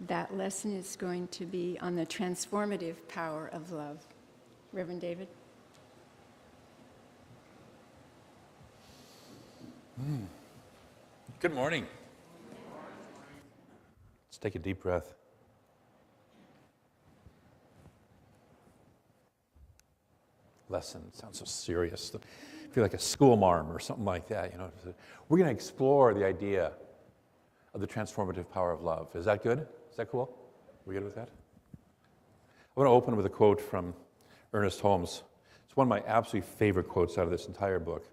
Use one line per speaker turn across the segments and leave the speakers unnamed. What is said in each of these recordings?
That lesson is going to be on the transformative power of love. Reverend David?
Good morning. Let's take a deep breath. Lesson sounds so serious. I feel like a school marm or something like that. We're going to explore the idea of the transformative power of love. Is that good? Is that cool? We good with that? I want to open with a quote from Ernest Holmes. It's one of my absolute favorite quotes out of this entire book.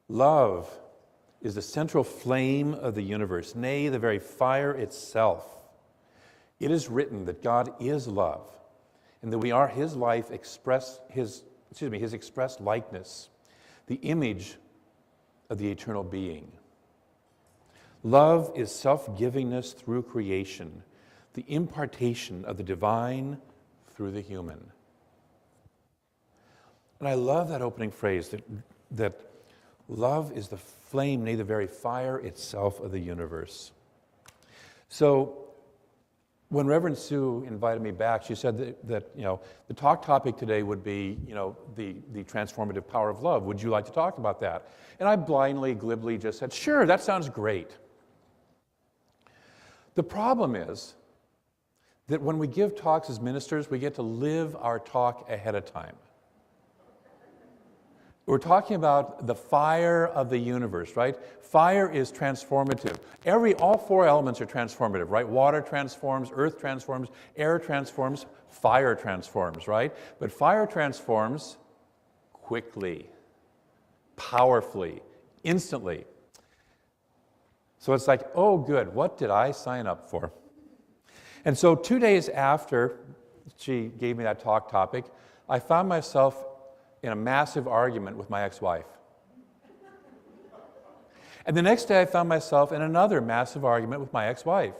Love is the central flame of the universe, nay, the very fire itself. It is written that God is love, and that we are His life His expressed likeness, the image of the eternal being. Love is self-givingness through creation, the impartation of the divine through the human. And I love that opening phrase, that love is the flame, nay, the very fire itself of the universe. So, when Reverend Sue invited me back, she said that the talk topic today would be, the transformative power of love. Would you like to talk about that? And I glibly just said, sure, that sounds great. The problem is that when we give talks as ministers, we get to live our talk ahead of time. We're talking about the fire of the universe, right? Fire is transformative. All four elements are transformative, right? Water transforms, earth transforms, air transforms, fire transforms, right? But fire transforms quickly, powerfully, instantly. So it's like, oh good, what did I sign up for? And so 2 days after she gave me that talk topic, I found myself in a massive argument with my ex-wife. And the next day I found myself in another massive argument with my ex-wife.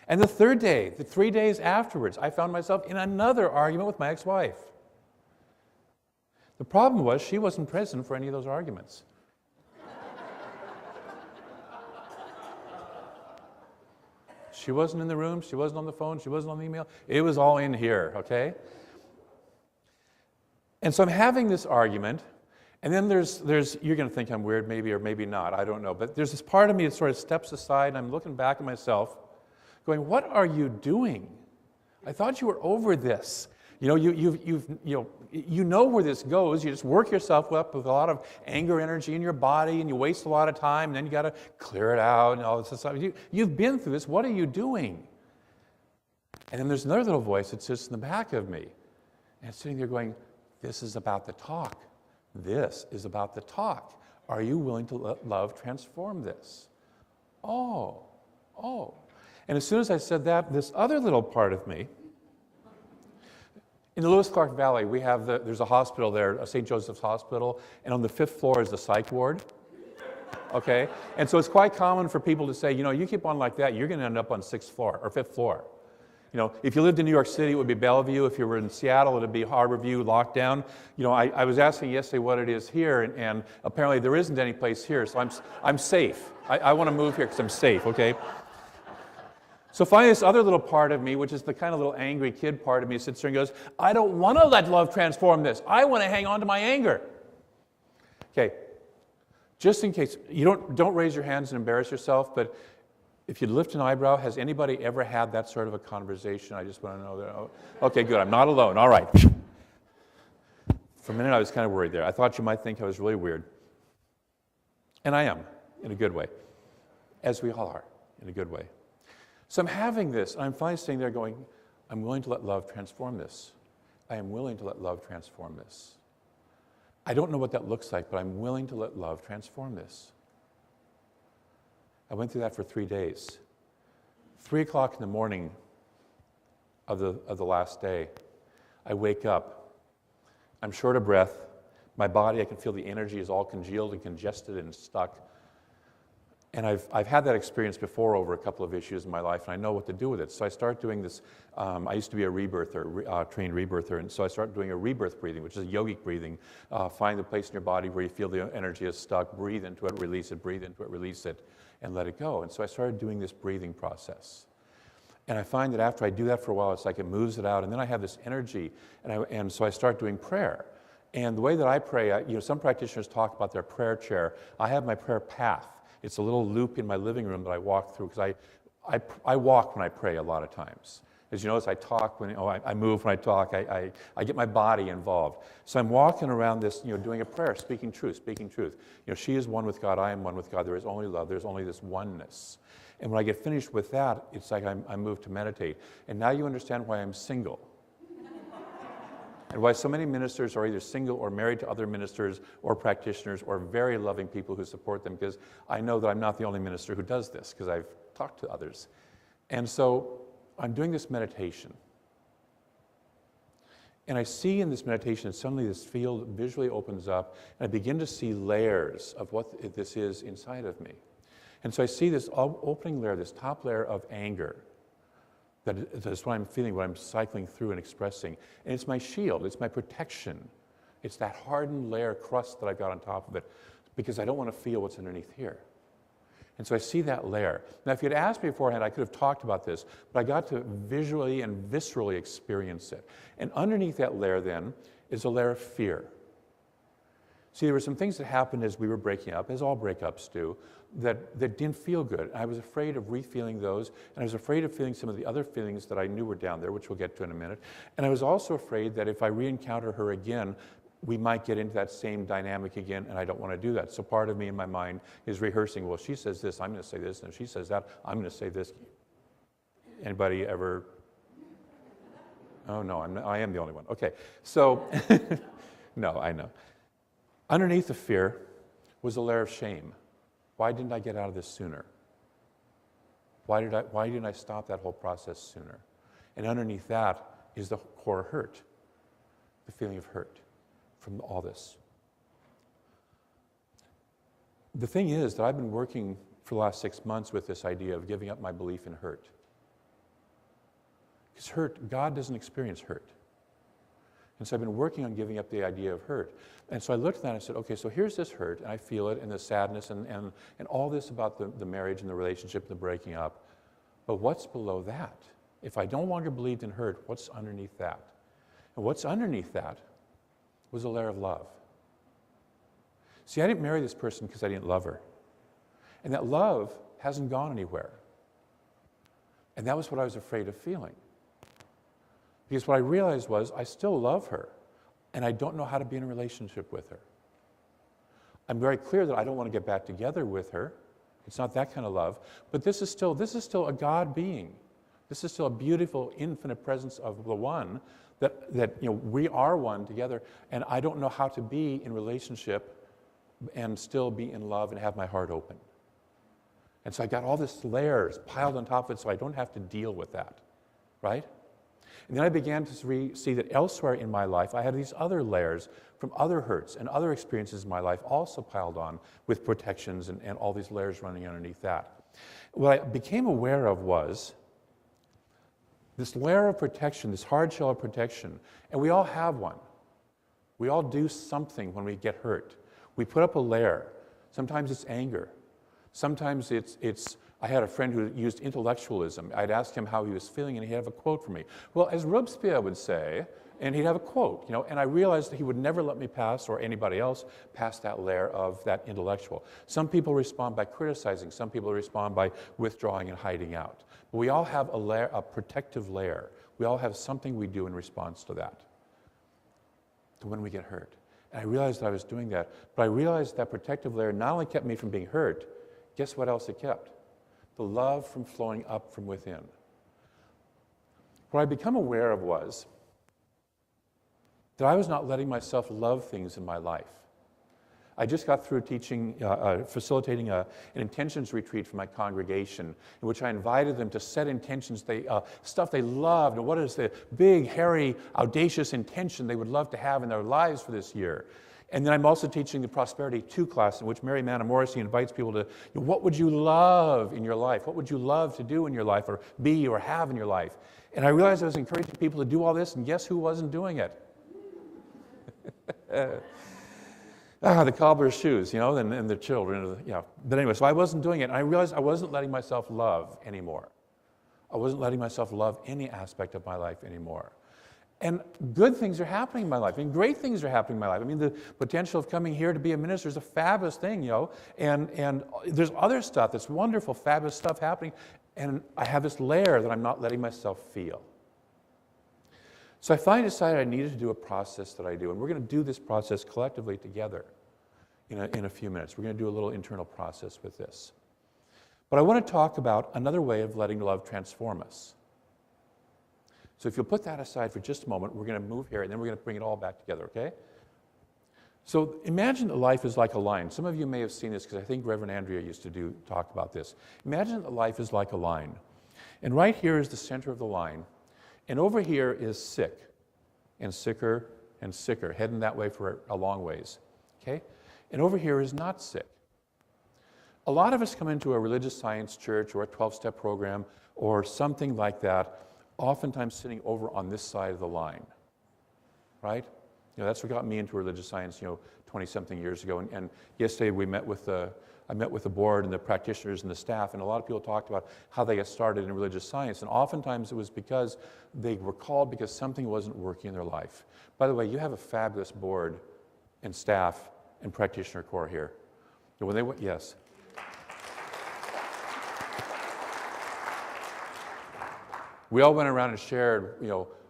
And the third day, the 3 days afterwards, I found myself in another argument with my ex-wife. The problem was she wasn't present for any of those arguments. She wasn't in the room, she wasn't on the phone, she wasn't on the email. It was all in here, okay? And so I'm having this argument, and then there's you're going to think I'm weird maybe or maybe not, I don't know, but there's this part of me that sort of steps aside, and I'm looking back at myself, going, what are you doing? I thought you were over this. You know where this goes. You just work yourself up with a lot of anger energy in your body, and you waste a lot of time, and then you got to clear it out and all this stuff. You've been through this. What are you doing? And then there's another little voice that sits in the back of me, and it's sitting there going, this is about the talk. This is about the talk. Are you willing to let love transform this? Oh. And as soon as I said that, this other little part of me, in the Lewis Clark Valley, there's a hospital there, St. Joseph's Hospital, and on the 5th floor is the psych ward. Okay? And so it's quite common for people to say, you keep on like that, you're going to end up on 6th floor or 5th floor. If you lived in New York City, it would be Bellevue. If you were in Seattle, it would be Harborview, Lockdown. I was asking yesterday what it is here, and apparently there isn't any place here, so I'm safe. I want to move here because I'm safe, okay? So finally, this other little part of me, which is the kind of little angry kid part of me, sits there and goes, I don't want to let love transform this. I want to hang on to my anger. Okay, just in case, you don't raise your hands and embarrass yourself, but if you lift an eyebrow, has anybody ever had that sort of a conversation? I just want to know that. Oh, okay, good, I'm not alone, all right. For a minute, I was kind of worried there. I thought you might think I was really weird. And I am, in a good way, as we all are, in a good way. So I'm having this, and I'm finally sitting there going, I'm willing to let love transform this. I am willing to let love transform this. I don't know what that looks like, but I'm willing to let love transform this. I went through that for 3 days. 3 o'clock in the morning of the last day, I wake up. I'm short of breath. My body, I can feel the energy is all congealed and congested and stuck. And I've had that experience before over a couple of issues in my life, and I know what to do with it. So I start doing this. I used to be a rebirther, trained rebirther, and so I started doing a rebirth breathing, which is a yogic breathing. Find the place in your body where you feel the energy is stuck, breathe into it, release it, breathe into it, release it, and let it go. And so I started doing this breathing process. And I find that after I do that for a while, it's like it moves it out, and then I have this energy, and so I start doing prayer. And the way that I pray, some practitioners talk about their prayer chair. I have my prayer path. It's a little loop in my living room that I walk through, because I walk when I pray a lot of times. As you notice, I talk when, I move when I talk, I get my body involved. So I'm walking around this, doing a prayer, speaking truth, speaking truth. She is one with God, I am one with God, there is only love, there's only this oneness. And when I get finished with that, it's like I move to meditate. And now you understand why I'm single. And why so many ministers are either single or married to other ministers or practitioners or very loving people who support them, because I know that I'm not the only minister who does this, because I've talked to others. And so I'm doing this meditation. And I see in this meditation, suddenly this field visually opens up, and I begin to see layers of what this is inside of me. And so I see this opening layer, this top layer of anger. That's what I'm feeling, what I'm cycling through and expressing. And it's my shield, it's my protection. It's that hardened layer crust that I've got on top of it, because I don't want to feel what's underneath here. And so I see that layer. Now, if you'd asked me beforehand, I could have talked about this, but I got to visually and viscerally experience it. And underneath that layer, then, is a layer of fear. See, there were some things that happened as we were breaking up, as all breakups do, that didn't feel good. I was afraid of re-feeling those, and I was afraid of feeling some of the other feelings that I knew were down there, which we'll get to in a minute. And I was also afraid that if I re-encounter her again, we might get into that same dynamic again, and I don't want to do that. So part of me in my mind is rehearsing, well, she says this, I'm going to say this, and if she says that, I'm going to say this. Anybody ever? Oh, no, I am the only one. Okay, so, no, I know. Underneath the fear was a layer of shame. Why didn't I get out of this sooner? Why didn't I stop that whole process sooner? And underneath that is the core hurt, the feeling of hurt from all this. The thing is that I've been working for the last 6 months with this idea of giving up my belief in hurt. Because hurt, God doesn't experience hurt. And so I've been working on giving up the idea of hurt. And so I looked at that and I said, okay, so here's this hurt, and I feel it, and the sadness, and all this about the marriage and the relationship and the breaking up. But what's below that? If I no longer believed in hurt, what's underneath that? And what's underneath that was a layer of love. See, I didn't marry this person because I didn't love her. And that love hasn't gone anywhere. And that was what I was afraid of feeling. Because what I realized was I still love her, and I don't know how to be in a relationship with her. I'm very clear that I don't want to get back together with her. It's not that kind of love. But this is still a God being. This is still a beautiful, infinite presence of the one that we are one together, and I don't know how to be in relationship and still be in love and have my heart open. And so I got all these layers piled on top of it so I don't have to deal with that, right? And then I began to see that elsewhere in my life, I had these other layers from other hurts and other experiences in my life also piled on with protections and all these layers running underneath that. What I became aware of was this layer of protection, this hard shell of protection, and we all have one. We all do something when we get hurt. We put up a layer. Sometimes it's anger. Sometimes it's I had a friend who used intellectualism. I'd ask him how he was feeling, and he'd have a quote for me. Well, as Robespierre would say, and he'd have a quote, and I realized that he would never let me pass, or anybody else, pass that layer of that intellectual. Some people respond by criticizing. Some people respond by withdrawing and hiding out. But we all have a protective layer. We all have something we do in response to that, to when we get hurt. And I realized that I was doing that. But I realized that protective layer not only kept me from being hurt, guess what else it kept? The love from flowing up from within. What I become aware of was that I was not letting myself love things in my life. I just got through facilitating an intentions retreat for my congregation, in which I invited them to set intentions, stuff they loved, and what is the big, hairy, audacious intention they would love to have in their lives for this year. And then I'm also teaching the Prosperity 2 class, in which Mary Manna Morrissey invites people to, what would you love in your life? What would you love to do in your life, or be, or have in your life? And I realized I was encouraging people to do all this, and guess who wasn't doing it? The cobbler's shoes, and the children, But anyway, so I wasn't doing it, and I realized I wasn't letting myself love anymore. I wasn't letting myself love any aspect of my life anymore. And good things are happening in my life, and great things are happening in my life. I mean, the potential of coming here to be a minister is a fabulous thing, and there's other stuff that's wonderful, fabulous stuff happening, and I have this layer that I'm not letting myself feel. So I finally decided I needed to do a process that I do, and we're going to do this process collectively together in a few minutes. We're going to do a little internal process with this. But I want to talk about another way of letting love transform us. So if you'll put that aside for just a moment, we're going to move here, and then we're going to bring it all back together, okay? So imagine that life is like a line. Some of you may have seen this because I think Reverend Andrea used to talk about this. Imagine that life is like a line. And right here is the center of the line. And over here is sick, and sicker, and sicker, heading that way for a long ways, okay? And over here is not sick. A lot of us come into a religious science church or a 12-step program or something like that, oftentimes sitting over on this side of the line, right? That's what got me into religious science, 20-something years ago. And yesterday I met with the board and the practitioners and the staff, and a lot of people talked about how they got started in religious science. And oftentimes it was because they were called because something wasn't working in their life. By the way, you have a fabulous board and staff and practitioner corps here. And when they went, yes. We all went around and shared,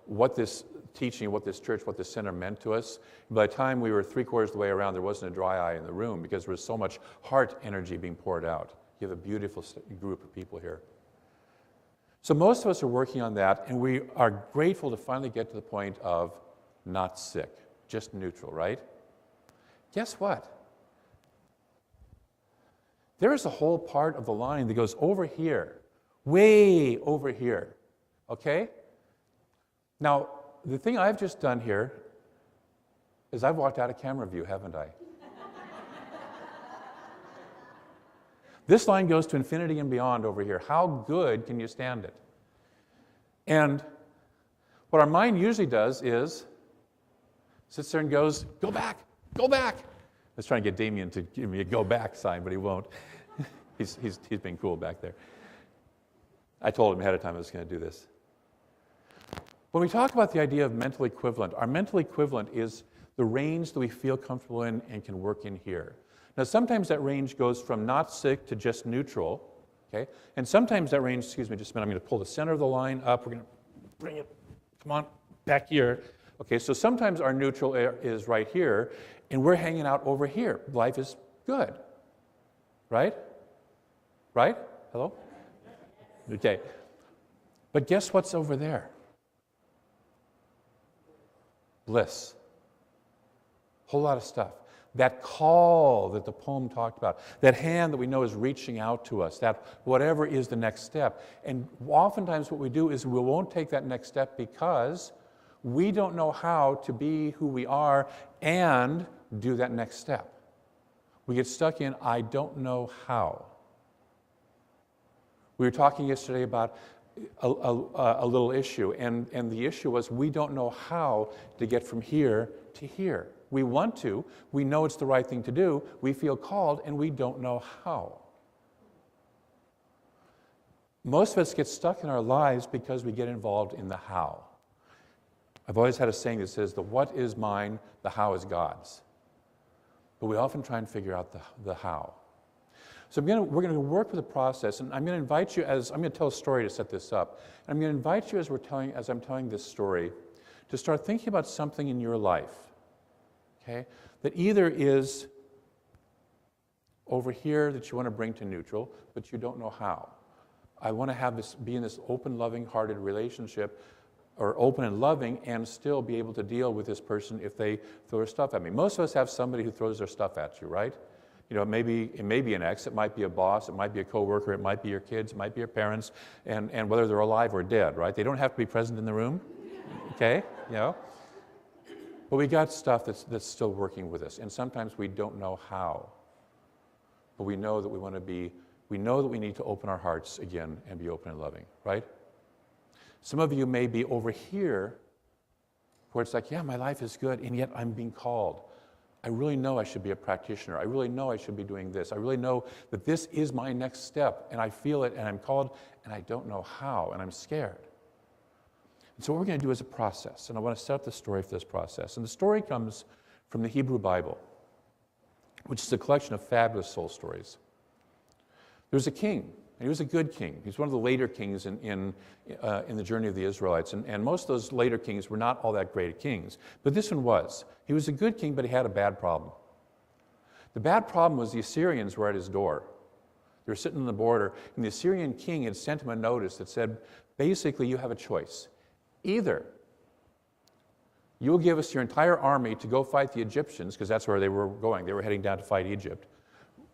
what this teaching, what this church, what this center meant to us. By the time we were 3/4 of the way around, there wasn't a dry eye in the room because there was so much heart energy being poured out. You have a beautiful group of people here. So most of us are working on that, and we are grateful to finally get to the point of not sick, just neutral, right? Guess what? There is a whole part of the line that goes over here, way over here, okay? Now, the thing I've just done here is I've walked out of camera view, haven't I? This line goes to infinity and beyond over here. How good can you stand it? And what our mind usually does is sits there and goes, go back, go back. I was trying to get Damien to give me a go back sign, but he won't. He's being cool back there. I told him ahead of time I was going to do this. When we talk about the idea of mental equivalent, our mental equivalent is the range that we feel comfortable in and can work in here. Now, sometimes that range goes from not sick to just neutral, okay? And sometimes that range, excuse me just a minute, I'm going to pull the center of the line up. We're going to bring it, come on, back here. Okay, so sometimes our neutral is right here, and we're hanging out over here. Life is good, right? Right? Hello? Okay. But guess what's over there? Bliss. Whole lot of stuff. That call that the poem talked about, that hand that we know is reaching out to us, that whatever is the next step. And oftentimes what we do is we won't take that next step because we don't know how to be who we are and do that next step. We get stuck in, I don't know how. We were talking yesterday about a little issue, and the issue was we don't know how to get from here to here. We want to, we know it's the right thing to do, we feel called, and we don't know how. Most of us get stuck in our lives because we get involved in the how. I've always had a saying that says, the what is mine, the how is God's. But we often try and figure out the how. So we're going to work with the process, and I'm going to invite you I'm going to tell a story to set this up. And I'm going to invite you as I'm telling this story to start thinking about something in your life, okay, that either is over here that you want to bring to neutral, but you don't know how. I want to have this be in this open, loving, hearted relationship, or open and loving, and still be able to deal with this person if they throw their stuff at me. Most of us have somebody who throws their stuff at you, right? It may be an ex, it might be a boss, it might be a coworker, it might be your kids, it might be your parents, and whether they're alive or dead, right? They don't have to be present in the room, okay? But we got stuff that's still working with us, and sometimes we don't know how. But we know that we know that we need to open our hearts again and be open and loving, right? Some of you may be over here where it's like, yeah, my life is good, and yet I'm being called. I really know I should be a practitioner. I really know I should be doing this. I really know that this is my next step, and I feel it, and I'm called, and I don't know how, and I'm scared. And so what we're going to do is a process, and I want to set up the story for this process. And the story comes from the Hebrew Bible, which is a collection of fabulous soul stories. There's a king, and he was a good king. He's one of the later kings in the journey of the Israelites, and most of those later kings were not all that great at kings. But this one was. He was a good king, but he had a bad problem. The bad problem was the Assyrians were at his door. They were sitting on the border, and the Assyrian king had sent him a notice that said, basically, you have a choice. Either you'll give us your entire army to go fight the Egyptians, because that's where they were going. They were heading down to fight Egypt.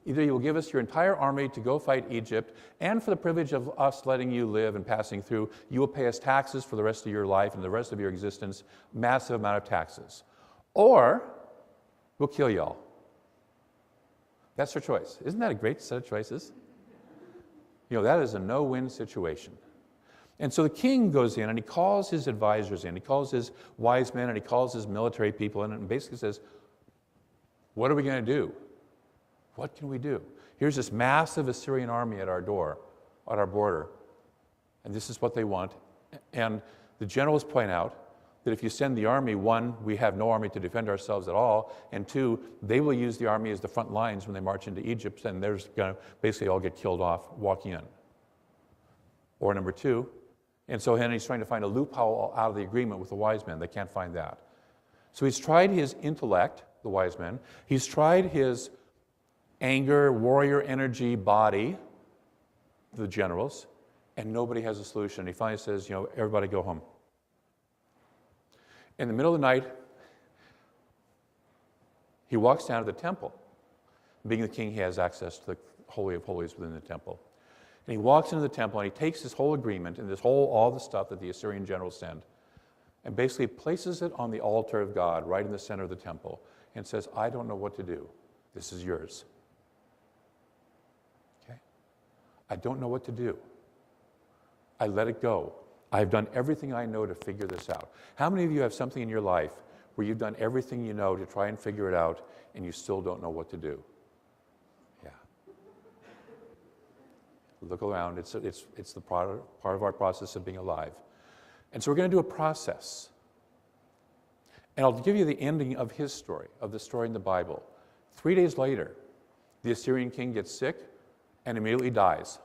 Either you will give us your entire army to go fight Egypt, and for the privilege of us letting you live and passing through, you will pay us taxes for the rest of your life and the rest of your existence, massive amount of taxes. Or we'll kill you all. That's your choice. Isn't that a great set of choices? That is a no-win situation. And so the king goes in and he calls his advisors in, he calls his wise men and he calls his military people in and basically says, what are we going to do? What can we do? Here's this massive Assyrian army at our door, at our border, and this is what they want. And the generals point out that if you send the army, one, we have no army to defend ourselves at all, and two, they will use the army as the front lines when they march into Egypt, and they're going to basically all get killed off walking in. Or number two, and so Henry's trying to find a loophole out of the agreement with the wise men. They can't find that. So he's tried his intellect, the wise men. He's tried his anger, warrior energy, body, the generals, and nobody has a solution. He finally says, everybody go home. In the middle of the night, he walks down to the temple. Being the king, he has access to the Holy of Holies within the temple. And he walks into the temple and he takes this whole agreement and all the stuff that the Assyrian generals send and basically places it on the altar of God right in the center of the temple and says, I don't know what to do. This is yours. Okay? I don't know what to do. I let it go. I've done everything I know to figure this out. How many of you have something in your life where you've done everything you know to try and figure it out and you still don't know what to do? Yeah. Look around. It's the part of our process of being alive. And so we're going to do a process. And I'll give you the ending of his story, of the story in the Bible. 3 days later, the Assyrian king gets sick and immediately dies.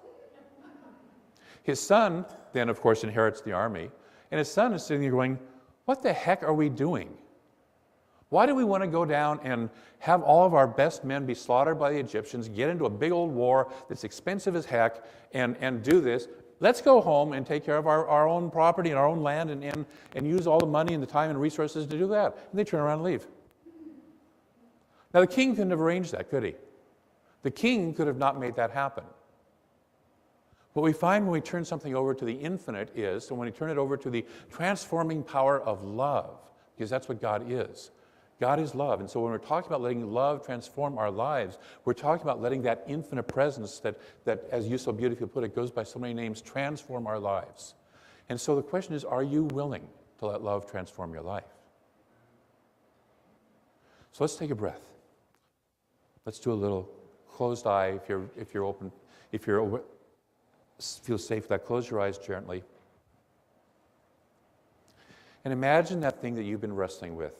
His son then, of course, inherits the army. And his son is sitting there going, what the heck are we doing? Why do we want to go down and have all of our best men be slaughtered by the Egyptians, get into a big old war that's expensive as heck, and do this? Let's go home and take care of our own property and our own land and use all the money and the time and resources to do that. And they turn around and leave. Now, the king couldn't have arranged that, could he? The king could have not made that happen. What we find when we turn something over to the infinite is, and when we turn it over to the transforming power of love, because that's what God is. God is love. And so when we're talking about letting love transform our lives, we're talking about letting that infinite presence that as you so beautifully put it, goes by so many names, transform our lives. And so the question is, are you willing to let love transform your life? So let's take a breath. Let's do a little closed eye if you're open, feel safe with that. Close your eyes gently. And imagine that thing that you've been wrestling with.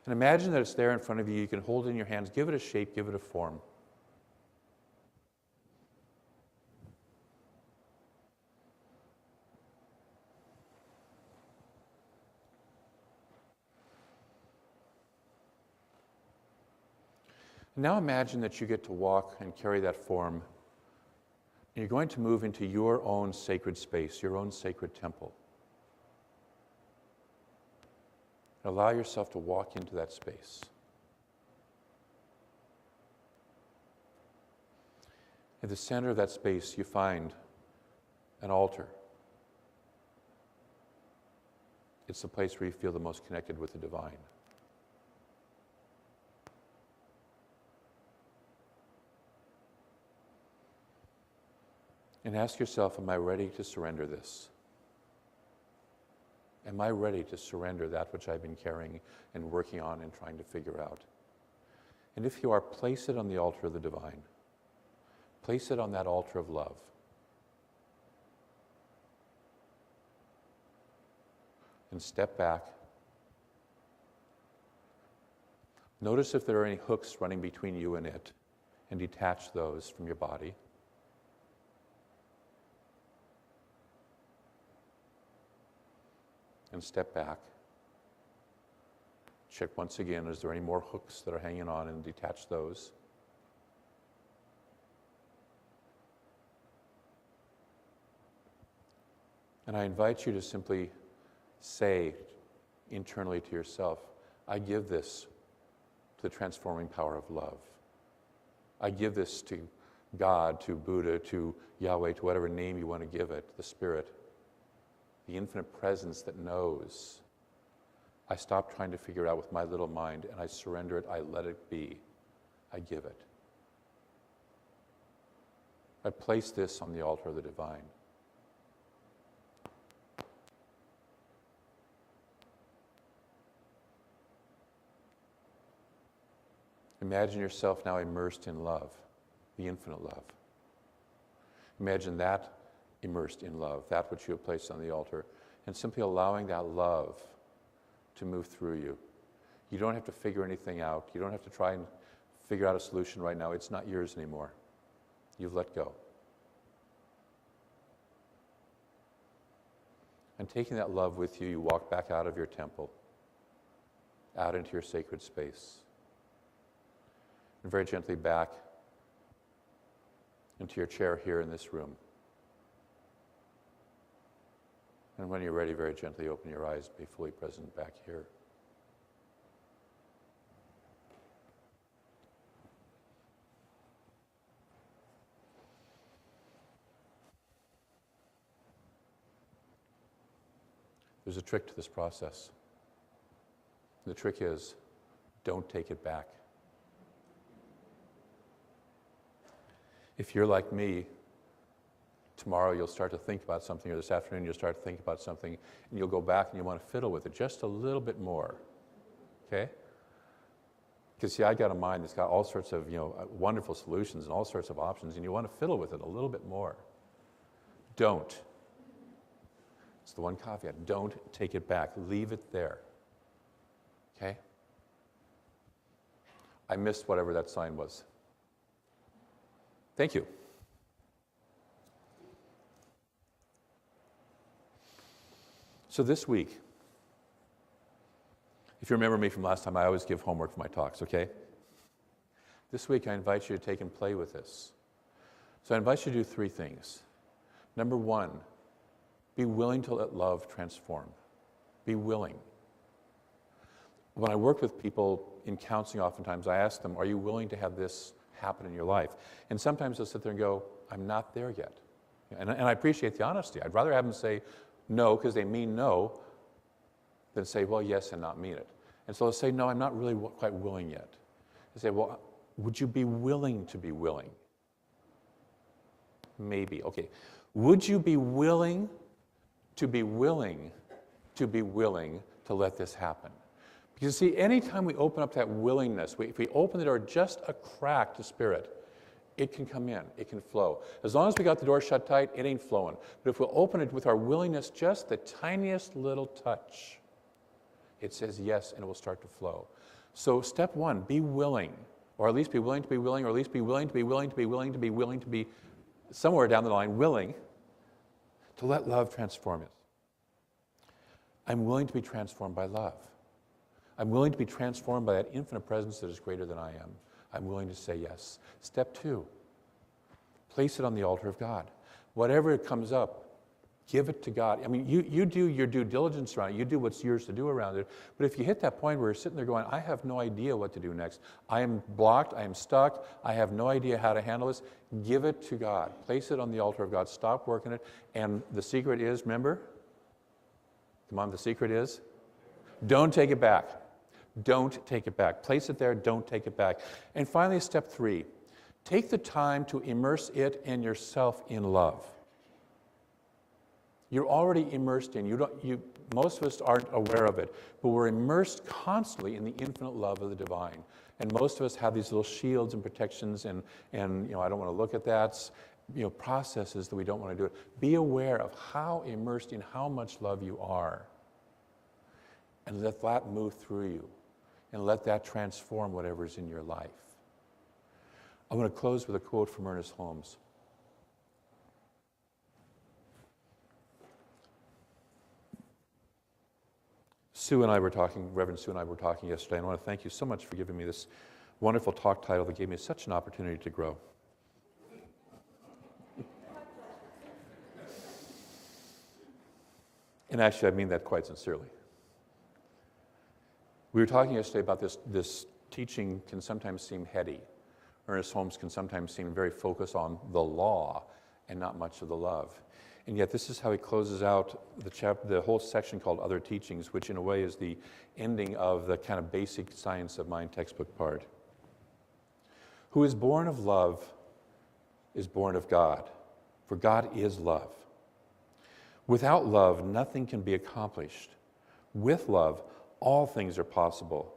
And imagine that it's there in front of you. You can hold it in your hands. Give it a shape. Give it a form. Now imagine that you get to walk and carry that form. And you're going to move into your own sacred space, your own sacred temple. Allow yourself to walk into that space. At the center of that space, you find an altar. It's the place where you feel the most connected with the divine. And ask yourself, am I ready to surrender this? Am I ready to surrender that which I've been carrying and working on and trying to figure out? And if you are, place it on the altar of the divine. Place it on that altar of love. And step back. Notice if there are any hooks running between you and it, and detach those from your body. And step back. Check once again, is there any more hooks that are hanging on, and detach those. And I invite you to simply say internally to yourself, I give this to the transforming power of love. I give this to God, to Buddha, to Yahweh, to whatever name you want to give it, the Spirit, the infinite presence that knows. I stop trying to figure it out with my little mind, and I surrender it, I let it be. I give it. I place this on the altar of the divine. Imagine yourself now immersed in love, the infinite love. Imagine that immersed in love, that which you have placed on the altar, and simply allowing that love to move through you. You don't have to figure anything out. You don't have to try and figure out a solution right now. It's not yours anymore. You've let go. And taking that love with you, you walk back out of your temple, out into your sacred space, and very gently back into your chair here in this room. And when you're ready, very gently open your eyes, be fully present back here. There's a trick to this process. The trick is, don't take it back. If you're like me, tomorrow you'll start to think about something, or this afternoon you'll start to think about something, and you'll go back and you want to fiddle with it just a little bit more, okay? Because see, I got a mind that's got all sorts of, wonderful solutions and all sorts of options, and you want to fiddle with it a little bit more. Don't. It's the one caveat. Don't take it back. Leave it there, okay? I missed whatever that sign was. Thank you. So this week, if you remember me from last time, I always give homework for my talks, okay? This week I invite you to take and play with this. So I invite you to do 3 things. Number 1, be willing to let love transform. Be willing. When I work with people in counseling, oftentimes I ask them, are you willing to have this happen in your life? And sometimes they'll sit there and go, I'm not there yet. And I appreciate the honesty. I'd rather have them say no, because they mean no, than say, well, yes, and not mean it. And so they'll say, no, I'm not really quite willing yet. They say, well, would you be willing to be willing? Maybe. Okay. Would you be willing to let this happen? Because see, anytime we open up that willingness, if we open the door just a crack to Spirit, it can come in, it can flow. As long as we got the door shut tight, it ain't flowing. But if we'll open it with our willingness, just the tiniest little touch, it says yes, and it will start to flow. So step 1, be willing, or at least be willing to be willing, or at least be willing to be willing to be willing to be willing to be somewhere down the line willing to let love transform it. I'm willing to be transformed by love. I'm willing to be transformed by that infinite presence that is greater than I am. I'm willing to say yes. Step 2, place it on the altar of God. Whatever it comes up, give it to God. I mean, you do your due diligence around it. You do what's yours to do around it. But if you hit that point where you're sitting there going, I have no idea what to do next. I am blocked. I am stuck. I have no idea how to handle this. Give it to God. Place it on the altar of God. Stop working it. And the secret is, remember? Come on, the secret is? Don't take it back. Don't take it back. Place it there. Don't take it back. And finally, step 3, take the time to immerse it and yourself in love. You're already immersed in. Most of us aren't aware of it, but we're immersed constantly in the infinite love of the divine. And most of us have these little shields and protections and I don't want to look at that, processes that we don't want to do it. Be aware of how immersed in how much love you are. And let that move through you. And let that transform whatever's in your life. I want to close with a quote from Ernest Holmes. Reverend Sue and I were talking yesterday, and I want to thank you so much for giving me this wonderful talk title that gave me such an opportunity to grow. And actually, I mean that quite sincerely. We were talking yesterday about this teaching can sometimes seem heady. Ernest Holmes can sometimes seem very focused on the law and not much of the love. And yet this is how he closes out the whole section called Other Teachings, which in a way is the ending of the kind of basic science of mind textbook part. Who is born of love is born of God, for God is love. Without love, nothing can be accomplished. With love, all things are possible.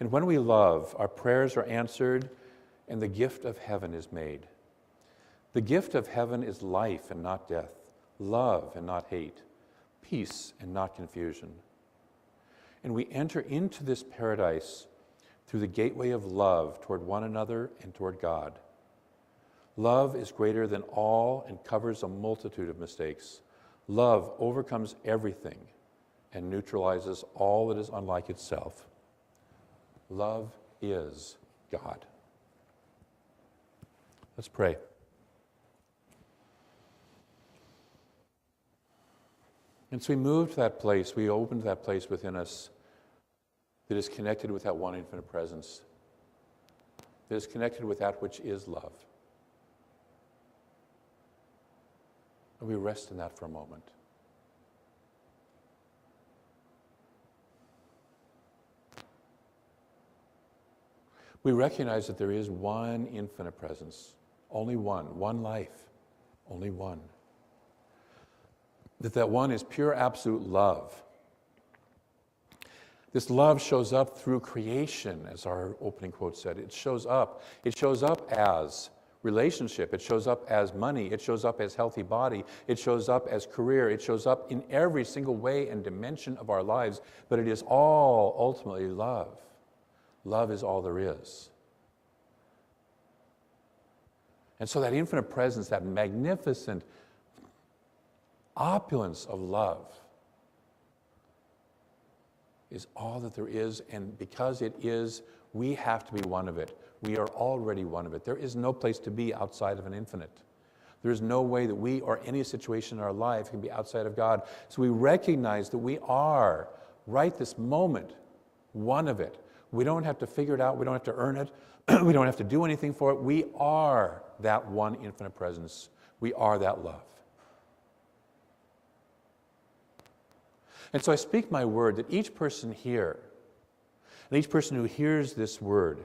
And when we love, our prayers are answered, and the gift of heaven is made. The gift of heaven is life and not death, love and not hate, peace and not confusion. And we enter into this paradise through the gateway of love toward one another and toward God. Love is greater than all and covers a multitude of mistakes. Love overcomes everything and neutralizes all that is unlike itself. Love is God. Let's pray. And so we moved to that place, we opened that place within us that is connected with that one infinite presence, that is connected with that which is love. And we rest in that for a moment. We recognize that there is one infinite presence, only one life, only one. That one is pure absolute love. This love shows up through creation, as our opening quote said. It shows up as relationship. It shows up as money. It shows up as healthy body. It shows up as career. It shows up in every single way and dimension of our lives. But it is all ultimately love. Love is all there is. And so that infinite presence, that magnificent opulence of love is all that there is, and because it is, we have to be one of it. We are already one of it. There is no place to be outside of an infinite. There is no way that we or any situation in our life can be outside of God. So we recognize that we are, right this moment, one of it. We don't have to figure it out. We don't have to earn it. We don't have to do anything for it. We are that one infinite presence. We are that love. And so I speak my word that each person here, and each person who hears this word,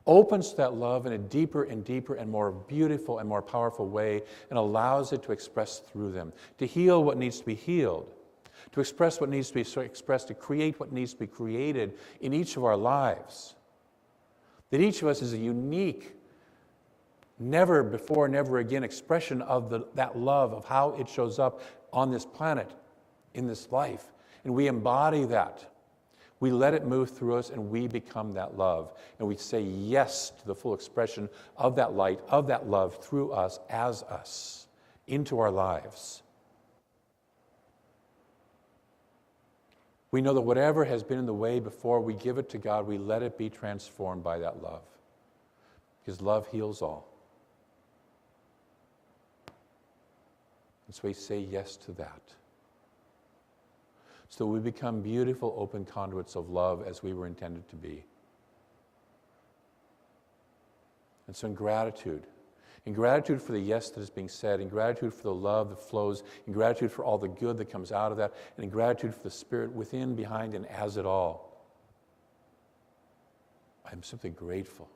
opens to that love in a deeper and deeper and more beautiful and more powerful way and allows it to express through them, to heal what needs to be healed, to express what needs to be expressed, to create what needs to be created in each of our lives. That each of us is a unique, never before, never again expression of that love, of how it shows up on this planet, in this life. And we embody that. We let it move through us and we become that love. And we say yes to the full expression of that light, of that love through us, as us, into our lives. We know that whatever has been in the way before we give it to God, we let it be transformed by that love. Because love heals all. And so we say yes to that. So we become beautiful, open conduits of love as we were intended to be. And so in gratitude for the yes that is being said, in gratitude for the love that flows, in gratitude for all the good that comes out of that, and in gratitude for the Spirit within, behind, and as it all, I'm simply grateful,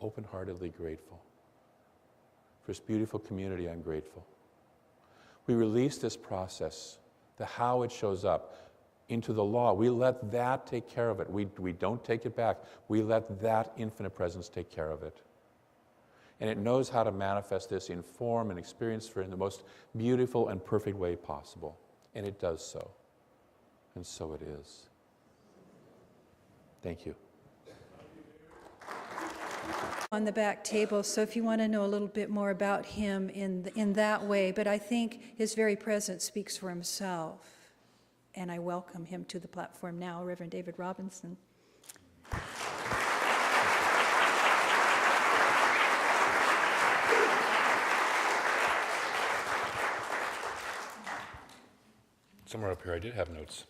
open-heartedly grateful. For this beautiful community, I'm grateful. We release this process, the how it shows up, into the law. We let that take care of it. We don't take it back. We let that infinite presence take care of it. And it knows how to manifest this in form and experience for in the most beautiful and perfect way possible. And it does so. And so it is. Thank you.
On the back table, so if you want to know a little bit more about him in that way, but I think his very presence speaks for himself. And I welcome him to the platform now, Reverend David Robinson.
Somewhere up here I did have notes.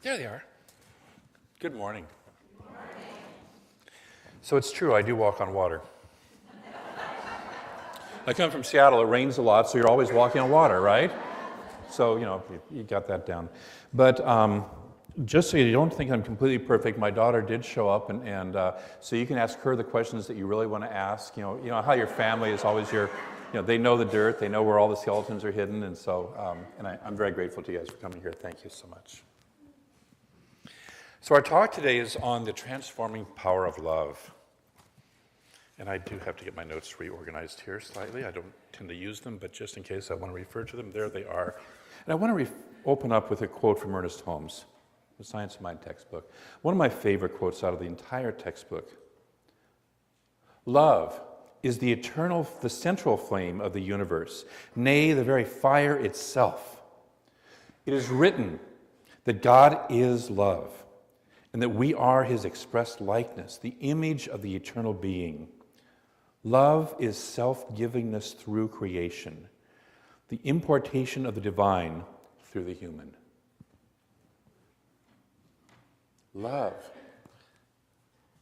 There they are. Good morning. Good morning. So it's true, I do walk on water. I come from Seattle, it rains a lot, so you're always walking on water, right? So, you got that down. But just so you don't think I'm completely perfect, my daughter did show up, and so you can ask her the questions that you really want to ask. You know how your family is always they know the dirt, they know where all the skeletons are hidden, and so, I'm very grateful to you guys for coming here. Thank you so much. So our talk today is on the transforming power of love. And I do have to get my notes reorganized here slightly. I don't tend to use them, but just in case I want to refer to them, there they are. And I want to open up with a quote from Ernest Holmes, the Science of Mind textbook. One of my favorite quotes out of the entire textbook. Love is the central flame of the universe, nay, the very fire itself. It is written that God is love, and that we are his expressed likeness, the image of the eternal being. Love is self-givingness through creation, the importation of the divine through the human. Love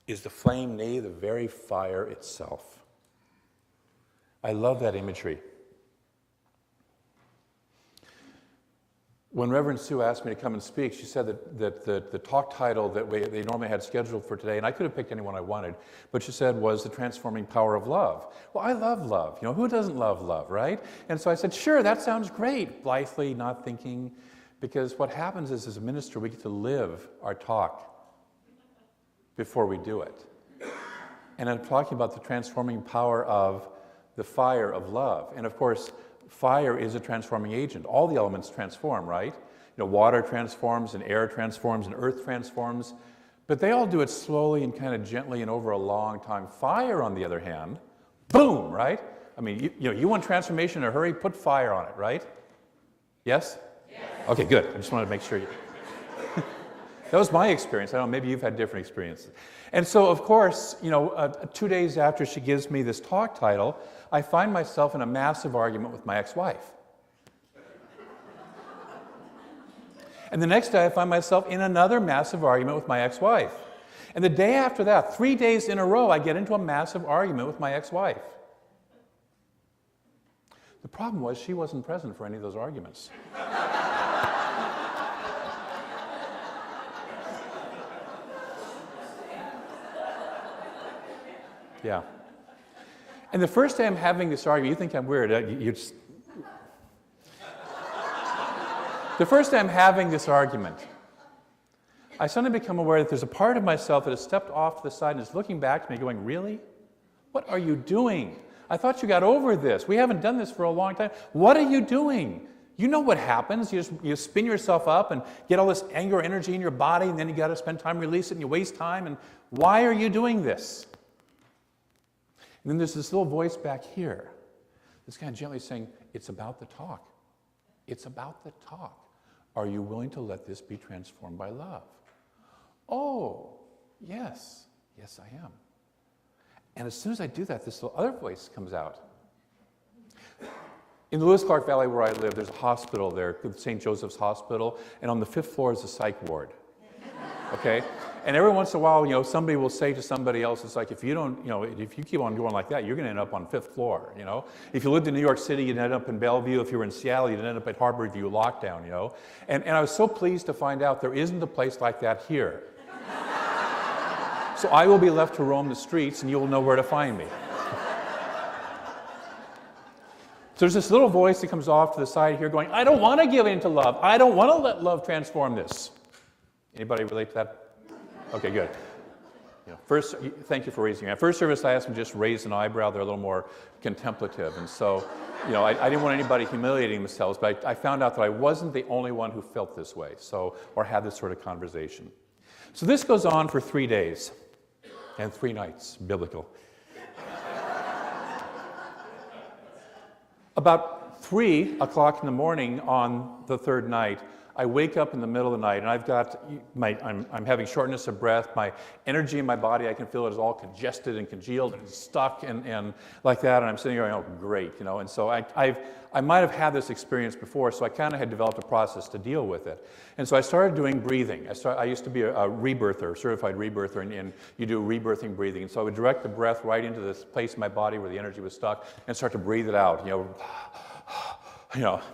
is the flame, nay, the very fire itself. I love that imagery. When Reverend Sue asked me to come and speak, she said that the talk title that they normally had scheduled for today, and I could have picked anyone I wanted, but she said was The Transforming Power of Love. Well, I love love. Who doesn't love love, right? And so I said, sure, that sounds great, blithely, not thinking, because what happens is, as a minister, we get to live our talk before we do it. And I'm talking about the transforming power of the fire of love. And of course, fire is a transforming agent. All the elements transform, right? Water transforms, and air transforms, and earth transforms. But they all do it slowly and kind of gently and over a long time. Fire, on the other hand, boom, right? I mean, you want transformation in a hurry, put fire on it, right? Yes? Yes. Okay, good. I just wanted to make sure you... That was my experience. I don't know, maybe you've had different experiences. And so, of course, 2 days after she gives me this talk title, I find myself in a massive argument with my ex-wife. And the next day, I find myself in another massive argument with my ex-wife. And the day after that, 3 days in a row, I get into a massive argument with my ex-wife. The problem was she wasn't present for any of those arguments. Yeah. And the first day I'm having this argument, you think I'm weird. The first day I'm having this argument, I suddenly become aware that there's a part of myself that has stepped off to the side and is looking back to me going, really? What are you doing? I thought you got over this. We haven't done this for a long time. What are you doing? You know what happens. You spin yourself up and get all this anger energy in your body, and then you got to spend time release it, and you waste time. And why are you doing this? And then there's this little voice back here that's kind of gently saying, it's about the talk. It's about the talk. Are you willing to let this be transformed by love? Oh, yes. Yes, I am. And as soon as I do that, this little other voice comes out. In the Lewis Clark Valley where I live, there's a hospital there, St. Joseph's Hospital, and on the 5th floor is a psych ward. Okay? And every once in a while, somebody will say to somebody else, it's like, if you keep on going like that, you're going to end up on 5th floor, If you lived in New York City, you'd end up in Bellevue. If you were in Seattle, you'd end up at Harborview lockdown, And I was so pleased to find out there isn't a place like that here. So I will be left to roam the streets, and you will know where to find me. So there's this little voice that comes off to the side here going, I don't want to give in to love. I don't want to let love transform this. Anybody relate to that? Okay, good. First, thank you for raising your hand. First service, I asked them to just raise an eyebrow. They're a little more contemplative. And so, I didn't want anybody humiliating themselves, but I found out that I wasn't the only one who felt this way, or had this sort of conversation. So this goes on for 3 days and 3 nights, biblical. About 3 o'clock in the morning on the 3rd night, I wake up in the middle of the night, and I'm having shortness of breath. My energy in my body, I can feel it is all congested and congealed and stuck and like that. And I'm sitting here going, oh, great, And so I might have had this experience before, so I kind of had developed a process to deal with it. And so I started doing breathing. I used to be a rebirther, certified rebirther, and you do rebirthing breathing. And so I would direct the breath right into this place in my body where the energy was stuck and start to breathe it out.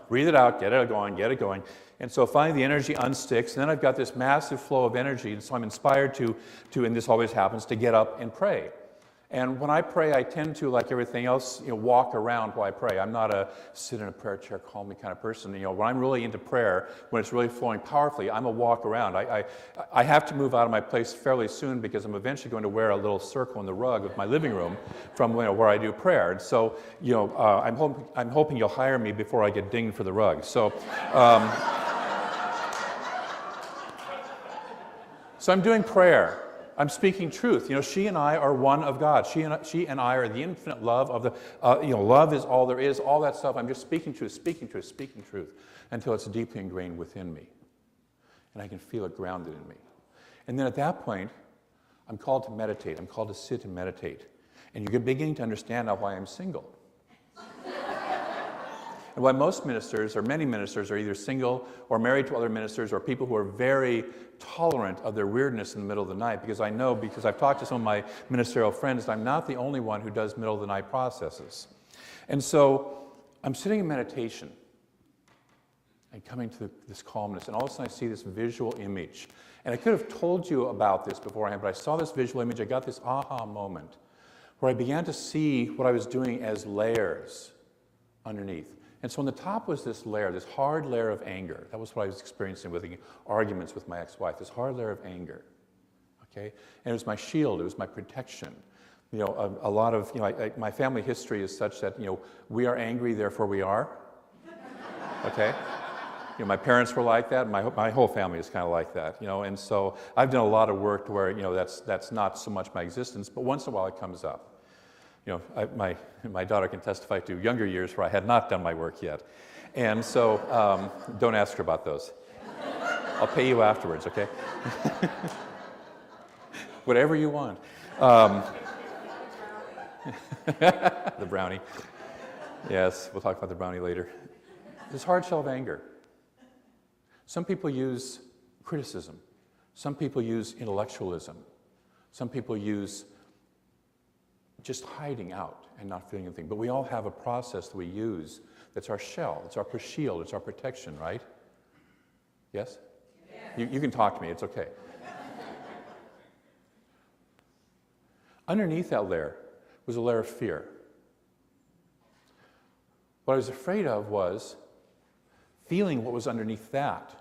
Breathe it out, get it going. And so finally the energy unsticks, and then I've got this massive flow of energy, and so I'm inspired to, and this always happens, to get up and pray. And when I pray, I tend to, like everything else, walk around while I pray. I'm not a sit in a prayer chair, call me kind of person. When I'm really into prayer, when it's really flowing powerfully, I'm a walk around. I have to move out of my place fairly soon because I'm eventually going to wear a little circle in the rug of my living room from where I do prayer. And so, I'm hoping you'll hire me before I get dinged for the rug. So. So I'm doing prayer. I'm speaking truth. She and I are one of God. She and I are the infinite love of the, love is all there is, all that stuff. I'm just speaking truth until it's deeply ingrained within me. And I can feel it grounded in me. And then at that point, I'm called to meditate. I'm called to sit and meditate. And you're beginning to understand now why I'm single. And why most ministers, or many ministers, are either single or married to other ministers, or people who are very tolerant of their weirdness in the middle of the night, because I know, because I've talked to some of my ministerial friends, that I'm not the only one who does middle of the night processes. And so I'm sitting in meditation and coming to this calmness, and all of a sudden I see this visual image. And I could have told you about this beforehand, but I saw this visual image, I got this aha moment, where I began to see what I was doing as layers underneath. And so on the top was this layer, this hard layer of anger. That was what I was experiencing with the arguments with my ex-wife, this hard layer of anger. Okay? And it was my shield, it was my protection. A lot of, my family history is such that, we are angry, therefore we are. Okay? My parents were like that, my whole family is kind of like that, and so I've done a lot of work to where, that's not so much my existence, but once in a while it comes up. My daughter can testify to younger years where I had not done my work yet. And so don't ask her about those. I'll pay you afterwards, okay? Whatever you want. The brownie. Yes, we'll talk about the brownie later. This hard shell of anger. Some people use criticism. Some people use intellectualism. Some people use just hiding out and not feeling anything. But we all have a process that we use that's our shell, it's our shield, it's our protection, right? Yes? Yeah. You can talk to me, it's okay. Underneath that layer was a layer of fear. What I was afraid of was feeling what was underneath that.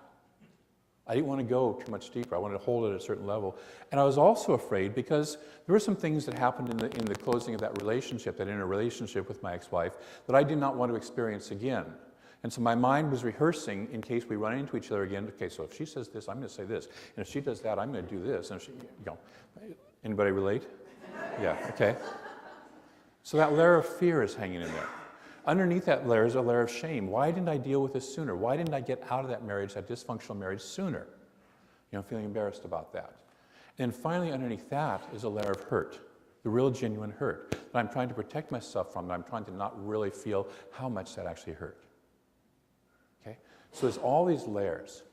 I didn't want to go too much deeper. I wanted to hold it at a certain level. And I was also afraid because there were some things that happened in the closing of that relationship, that inner relationship with my ex-wife, that I did not want to experience again. And so my mind was rehearsing in case we run into each other again. Okay, so if she says this, I'm going to say this. And if she does that, I'm going to do this. And if she, anybody relate? Yeah, okay. So that layer of fear is hanging in there. Underneath that layer is a layer of shame. Why didn't I deal with this sooner? Why didn't I get out of that marriage, that dysfunctional marriage, sooner? Feeling embarrassed about that. And finally, underneath that is a layer of hurt, the real genuine hurt that I'm trying to protect myself from, that I'm trying to not really feel how much that actually hurt. Okay? So there's all these layers.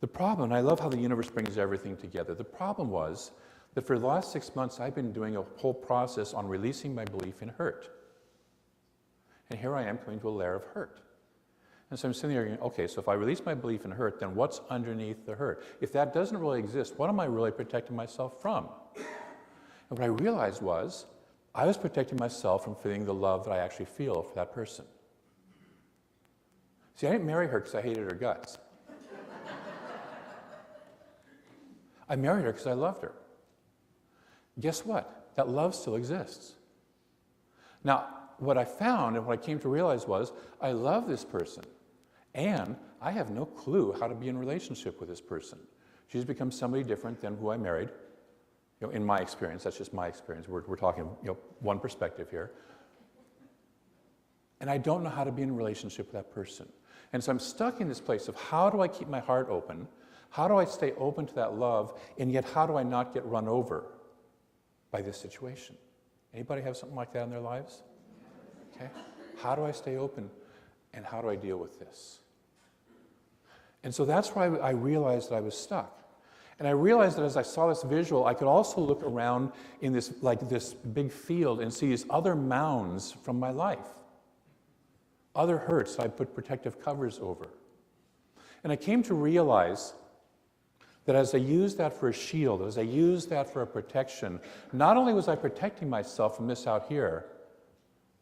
The problem, and I love how the universe brings everything together, the problem was that for the last 6 months, I've been doing a whole process on releasing my belief in hurt. And here I am coming to a layer of hurt. And so I'm sitting there going, okay, so if I release my belief in hurt, then what's underneath the hurt? If that doesn't really exist, what am I really protecting myself from? And what I realized was, I was protecting myself from feeling the love that I actually feel for that person. See, I didn't marry her because I hated her guts. I married her because I loved her. Guess what? That love still exists. Now, what I found and what I came to realize was I love this person, and I have no clue how to be in relationship with this person. She's become somebody different than who I married. In my experience, that's just my experience. We're talking one perspective here. And I don't know how to be in a relationship with that person. And so I'm stuck in this place of how do I keep my heart open? How do I stay open to that love? And yet how do I not get run over by this situation? Anybody have something like that in their lives? Okay. How do I stay open? And how do I deal with this? And so that's why I realized that I was stuck. And I realized that as I saw this visual, I could also look around in this big field and see these other mounds from my life. Other hurts I put protective covers over. And I came to realize that as I used that for a shield, as I used that for a protection, not only was I protecting myself from this out here,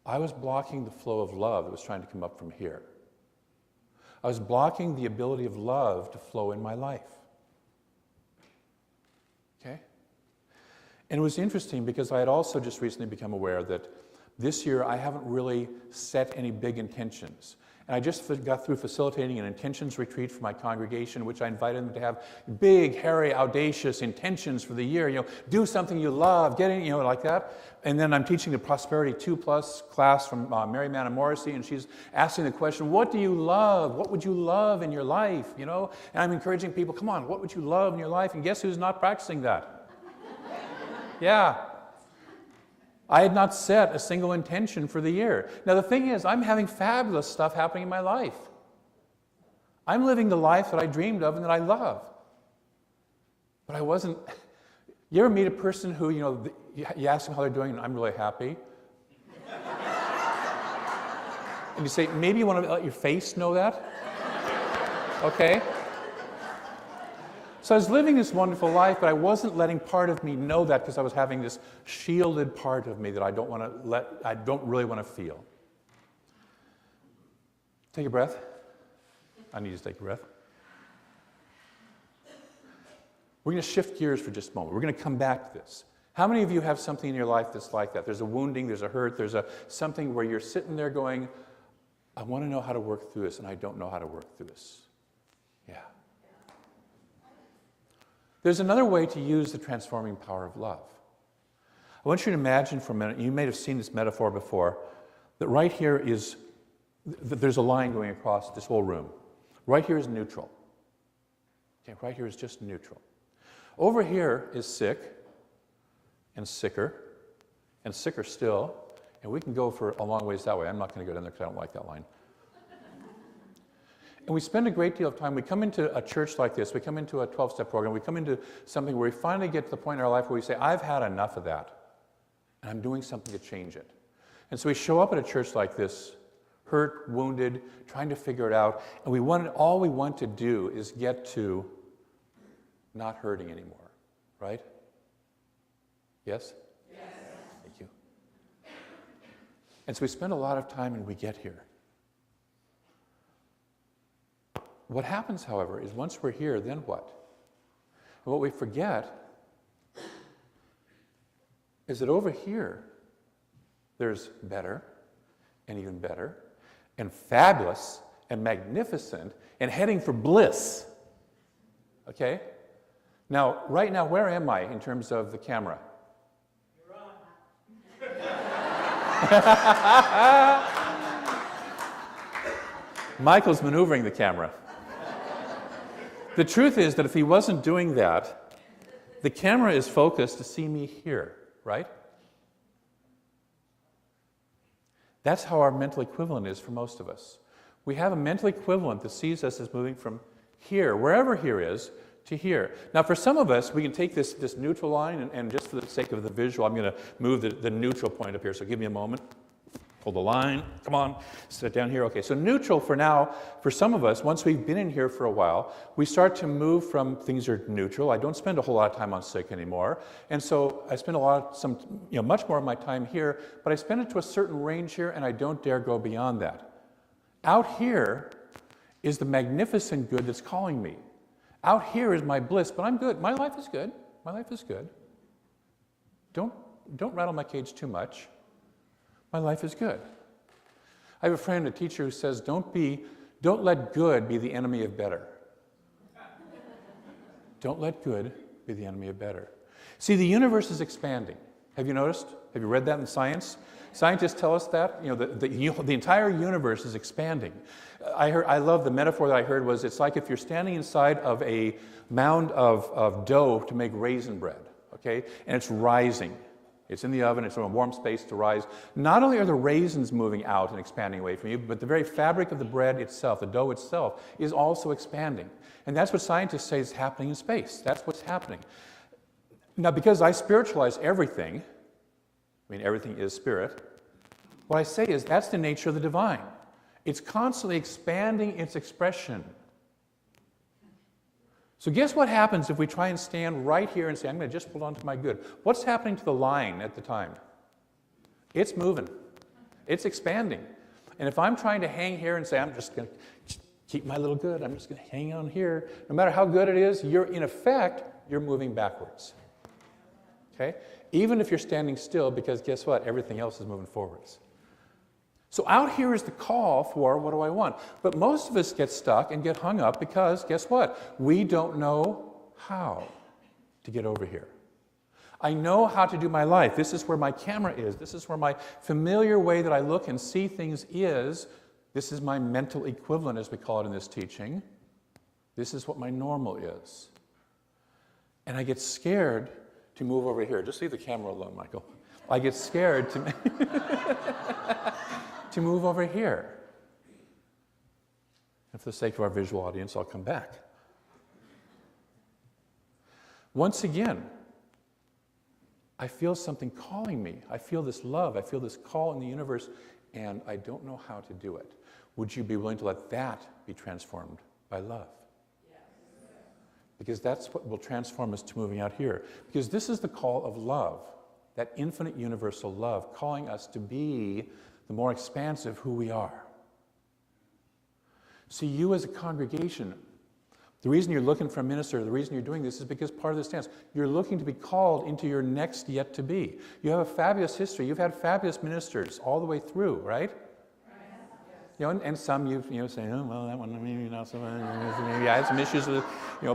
I was blocking the flow of love that was trying to come up from here. I was blocking the ability of love to flow in my life. Okay? And it was interesting because I had also just recently become aware that this year I haven't really set any big intentions. And I just got through facilitating an intentions retreat for my congregation, which I invited them to have big, hairy, audacious intentions for the year. Do something you love, get in, like that. And then I'm teaching the Prosperity 2+ class from Mary Mann and Morrissey, and she's asking the question, what do you love? What would you love in your life? And I'm encouraging people, come on, what would you love in your life? And guess who's not practicing that? Yeah. I had not set a single intention for the year. Now, the thing is, I'm having fabulous stuff happening in my life. I'm living the life that I dreamed of and that I love. But I wasn't... You ever meet a person who, you ask them how they're doing, and I'm really happy? And you say, maybe you want to let your face know that? Okay? So I was living this wonderful life, but I wasn't letting part of me know that because I was having this shielded part of me that I don't really want to feel. Take a breath. I need you to take a breath. We're going to shift gears for just a moment. We're going to come back to this. How many of you have something in your life that's like that? There's a wounding, there's a hurt, there's something where you're sitting there going, I want to know how to work through this, and I don't know how to work through this. Yeah. There's another way to use the transforming power of love. I want you to imagine for a minute, you may have seen this metaphor before, that right here is, there's a line going across this whole room. Right here is neutral. Okay, right here is just neutral. Over here is sick, and sicker still, and we can go for a long ways that way. I'm not going to go down there because I don't like that line. And we spend a great deal of time, we come into a church like this, we come into a 12-step program, we come into something where we finally get to the point in our life where we say, I've had enough of that, and I'm doing something to change it. And so we show up at a church like this, hurt, wounded, trying to figure it out, and all we want to do is get to not hurting anymore, right? Yes? Yes. Thank you. And so we spend a lot of time and we get here. What happens, however, is once we're here, then what? And what we forget is that over here, there's better, and even better, and fabulous, and magnificent, and heading for bliss. Okay? Now, right now, where am I in terms of the camera? You're on. Michael's maneuvering the camera. The truth is that if he wasn't doing that, the camera is focused to see me here, right? That's how our mental equivalent is for most of us. We have a mental equivalent that sees us as moving from here, wherever here is, to here. Now, for some of us, we can take this neutral line, and just for the sake of the visual, I'm going to move the neutral point up here, so give me a moment. Pull the line, come on, sit down here. Okay, so neutral for now, for some of us, once we've been in here for a while, we start to move from things are neutral. I don't spend a whole lot of time on sick anymore. And so I spend much more of my time here, but I spend it to a certain range here and I don't dare go beyond that. Out here is the magnificent good that's calling me. Out here is my bliss, but I'm good. My life is good. My life is good. Don't rattle my cage too much. My life is good. I have a friend, a teacher, who says, don't let good be the enemy of better. Don't let good be the enemy of better. See, the universe is expanding. Have you noticed? Have you read that in science? Scientists tell us that the entire universe is expanding. I love the metaphor that I heard was it's like if you're standing inside of a mound of dough to make raisin bread, okay, and it's rising. It's in the oven, it's in a warm space to rise. Not only are the raisins moving out and expanding away from you, but the very fabric of the bread itself, the dough itself, is also expanding. And that's what scientists say is happening in space. That's what's happening. Now, because I spiritualize everything, everything is spirit, what I say is that's the nature of the divine. It's constantly expanding its expression. So guess what happens if we try and stand right here and say, I'm going to just hold on to my good. What's happening to the line at the time? It's moving. It's expanding. And if I'm trying to hang here and say, I'm just going to keep my little good, I'm just going to hang on here, no matter how good it is, in effect, you're moving backwards. Okay? Even if you're standing still, because guess what? Everything else is moving forwards. So out here is the call for what do I want? But most of us get stuck and get hung up because, guess what? We don't know how to get over here. I know how to do my life. This is where my camera is. This is where my familiar way that I look and see things is. This is my mental equivalent, as we call it in this teaching. This is what my normal is. And I get scared to move over here. Just leave the camera alone, Michael. I get scared to to move over here. And for the sake of our visual audience, I'll come back. Once again, I feel something calling me. I feel this love. I feel this call in the universe, and I don't know how to do it. Would you be willing to let that be transformed by love? Because that's what will transform us to moving out here. Because this is the call of love, that infinite universal love, calling us to be the more expansive who we are. See, you as a congregation, the reason you're looking for a minister, the reason you're doing this is because part of this dance, you're looking to be called into your next yet to be. You have a fabulous history. You've had fabulous ministers all the way through, right? And some you say, oh, well, that one maybe not so much. Maybe I had some issues with,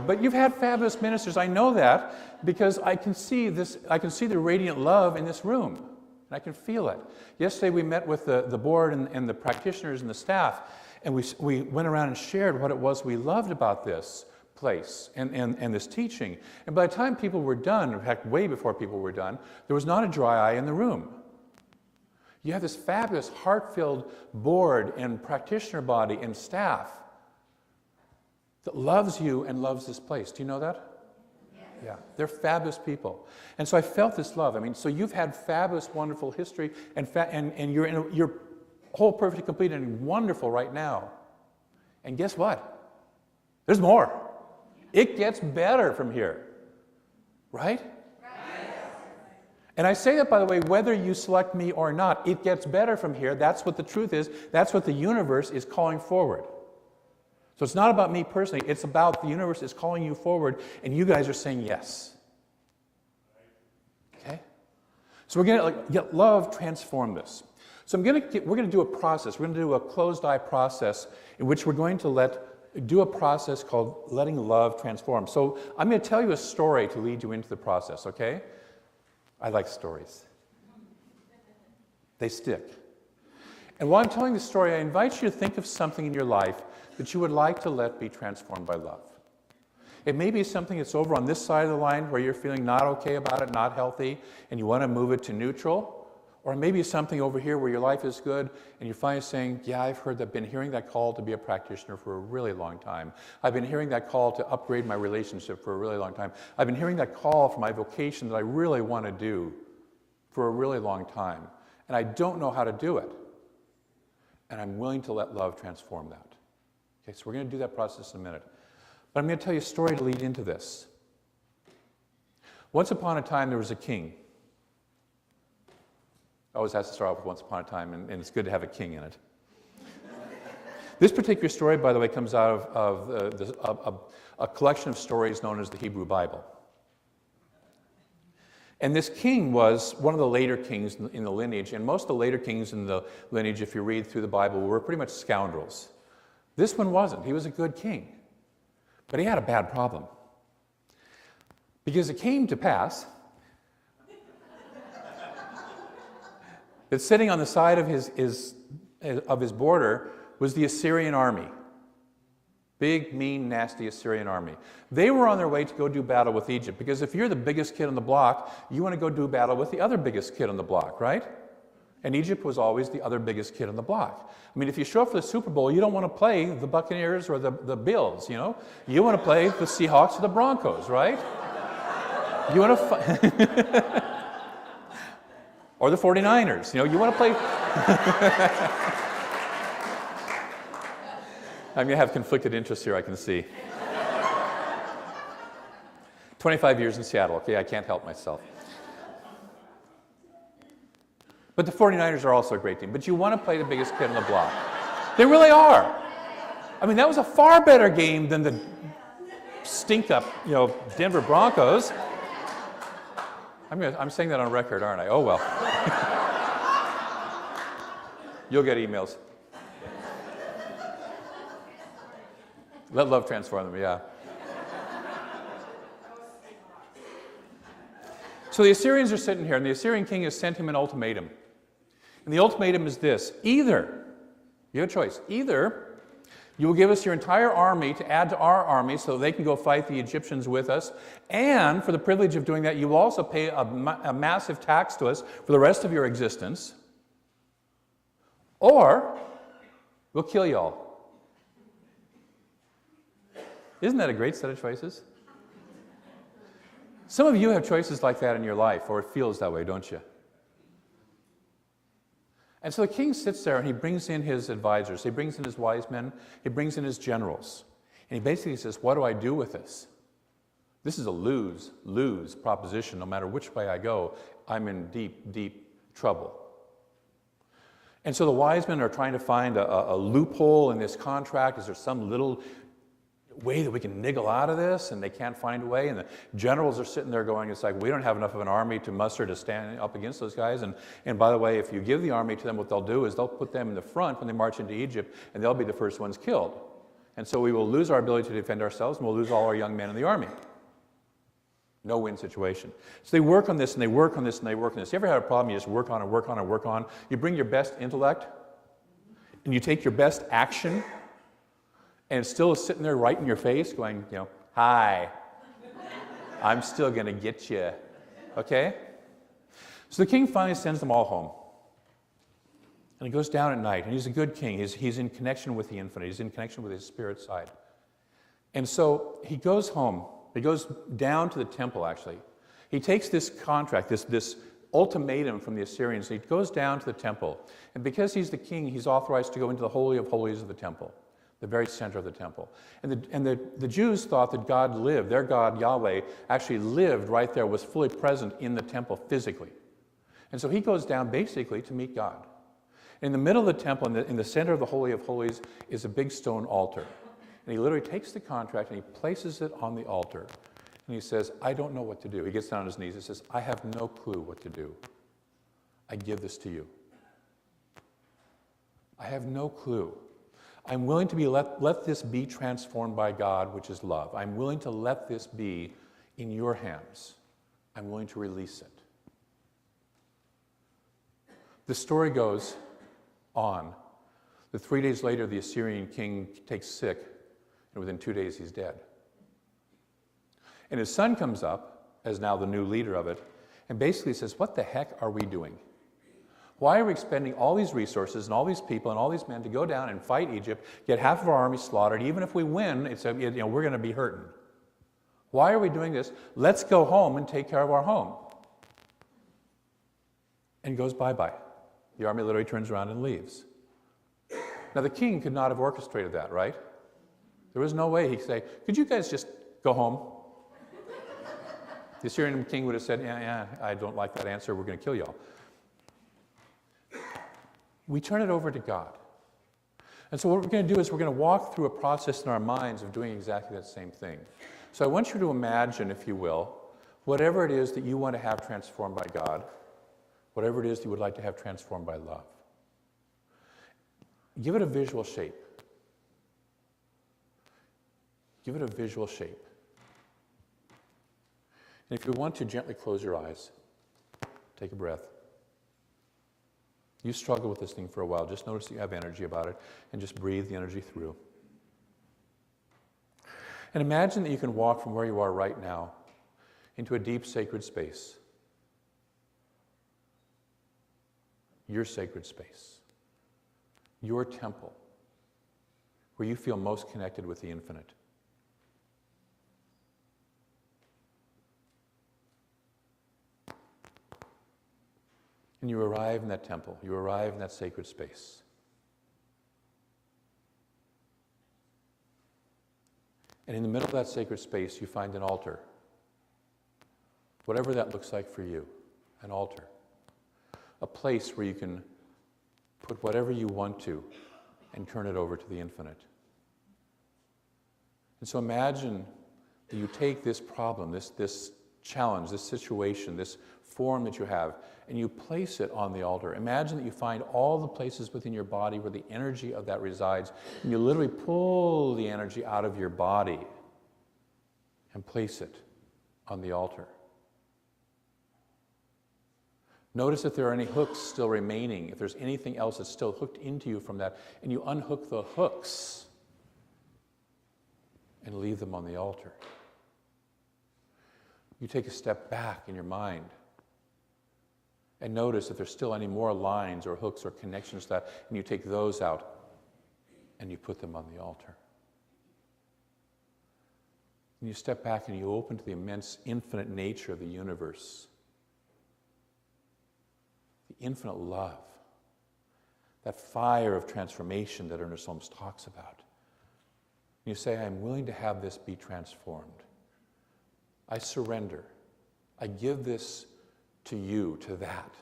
but you've had fabulous ministers. I know that because I can see this. I can see the radiant love in this room, and I can feel it. Yesterday we met with the board and the practitioners and the staff, and we went around and shared what it was we loved about this place and this teaching. And by the time people were done, in fact, way before people were done, there was not a dry eye in the room. You have this fabulous, heart-filled board and practitioner body and staff that loves you and loves this place. Do you know that? Yes. Yeah, they're fabulous people. And so I felt this love. So you've had fabulous, wonderful history, and you're whole, perfectly complete, and wonderful right now. And guess what? There's more. It gets better from here. Right? And I say that, by the way, whether you select me or not, it gets better from here. That's what the truth is. That's what the universe is calling forward. So it's not about me personally. It's about the universe is calling you forward, and you guys are saying yes. Okay? So we're going to get love transform this. So we're going to do a process. We're going to do a closed-eye process in which we're going to do a process called letting love transform. So I'm going to tell you a story to lead you into the process, okay? I like stories. They stick. And while I'm telling the story, I invite you to think of something in your life that you would like to let be transformed by love. It may be something that's over on this side of the line where you're feeling not okay about it, not healthy, and you want to move it to neutral. Or maybe something over here where your life is good and you're finally saying, yeah, I've been hearing that call to be a practitioner for a really long time. I've been hearing that call to upgrade my relationship for a really long time. I've been hearing that call for my vocation that I really want to do for a really long time. And I don't know how to do it. And I'm willing to let love transform that. Okay, so we're going to do that process in a minute. But I'm going to tell you a story to lead into this. Once upon a time, there was a king. I always have to start off with once upon a time, and it's good to have a king in it. This particular story, by the way, comes out of a collection of stories known as the Hebrew Bible. And this king was one of the later kings in the lineage, and most of the later kings in the lineage, if you read through the Bible, were pretty much scoundrels. This one wasn't. He was a good king. But he had a bad problem. Because it came to pass that sitting on the side of his border was the Assyrian army. Big, mean, nasty Assyrian army. They were on their way to go do battle with Egypt, because if you're the biggest kid on the block, you want to go do battle with the other biggest kid on the block, right? And Egypt was always the other biggest kid on the block. I mean, if you show up for the Super Bowl, you don't want to play the Buccaneers or the Bills, you know? You want to play the Seahawks or the Broncos, right? You want to or the 49ers, you know? You want to play... I'm going to have conflicted interests here, I can see. 25 years in Seattle, okay, I can't help myself. But the 49ers are also a great team. But you want to play the biggest kid on the block. They really are. I mean, that was a far better game than the stink-up, you know, Denver Broncos. I'm saying that on record, aren't I? Oh, well. You'll get emails. Let love transform them, yeah. So the Assyrians are sitting here, and the Assyrian king has sent him an ultimatum. And the ultimatum is this: either, you have a choice, either you will give us your entire army to add to our army so they can go fight the Egyptians with us, and for the privilege of doing that, you will also pay a massive tax to us for the rest of your existence, or we'll kill you all. Isn't that a great set of choices? Some of you have choices like that in your life, or it feels that way, don't you? And so the king sits there and he brings in his advisors, he brings in his wise men, he brings in his generals. And he basically says, what do I do with this? This is a lose-lose proposition. No matter which way I go, I'm in deep, deep trouble. And so the wise men are trying to find a loophole in this contract. Is there some little way that we can niggle out of this? And they can't find a way. And the generals are sitting there going, it's like, we don't have enough of an army to muster to stand up against those guys. And by the way, if you give the army to them, what they'll do is they'll put them in the front when they march into Egypt, and they'll be the first ones killed. And so we will lose our ability to defend ourselves, and we'll lose all our young men in the army. No-win situation. So they work on this, and they work on this, and they work on this. You ever had a problem you just work on and work on and work on? You bring your best intellect, and you take your best action, and it's still sitting there right in your face going, you know, hi, I'm still going to get you, okay? So the king finally sends them all home. And he goes down at night, and he's a good king. He's in connection with the infinite. He's in connection with his spirit side. And so he goes home. He goes down to the temple, actually. He takes this contract, this ultimatum from the Assyrians. He goes down to the temple. And because he's the king, he's authorized to go into the Holy of Holies of the temple, the very center of the temple. And the Jews thought that God lived, their God, Yahweh, actually lived right there, was fully present in the temple physically. And so he goes down basically to meet God. In the middle of the temple, in the center of the Holy of Holies, is a big stone altar. And he literally takes the contract and he places it on the altar. And he says, I don't know what to do. He gets down on his knees and says, I have no clue what to do. I give this to you. I have no clue. I'm willing to be let this be transformed by God, which is love. I'm willing to let this be in your hands. I'm willing to release it. The story goes on that 3 days later, the Assyrian king takes sick, and within 2 days, he's dead. And his son comes up, as now the new leader of it, and basically says, what the heck are we doing? Why are we expending all these resources and all these people and all these men to go down and fight Egypt, get half of our army slaughtered? Even if we win, we're going to be hurting. Why are we doing this? Let's go home and take care of our home. And goes bye-bye. The army literally turns around and leaves. Now, the king could not have orchestrated that, right? There was no way he could say, could you guys just go home? The Assyrian king would have said, yeah, I don't like that answer. We're going to kill y'all. We turn it over to God. And so what we're going to do is we're going to walk through a process in our minds of doing exactly that same thing. So I want you to imagine, if you will, whatever it is that you want to have transformed by God, whatever it is that you would like to have transformed by love. Give it a visual shape. Give it a visual shape. And if you want to, gently close your eyes. Take a breath. You struggle with this thing for a while. Just notice that you have energy about it, and just breathe the energy through. And imagine that you can walk from where you are right now into a deep sacred space. Your sacred space. Your temple, where you feel most connected with the infinite. And you arrive in that temple. You arrive in that sacred space. And in the middle of that sacred space, you find an altar. Whatever that looks like for you, an altar. A place where you can put whatever you want to and turn it over to the infinite. And so imagine that you take this problem, this challenge, this situation, this form that you have, and you place it on the altar. Imagine that you find all the places within your body where the energy of that resides, and you literally pull the energy out of your body and place it on the altar. Notice if there are any hooks still remaining, if there's anything else that's still hooked into you from that, and you unhook the hooks and leave them on the altar. You take a step back in your mind and notice if there's still any more lines or hooks or connections to that, and you take those out and you put them on the altar. And you step back and you open to the immense, infinite nature of the universe. The infinite love. That fire of transformation that Ernest Holmes talks about. And you say, I'm willing to have this be transformed. I surrender. I give this to you, to that.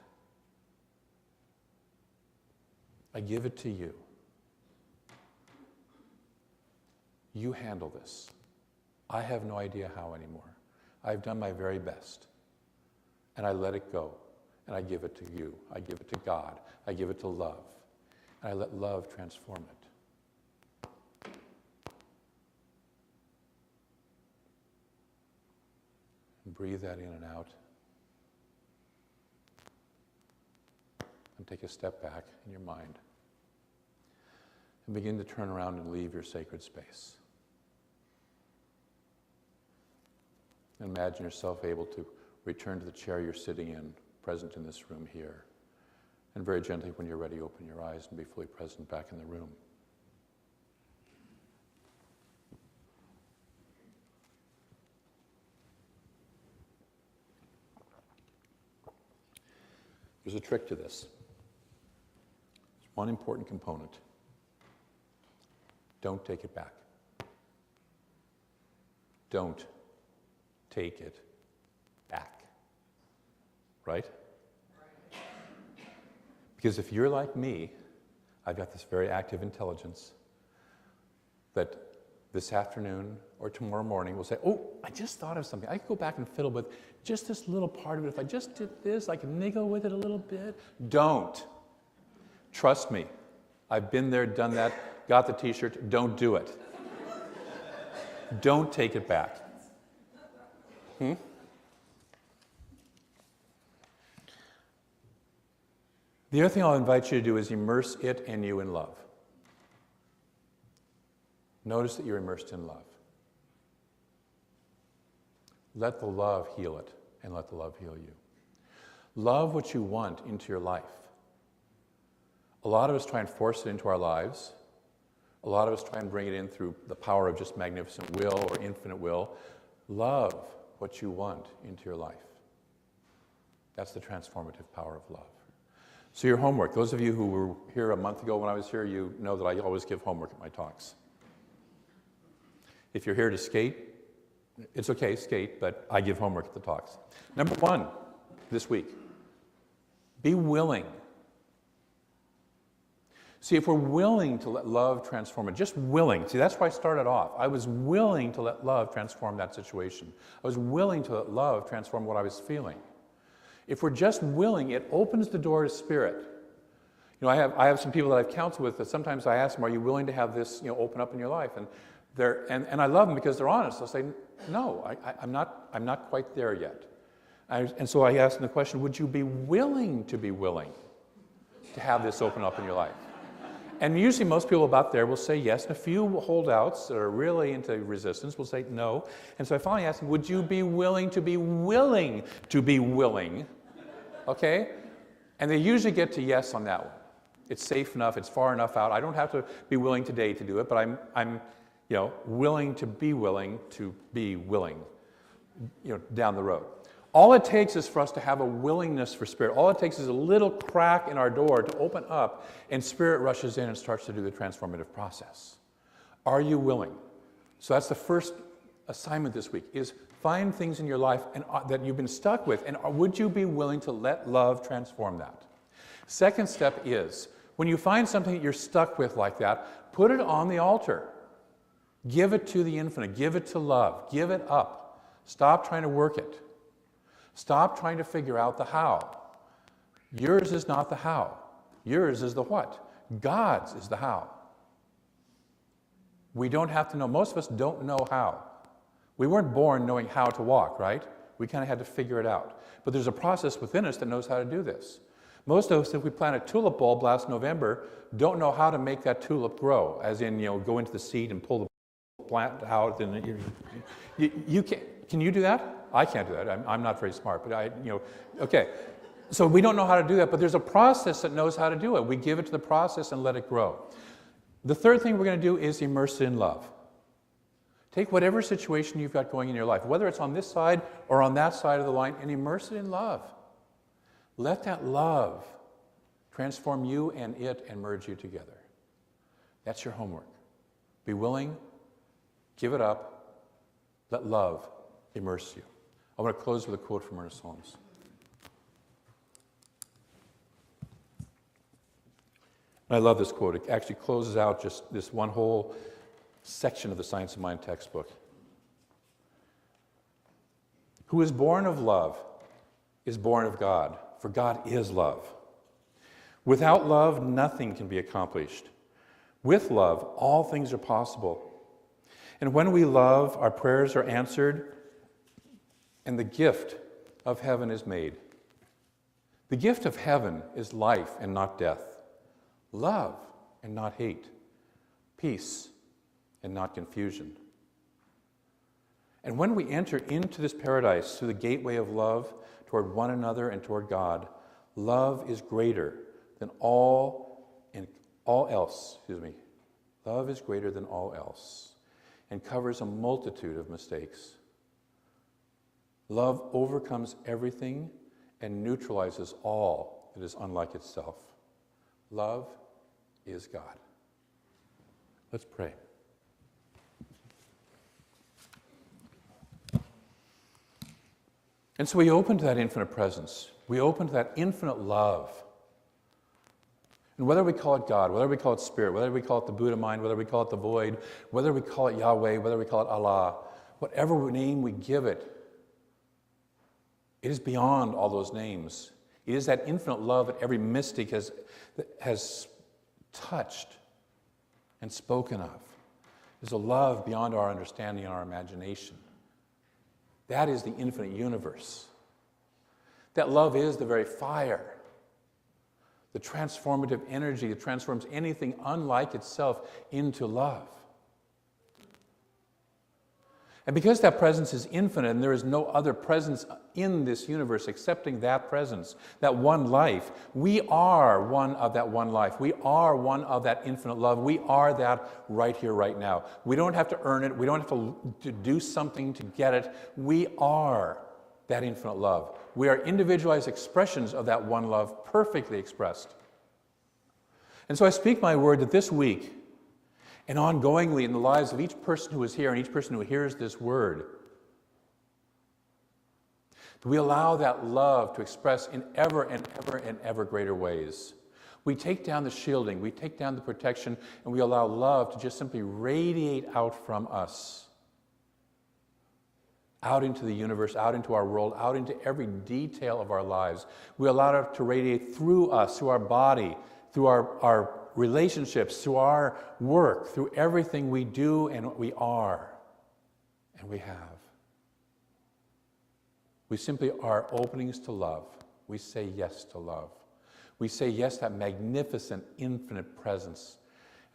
I give it to you. You handle this. I have no idea how anymore. I've done my very best. And I let it go. And I give it to you. I give it to God. I give it to love. And I let love transform it. And breathe that in and out. And take a step back in your mind. And begin to turn around and leave your sacred space. And imagine yourself able to return to the chair you're sitting in, present in this room here. And very gently, when you're ready, open your eyes and be fully present back in the room. There's a trick to this. There's one important component. Don't take it back. Don't take it back. Right? Because if you're like me, I've got this very active intelligence that this afternoon or tomorrow morning will say, oh, I just thought of something. I could go back and fiddle with just this little part of it. If I just did this, I can niggle with it a little bit. Don't. Trust me. I've been there, done that, got the t-shirt. Don't do it. Don't take it back. The other thing I'll invite you to do is immerse it and you in love. Notice that you're immersed in love. Let the love heal it, and let the love heal you. Love what you want into your life. A lot of us try and force it into our lives. A lot of us try and bring it in through the power of just magnificent will or infinite will. Love what you want into your life. That's the transformative power of love. So your homework, those of you who were here a month ago when I was here, you know that I always give homework at my talks. If you're here to skate, it's okay, skate, but I give homework at the talks. Number 1 this week, be willing. See, if we're willing to let love transform it, just willing. See, that's where I started off. I was willing to let love transform that situation. I was willing to let love transform what I was feeling. If we're just willing, it opens the door to spirit. You know, I have some people that I've counseled with that sometimes I ask them, are you willing to have this, open up in your life? And I love them because they're honest. They'll say, no, I'm not quite there yet. And so I ask them the question, would you be willing to have this open up in your life? And usually most people about there will say yes, and a few holdouts that are really into resistance will say no. And so I finally ask them, would you be willing to be willing to be willing? Okay? And they usually get to yes on that one. It's safe enough, it's far enough out. I don't have to be willing today to do it, but I'm willing to be willing down the road. All it takes is for us to have a willingness for Spirit. All it takes is a little crack in our door to open up, and Spirit rushes in and starts to do the transformative process. Are you willing? So that's the first assignment this week, is find things in your life that you've been stuck with, and would you be willing to let love transform that? Second step is, when you find something that you're stuck with like that, put it on the altar. Give it to the infinite. Give it to love. Give it up. Stop trying to work it. Stop trying to figure out the how. Yours is not the how. Yours is the what. God's is the how. We don't have to know. Most of us don't know how. We weren't born knowing how to walk, right? We kind of had to figure it out. But there's a process within us that knows how to do this. Most of us, if we plant a tulip bulb last November, don't know how to make that tulip grow, as in, go into the seed and pull the plant out. And you can you do that? I can't do that. I'm not very smart, but okay. So we don't know how to do that, but there's a process that knows how to do it. We give it to the process and let it grow. The third thing we're going to do is immerse it in love. Take whatever situation you've got going in your life, whether it's on this side or on that side of the line, and immerse it in love. Let that love transform you and it and merge you together. That's your homework. Be willing, give it up, let love immerse you. I want to close with a quote from Ernest Holmes. I love this quote. It actually closes out just this one whole section of the Science of Mind textbook. Who is born of love is born of God, for God is love. Without love, nothing can be accomplished. With love, all things are possible. And when we love, our prayers are answered, and the gift of heaven is made. The gift of heaven is life and not death, love and not hate, peace and not confusion. And when we enter into this paradise through the gateway of love toward one another and toward God, love is greater than all else. Love is greater than all else and covers a multitude of mistakes. Love overcomes everything and neutralizes all that is unlike itself. Love is God. Let's pray. And so we open to that infinite presence. We open to that infinite love. And whether we call it God, whether we call it Spirit, whether we call it the Buddha mind, whether we call it the void, whether we call it Yahweh, whether we call it Allah, whatever name we give it, it is beyond all those names. It is that infinite love that every mystic has touched and spoken of. It is a love beyond our understanding and our imagination. That is the infinite universe. That love is the very fire, the transformative energy that transforms anything unlike itself into love. And because that presence is infinite and there is no other presence in this universe excepting that presence, that one life, we are one of that one life. We are one of that infinite love. We are that right here, right now. We don't have to earn it. We don't have to do something to get it. We are that infinite love. We are individualized expressions of that one love, perfectly expressed. And so I speak my word that this week, and ongoingly in the lives of each person who is here and each person who hears this word, that we allow that love to express in ever and ever and ever greater ways. We take down the shielding, we take down the protection, and we allow love to just simply radiate out from us, out into the universe, out into our world, out into every detail of our lives. We allow it to radiate through us, through our body, through our relationships, through our work, through everything we do and what we are and we have. We simply are openings to love. We say yes to love. We say yes to that magnificent, infinite presence.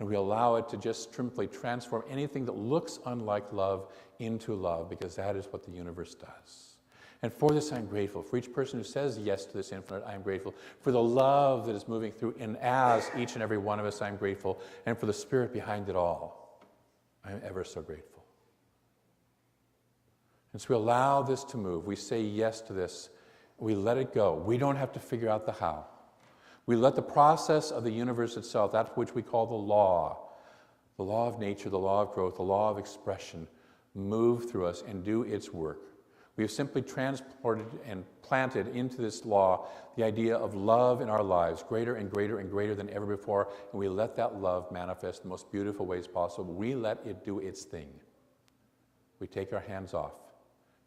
And we allow it to just simply transform anything that looks unlike love into love, because that is what the universe does. And for this, I'm grateful. For each person who says yes to this infinite, I'm grateful. For the love that is moving through and as each and every one of us, I'm grateful. And for the spirit behind it all, I'm ever so grateful. And so we allow this to move. We say yes to this. We let it go. We don't have to figure out the how. We let the process of the universe itself, that which we call the law of nature, the law of growth, the law of expression, move through us and do its work. We have simply transported and planted into this law the idea of love in our lives, greater and greater and greater than ever before, and we let that love manifest in the most beautiful ways possible. We let it do its thing. We take our hands off.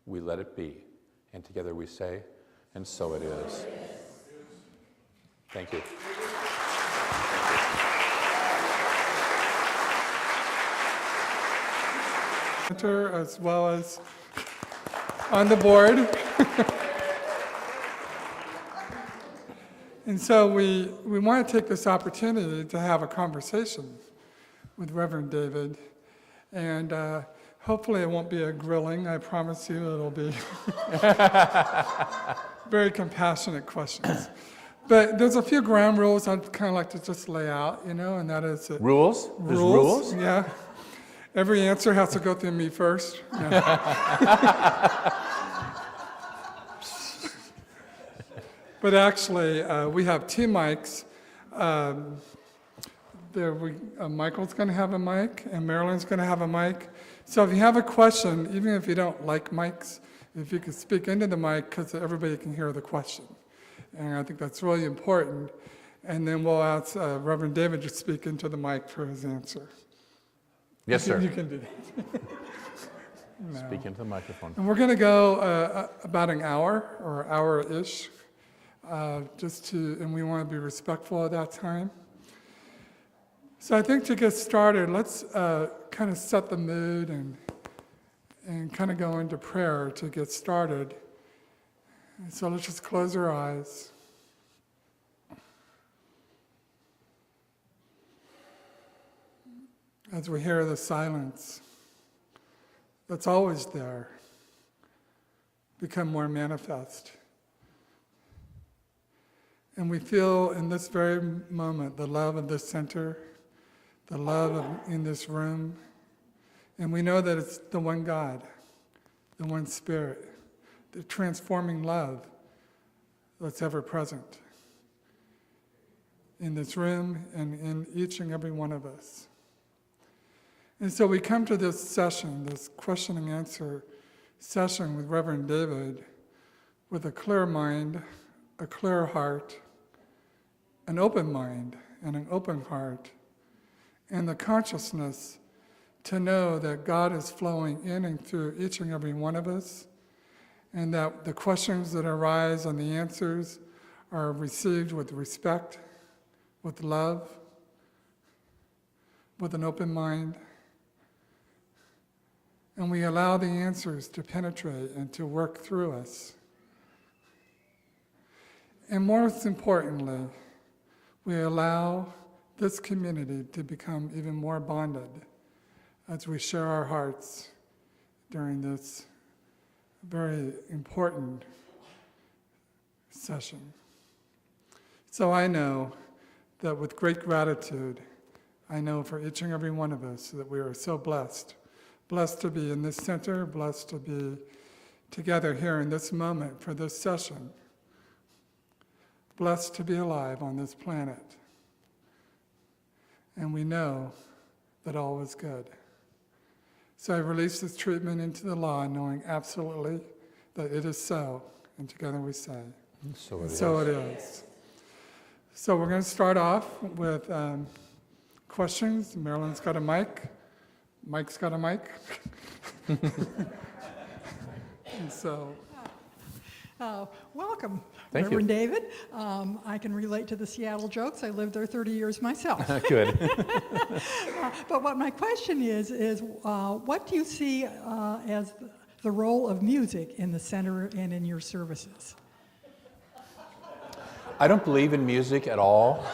We let it be. And together we say, and so it is. Thank you.
As well as on the board. And so we want to take this opportunity to have a conversation with Reverend David. And hopefully it won't be a grilling. I promise you it'll be very compassionate questions. But there's a few ground rules I'd kind of like to just lay out, and that is...
Rules? There's rules?
Yeah. Every answer has to go through me first. Yeah. But actually, we have two mics. Michael's going to have a mic, and Marilyn's going to have a mic. So if you have a question, even if you don't like mics, if you could speak into the mic, because everybody can hear the question. And I think that's really important. And then we'll ask Reverend David to speak into the mic for his answer.
Yes, sir.
You can do that. No.
Speak into the microphone.
And we're going to go about an hour or hour-ish, and we want to be respectful of that time. So I think to get started, let's kind of set the mood and kind of go into prayer to get started. And so let's just close our eyes. As we hear the silence that's always there become more manifest. And we feel in this very moment the love of this center, the love in this room, and we know that it's the one God, the one Spirit, the transforming love that's ever present in this room and in each and every one of us. And so we come to this session, this question and answer session with Reverend David, with a clear mind, a clear heart, an open mind and an open heart, and the consciousness to know that God is flowing in and through each and every one of us, and that the questions that arise and the answers are received with respect, with love, with an open mind. And we allow the answers to penetrate and to work through us. And most importantly, we allow this community to become even more bonded as we share our hearts during this very important session. So I know that with great gratitude, I know for each and every one of us that we are so blessed to be in this center, blessed to be together here in this moment for this session. Blessed to be alive on this planet. And we know that all is good. So I release this treatment into the law, knowing absolutely that it is so. And together we say,
So it is.
so it is. So we're going to start off with questions. Marilyn's got a mic. Mike's got a mic. And so,
Welcome,
Thank you.
Reverend David. I can relate to the Seattle jokes. I lived there 30 years myself.
Good.
But what my question is what do you see as the role of music in the center and in your services?
I don't believe in music at all.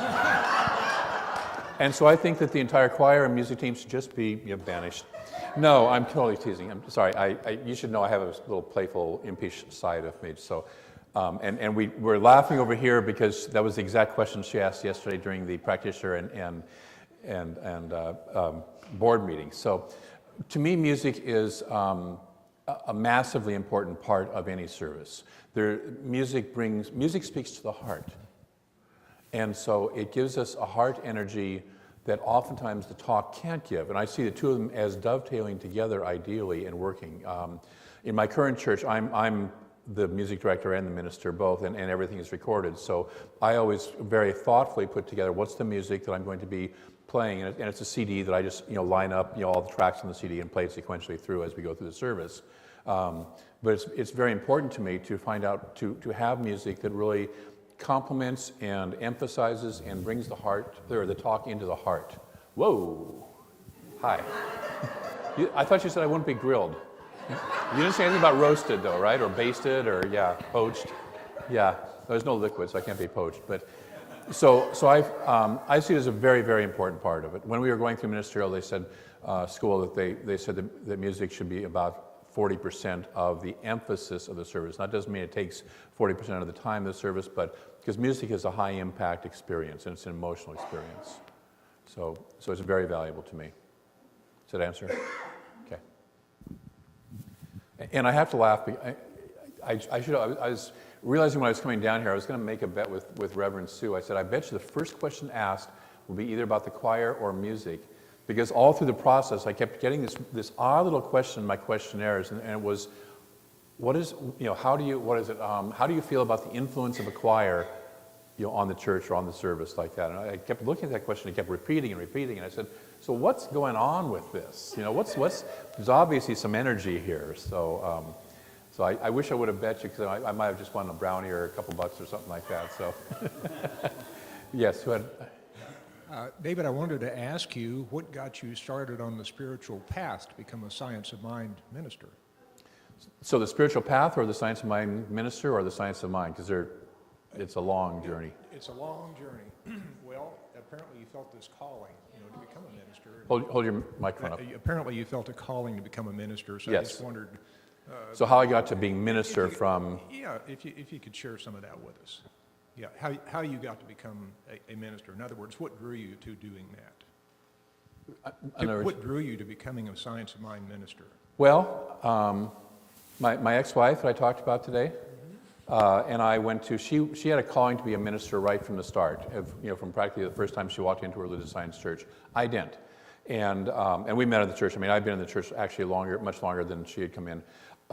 And so I think that the entire choir and music team should just be banished. No, I'm totally teasing. I'm sorry. You should know I have a little playful, impish side of me. So, and we're laughing over here because that was the exact question she asked yesterday during the practitioner and board meeting. So, to me, music is a massively important part of any service. Music speaks to the heart. And so it gives us a heart energy that oftentimes the talk can't give. And I see the two of them as dovetailing together ideally and working. In my current church, I'm the music director and the minister both, and everything is recorded. So I always very thoughtfully put together what's the music that I'm going to be playing. And it's a CD that I just line up all the tracks on the CD and play it sequentially through as we go through the service. But it's very important to me to find out, to have music that really complements and emphasizes and brings the heart, or the talk into the heart. Whoa. Hi. I thought you said I wouldn't be grilled. You didn't say anything about roasted though, right? Or basted, or poached. Yeah, there's no liquid, so I can't be poached. But so I see it as a very, very important part of it. When we were going through ministerial, they said school that they said that music should be about 40% of the emphasis of the service. That doesn't mean it takes 40% of the time of the service, but because music is a high impact experience and it's an emotional experience. So it's very valuable to me. Does that answer? Okay. And I have to laugh. I was realizing when I was coming down here, I was going to make a bet with Reverend Sue. I said, I bet you the first question asked will be either about the choir or music. Because all through the process, I kept getting this odd little question in my questionnaires, and it was, how do you feel about the influence of a choir, on the church or on the service like that? And I kept looking at that question, and kept repeating, and I said, so what's going on with this? There's obviously some energy here. So I wish I would have bet you, because I might have just won a brownie or a couple bucks or something like that. So, yes, who had?
David, I wanted to ask you, what got you started on the spiritual path to become a Science of Mind minister?
So the spiritual path, or the Science of Mind minister, or the Science of Mind? Because it's a long journey.
It's a long journey. Well, apparently you felt this calling, to become a minister.
Hold your microphone up.
Apparently you felt a calling to become a minister, so
Yes.
I just wondered.
So how I got to being minister from...
Yeah, if you could share some of that with us. Yeah, how you got to become a minister. In other words, what drew you to doing that? What drew you to becoming a Science of Mind minister?
Well, my ex-wife that I talked about today, and I went to, she had a calling to be a minister right from the start, from practically the first time she walked into her religious science church. I didn't. And we met at the church. I mean, I've been in the church actually much longer than she had come in.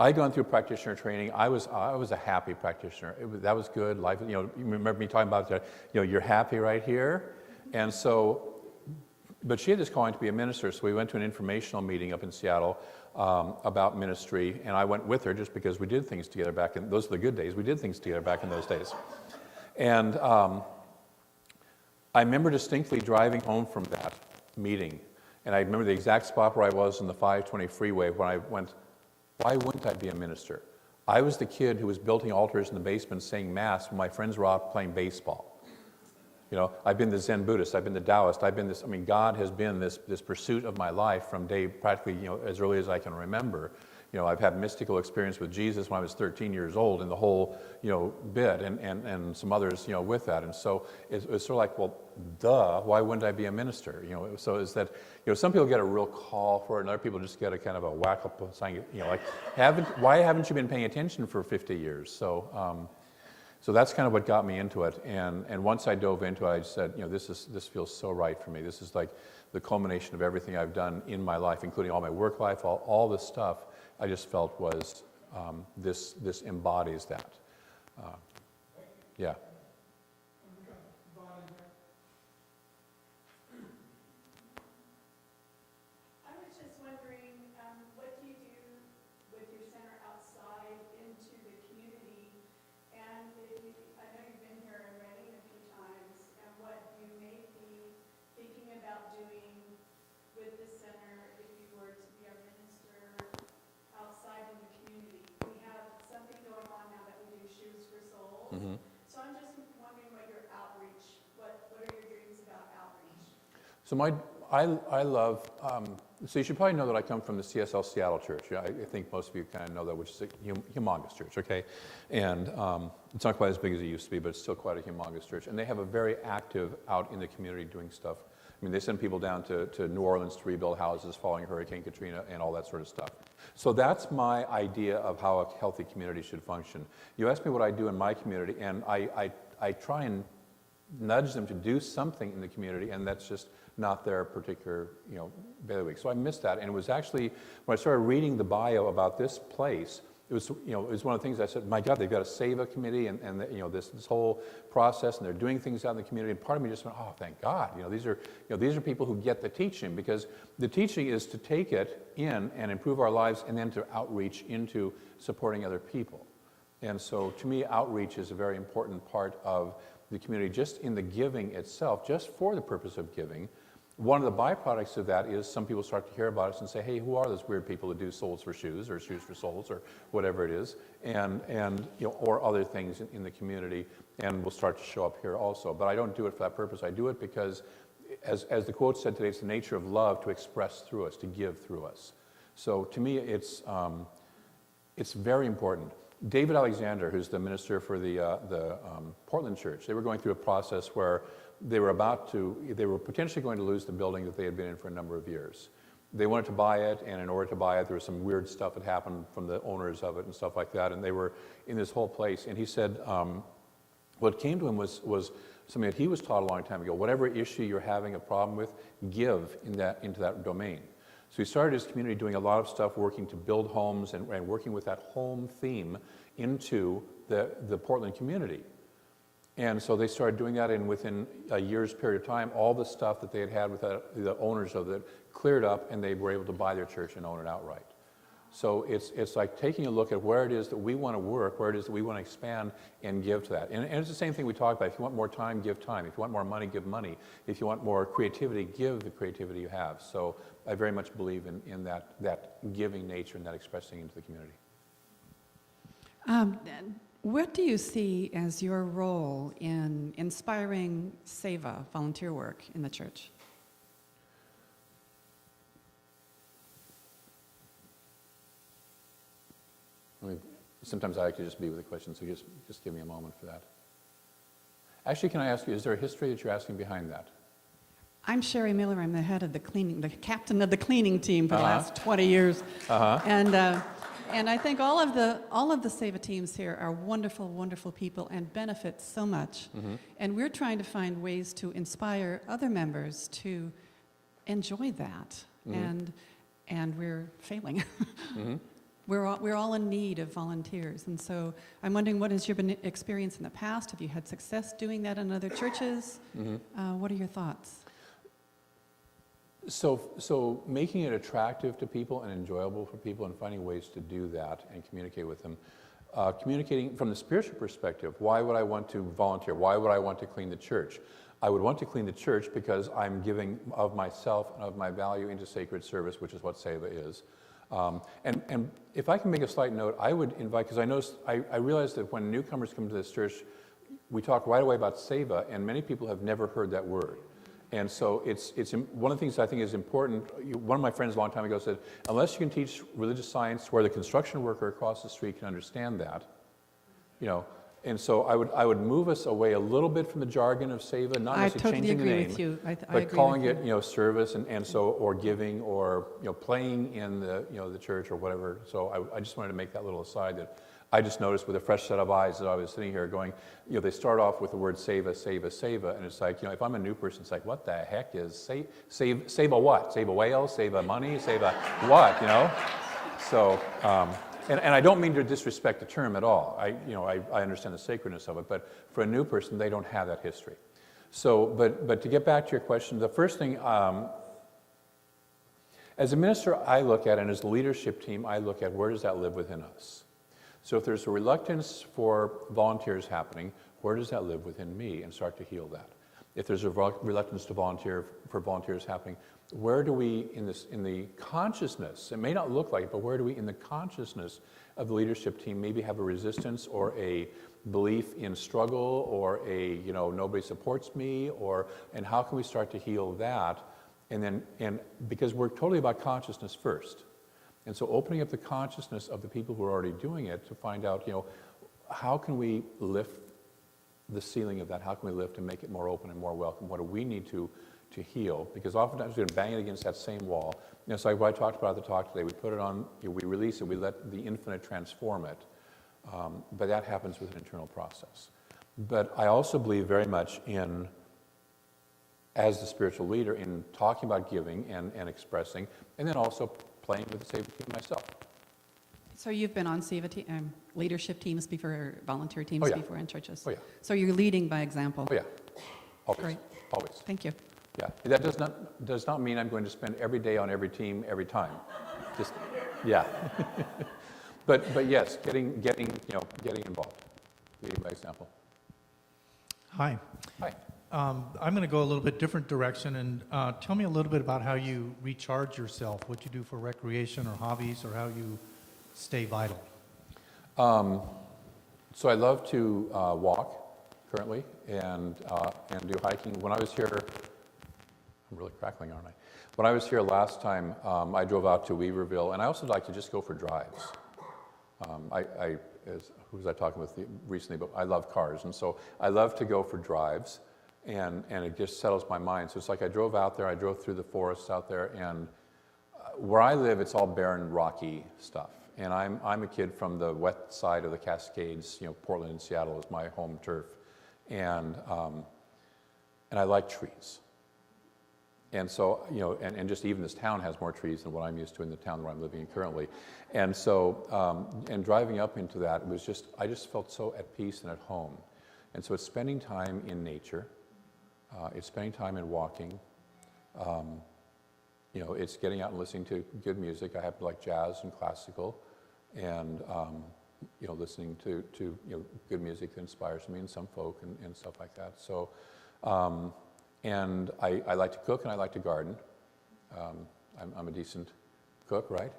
I'd gone through practitioner training. I was a happy practitioner. That was good. Life, you remember me talking about that, you're happy right here. And so, but she had this calling to be a minister, so we went to an informational meeting up in Seattle about ministry, and I went with her just because we did things together back in, those are the good days, we did things together back in those days. And I remember distinctly driving home from that meeting, and I remember the exact spot where I was in the 520 freeway when I went, why wouldn't I be a minister? I was the kid who was building altars in the basement saying Mass when my friends were out playing baseball. I've been the Zen Buddhist, I've been the Taoist, God has been this pursuit of my life from day practically, as early as I can remember. I've had mystical experience with Jesus when I was 13 years old and the whole, bit and some others, with that. And so it's sort of like, well, duh, why wouldn't I be a minister? So is that, some people get a real call for it and other people just get a kind of a whack up saying, like, why haven't you been paying attention for 50 years? So that's kind of what got me into it. And once I dove into it, I said, this feels so right for me. This is like the culmination of everything I've done in my life, including all my work life, all this stuff. I just felt was this embodies that. Yeah.
I was just wondering, what do you do with your center outside into the community? And I know you've been here already a few times, and what you may be thinking about doing with the center if you were to be a minister outside in the community. We have something going on now that we do Shoes for Souls.
Mm-hmm.
So I'm just wondering what your outreach, what are your dreams about outreach?
So I love, so you should probably know that I come from the CSL Seattle Church. I think most of you kind of know that, which is a humongous church, okay? And it's not quite as big as it used to be, but it's still quite a humongous church. And they have a very active out in the community doing stuff. I mean, they send people down to New Orleans to rebuild houses following Hurricane Katrina and all that sort of stuff. So that's my idea of how a healthy community should function. You ask me what I do in my community, and I try and nudge them to do something in the community, and that's just not their particular, bailiwick. So I missed that, and it was actually, when I started reading the bio about this place, it was one of the things I said, my God, they've got a SAVA committee and this whole process, and they're doing things out in the community, and part of me just went, oh, thank God, these are people who get the teaching, because the teaching is to take it in and improve our lives, and then to outreach into supporting other people. And so to me, outreach is a very important part of the community, just in the giving itself, just for the purpose of giving. One of the byproducts of that is some people start to hear about us and say, hey, who are those weird people that do Souls for Shoes or Shoes for Souls or whatever it is, and or other things in the community, and will start to show up here also. But I don't do it for that purpose. I do it because, as the quote said today, it's the nature of love to express through us, to give through us. So to me, it's very important. David Alexander, who's the minister for the Portland church, they were going through a process where they were potentially going to lose the building that they had been in for a number of years. They wanted to buy it, and in order to buy it, there was some weird stuff that happened from the owners of it and stuff like that, and they were in this whole place. And he said, what came to him was something that he was taught a long time ago. Whatever issue you're having a problem with, give into that domain. So he started his community doing a lot of stuff, working to build homes and working with that home theme into the Portland community. And so they started doing that, and within a year's period of time, all the stuff that they had with the owners of it cleared up, and they were able to buy their church and own it outright. So it's like taking a look at where it is that we want to work, where it is that we want to expand, and give to that. And it's the same thing we talk about. If you want more time, give time. If you want more money, give money. If you want more creativity, give the creativity you have. So I very much believe in that giving nature and that expressing into the community.
What do you see as your role in inspiring SEVA, volunteer work, in the church?
Sometimes I like to just be with the question, so just give me a moment for that. Actually, can I ask you, is there a history that you're asking behind that?
I'm Sherry Miller. I'm the head of the captain of the cleaning team for the last 20 years. And I think all of the SEVA teams here are wonderful, wonderful people and benefit so much. Mm-hmm. And we're trying to find ways to inspire other members to enjoy that. Mm-hmm. And we're failing. Mm-hmm. We're all in need of volunteers. And so I'm wondering, what has your experience in the past? Have you had success doing that in other churches? Mm-hmm. What are your thoughts?
So making it attractive to people and enjoyable for people, and finding ways to do that and communicate with them. Communicating from the spiritual perspective, why would I want to volunteer? Why would I want to clean the church? I would want to clean the church because I'm giving of myself and of my value into sacred service, which is what SEVA is. And if I can make a slight note, I would invite, because I realize that when newcomers come to this church, we talk right away about SEVA, and many people have never heard that word. And so one of the things I think is important, one of my friends a long time ago said, unless you can teach religious science where the construction worker across the street can understand that, you know, and so I would move us away a little bit from the jargon of seva, not
I
necessarily
totally
changing the
agree
name,
with you. I
but
agree
calling
with
it, you know, service and so, or giving, or, you know, playing in the, you know, the church or whatever. So I just wanted to make that little aside that I just noticed with a fresh set of eyes that I was sitting here going, you know, they start off with the word seva, seva, seva, and it's like, you know, if I'm a new person, it's like, what the heck is save a what? Save a whale? Save a money? Save a what? You know? So, and I don't mean to disrespect the term at all. I understand the sacredness of it, but for a new person, they don't have that history. So, but to get back to your question, the first thing, as a minister, I look at, and as the leadership team, I look at where does that live within us? So if there's a reluctance for volunteers happening, where does that live within me, and start to heal that? If there's a reluctance to volunteer for volunteers happening, where do we in the consciousness, it may not look like it, but where do we in the consciousness of the leadership team maybe have a resistance or a belief in struggle or a, you know, nobody supports me, and how can we start to heal that? And because we're totally about consciousness first. And so opening up the consciousness of the people who are already doing it to find out, you know, how can we lift the ceiling of that? How can we lift and make it more open and more welcome? What do we need to heal? Because oftentimes we're going to bang it against that same wall. You know, so like what I talked about at the talk today, we put it on, you know, we release it, we let the infinite transform it. But that happens with an internal process. But I also believe very much in, as the spiritual leader, in talking about giving and expressing, and then also playing with the Seva team myself.
So you've been on leadership teams before, or volunteer teams
Oh, yeah.
before in churches?
Oh, yeah.
So you're leading by example?
Oh, yeah. Always.
Great.
Always.
Thank you.
Yeah. That does not mean I'm going to spend every day on every team every time. Just, yeah. But yes, getting involved, leading by example.
Hi.
Hi.
I'm going to go a little bit different direction and tell me a little bit about how you recharge yourself, what you do for recreation or hobbies, or how you stay vital.
So I love to walk currently and do hiking. When I was here, I'm really crackling, aren't I? When I was here last time, I drove out to Weaverville, and I also like to just go for drives. Who was I talking with recently? But I love cars, and so I love to go for drives. And it just settles my mind. So it's like I drove out there, I drove through the forests out there, and where I live, it's all barren, rocky stuff. And I'm a kid from the west side of the Cascades, you know, Portland and Seattle is my home turf. And I like trees. And so, you know, and just even this town has more trees than what I'm used to in the town where I'm living in currently. And so, and driving up into that, it was just, I just felt so at peace and at home. And so it's spending time in nature. It's spending time in walking. You know, it's getting out and listening to good music. I happen to like jazz and classical, and you know, listening to you know, good music that inspires me, and some folk and stuff like that. So, and I like to cook and I like to garden. I'm a decent cook, right?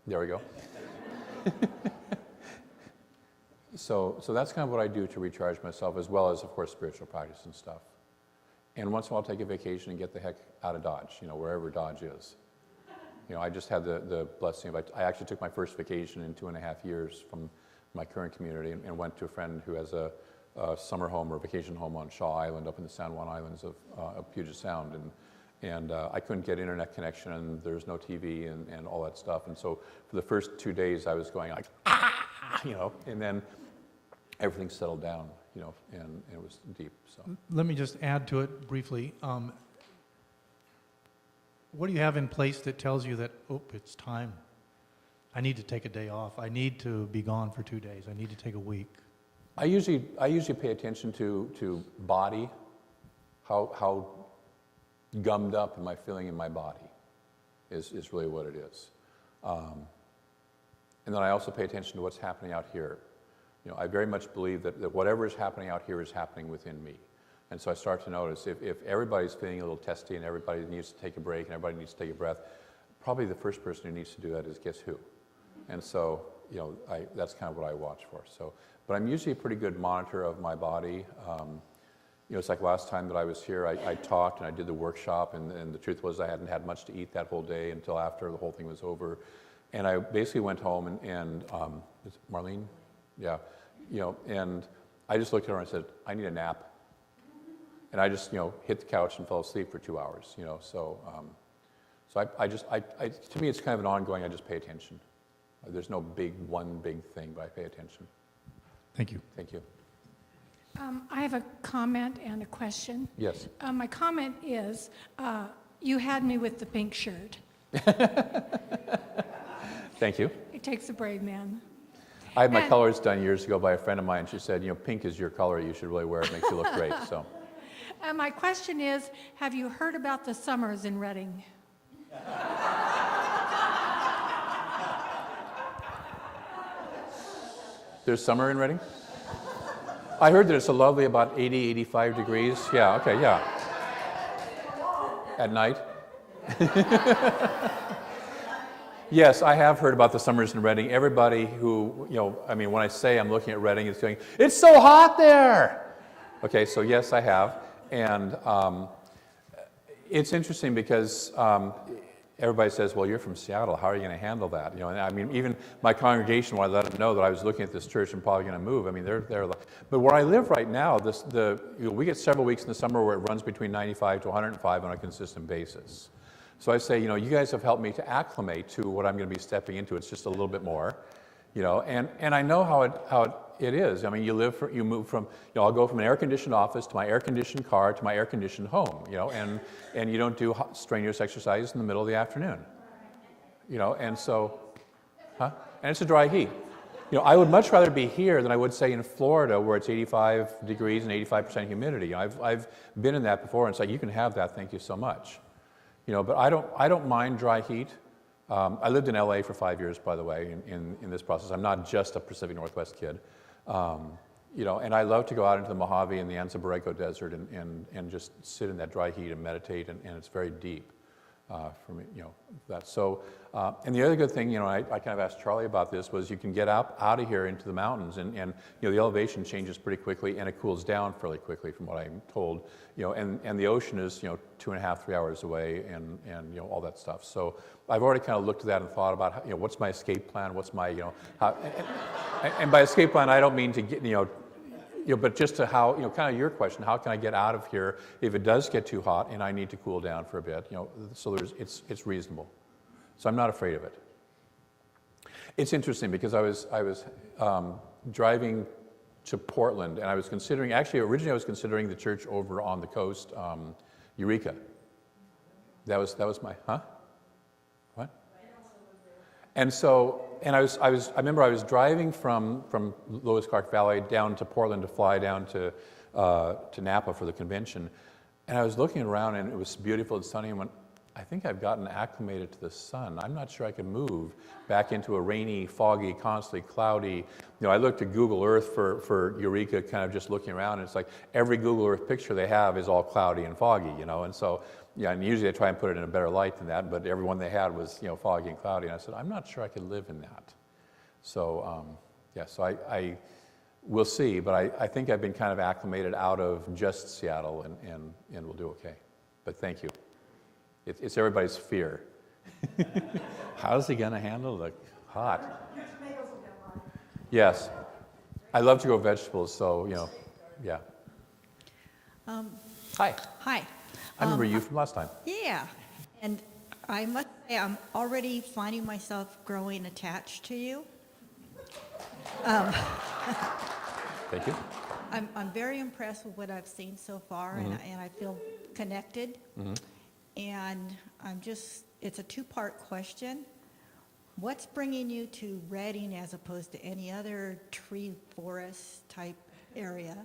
There we go. So that's kind of what I do to recharge myself, as well as, of course, spiritual practice and stuff. And once in a while, take a vacation and get the heck out of Dodge, you know, wherever Dodge is. You know, I just had the blessing of, I actually took my first vacation in 2.5 years from my current community and went to a friend who has a summer home or vacation home on Shaw Island up in the San Juan Islands of Puget Sound. And I couldn't get internet connection, and there was no TV and all that stuff. And so for the first 2 days, I was going like, you know, and then everything settled down, you know, and it was deep. So
Let me just add to it briefly. What do you have in place that tells you that, oh, it's time? I need to take a day off. I need to be gone for 2 days. I need to take a week.
I usually pay attention to body, how gummed up am I feeling in my body is really what it is. And then I also pay attention to what's happening out here. You know, I very much believe that whatever is happening out here is happening within me. And so I start to notice if everybody's feeling a little testy and everybody needs to take a break and everybody needs to take a breath, probably the first person who needs to do that is guess who? And so, you know, that's kind of what I watch for. So, but I'm usually a pretty good monitor of my body. it's like last time that I was here, I talked and I did the workshop, and the truth was I hadn't had much to eat that whole day until after the whole thing was over. And I basically went home and is it Marlene? Yeah, and I just looked at her and I said, I need a nap. And I just, hit the couch and fell asleep for 2 hours, so to me it's kind of an ongoing, I just pay attention. There's no one big thing, but I pay attention.
Thank you.
Thank you.
I have a comment and a question.
Yes.
My comment is, you had me with the pink shirt.
Thank you.
It takes a brave man.
I had my
And-
colors done years ago by a friend of mine. She said, pink is your color. You should really wear it. It makes you look great. So,
And my question is, have you heard about the summers in Reading?
there's summer in Reading? I heard that it's a lovely about 80, 85 degrees. Yeah, okay, yeah. At night? Yes, I have heard about the summers in Reading. Everybody who, when I say I'm looking at Reading, it's going, it's so hot there! Okay, so yes, I have. And it's interesting because everybody says, well, you're from Seattle. How are you going to handle that? And even my congregation, when I let them know that I was looking at this church and probably going to move, they're like, but where I live right now, we get several weeks in the summer where it runs between 95 to 105 on a consistent basis. So I say, you guys have helped me to acclimate to what I'm going to be stepping into. It's just a little bit more, and I know how it is. You move from, I'll go from an air-conditioned office to my air-conditioned car to my air-conditioned home, and you don't do strenuous exercise in the middle of the afternoon, and so, and it's a dry heat. I would much rather be here than I would say in Florida where it's 85 degrees and 85% humidity. I've been in that before, and it's like, you can have that, thank you so much. But I don't mind dry heat. I lived in LA for 5 years, by the way, in this process. I'm not just a Pacific Northwest kid. And I love to go out into the Mojave and the Anza Borrego Desert and just sit in that dry heat and meditate, and it's very deep for me, that. So, and the other good thing, I kind of asked Charlie about this, was you can get out of here into the mountains, and the elevation changes pretty quickly, and it cools down fairly quickly from what I'm told, and the ocean is, 2.5, 3 hours away, and all that stuff. So I've already kind of looked at that and thought about, what's my escape plan, what's my, how, and by escape plan, I don't mean to get, but just to how, kind of your question, how can I get out of here if it does get too hot and I need to cool down for a bit, so it's reasonable. So I'm not afraid of it. It's interesting because I was driving to Portland, and I was considering, originally I was considering the church over on the coast, Eureka. That was my, What? And so, I remember I was driving from Lewis Clark Valley down to Portland to fly down to Napa for the convention, and I was looking around and it was beautiful and sunny, and went, I think I've gotten acclimated to the sun. I'm not sure I can move back into a rainy, foggy, constantly cloudy. I looked at Google Earth for Eureka, kind of just looking around, and it's like every Google Earth picture they have is all cloudy and foggy, and so, and usually I try and put it in a better light than that, but every one they had was, foggy and cloudy, and I said, I'm not sure I could live in that. So, so I we'll see, but I think I've been kind of acclimated out of just Seattle, and we'll do okay. But thank you. It's everybody's fear. How's he going to handle the hot?
Your tomatoes will get hot.
Yes. I love to grow vegetables, so, yeah. Hi.
Hi.
I remember you from last time.
Yeah, and I must say I'm already finding myself growing attached to you.
Thank you.
I'm very impressed with what I've seen so far, and I feel connected. And it's a two-part question. What's bringing you to Reading as opposed to any other tree forest type area?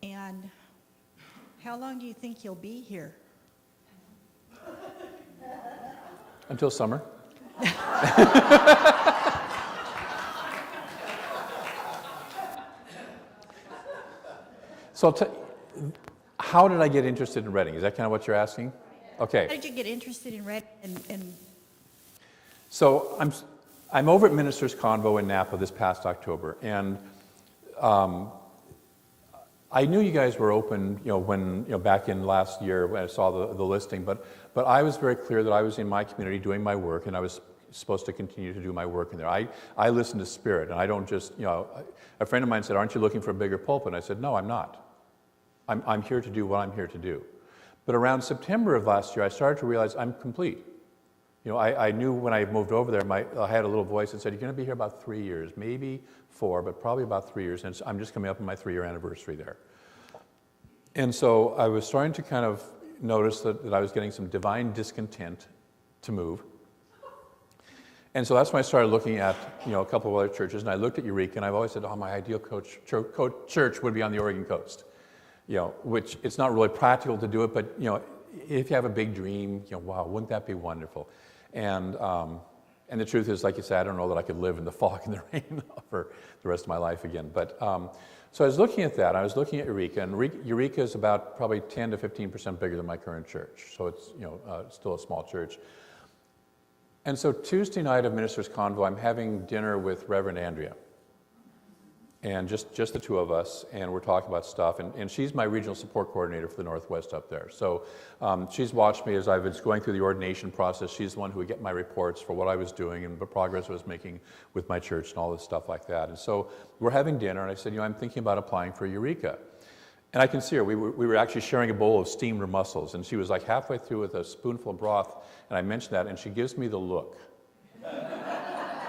And how long do you think you'll be here?
Until summer. So how did I get interested in Reading? Is that kind of what you're asking? Okay.
How did you get interested in Reading? And
So I'm over at Minister's Convo in Napa this past October, and I knew you guys were open, when, back in last year when I saw the listing, but I was very clear that I was in my community doing my work, and I was supposed to continue to do my work in there. I listen to Spirit, and I don't just, a friend of mine said, aren't you looking for a bigger pulpit? And I said, no, I'm not. I'm here to do what I'm here to do. But around September of last year, I started to realize I'm complete. I knew when I moved over there, I had a little voice that said, you're going to be here about 3 years, maybe 4, but probably about 3 years, and I'm just coming up on my 3-year anniversary there. And so I was starting to kind of notice that I was getting some divine discontent to move. And so that's when I started looking at, a couple of other churches, and I looked at Eureka, and I've always said, my ideal church would be on the Oregon coast, which it's not really practical to do it, but, if you have a big dream, wow, wouldn't that be wonderful? And the truth is, like you said, I don't know that I could live in the fog and the rain for the rest of my life again. But so I was looking at that. I was looking at Eureka, and Eureka is about probably 10 to 15% bigger than my current church. So it's still a small church. And so Tuesday night of Ministers' Convo, I'm having dinner with Reverend Andrea, and just the two of us, and we're talking about stuff. And she's my regional support coordinator for the Northwest up there. So she's watched me as I was going through the ordination process. She's the one who would get my reports for what I was doing and the progress I was making with my church and all this stuff like that. And so we're having dinner, and I said, I'm thinking about applying for Eureka. And I can see her. We were actually sharing a bowl of steamed mussels, and she was like halfway through with a spoonful of broth, and I mentioned that, and she gives me the look.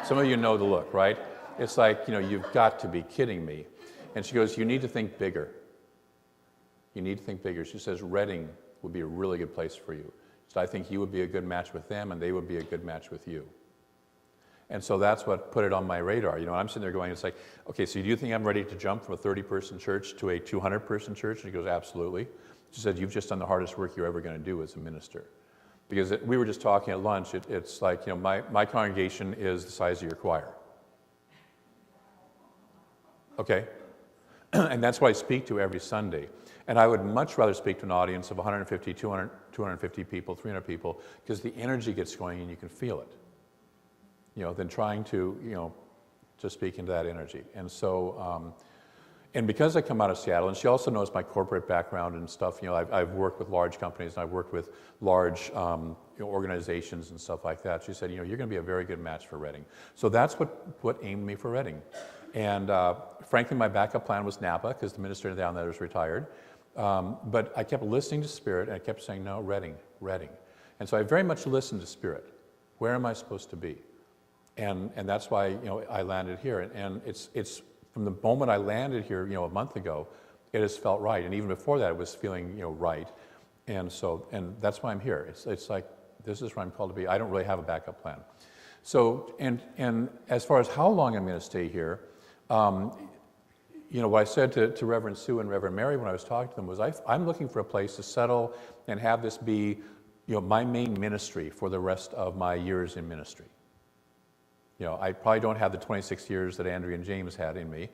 Some of you know the look, right? It's like, you've got to be kidding me. And she goes, you need to think bigger. You need to think bigger. She says, Reading would be a really good place for you. So I think you would be a good match with them, and they would be a good match with you. And so that's what put it on my radar. I'm sitting there going, it's like, okay, so do you think I'm ready to jump from a 30-person church to a 200-person church? And she goes, absolutely. She said, you've just done the hardest work you're ever going to do as a minister. Because we were just talking at lunch, it's like, my congregation is the size of your choir. Okay? And that's what I speak to every Sunday. And I would much rather speak to an audience of 150, 200, 250 people, 300 people, because the energy gets going and you can feel it, than trying to, to speak into that energy. And so, and because I come out of Seattle, and she also knows my corporate background and stuff, I've worked with large companies, and I've worked with large organizations and stuff like that. She said, you're going to be a very good match for Reading. So that's what aimed me for Reading. And frankly, my backup plan was Napa, because the minister down there is retired. But I kept listening to Spirit, and I kept saying, no, Reading. And so I very much listened to Spirit. Where am I supposed to be? And that's why, I landed here. And it's from the moment I landed here, a month ago, it has felt right. And even before that, it was feeling, right. And that's why I'm here. It's like, this is where I'm called to be. I don't really have a backup plan. So, and as far as how long I'm going to stay here, what I said to Reverend Sue and Reverend Mary when I was talking to them was, I'm looking for a place to settle and have this be, my main ministry for the rest of my years in ministry. I probably don't have the 26 years that Andrea and James had in me,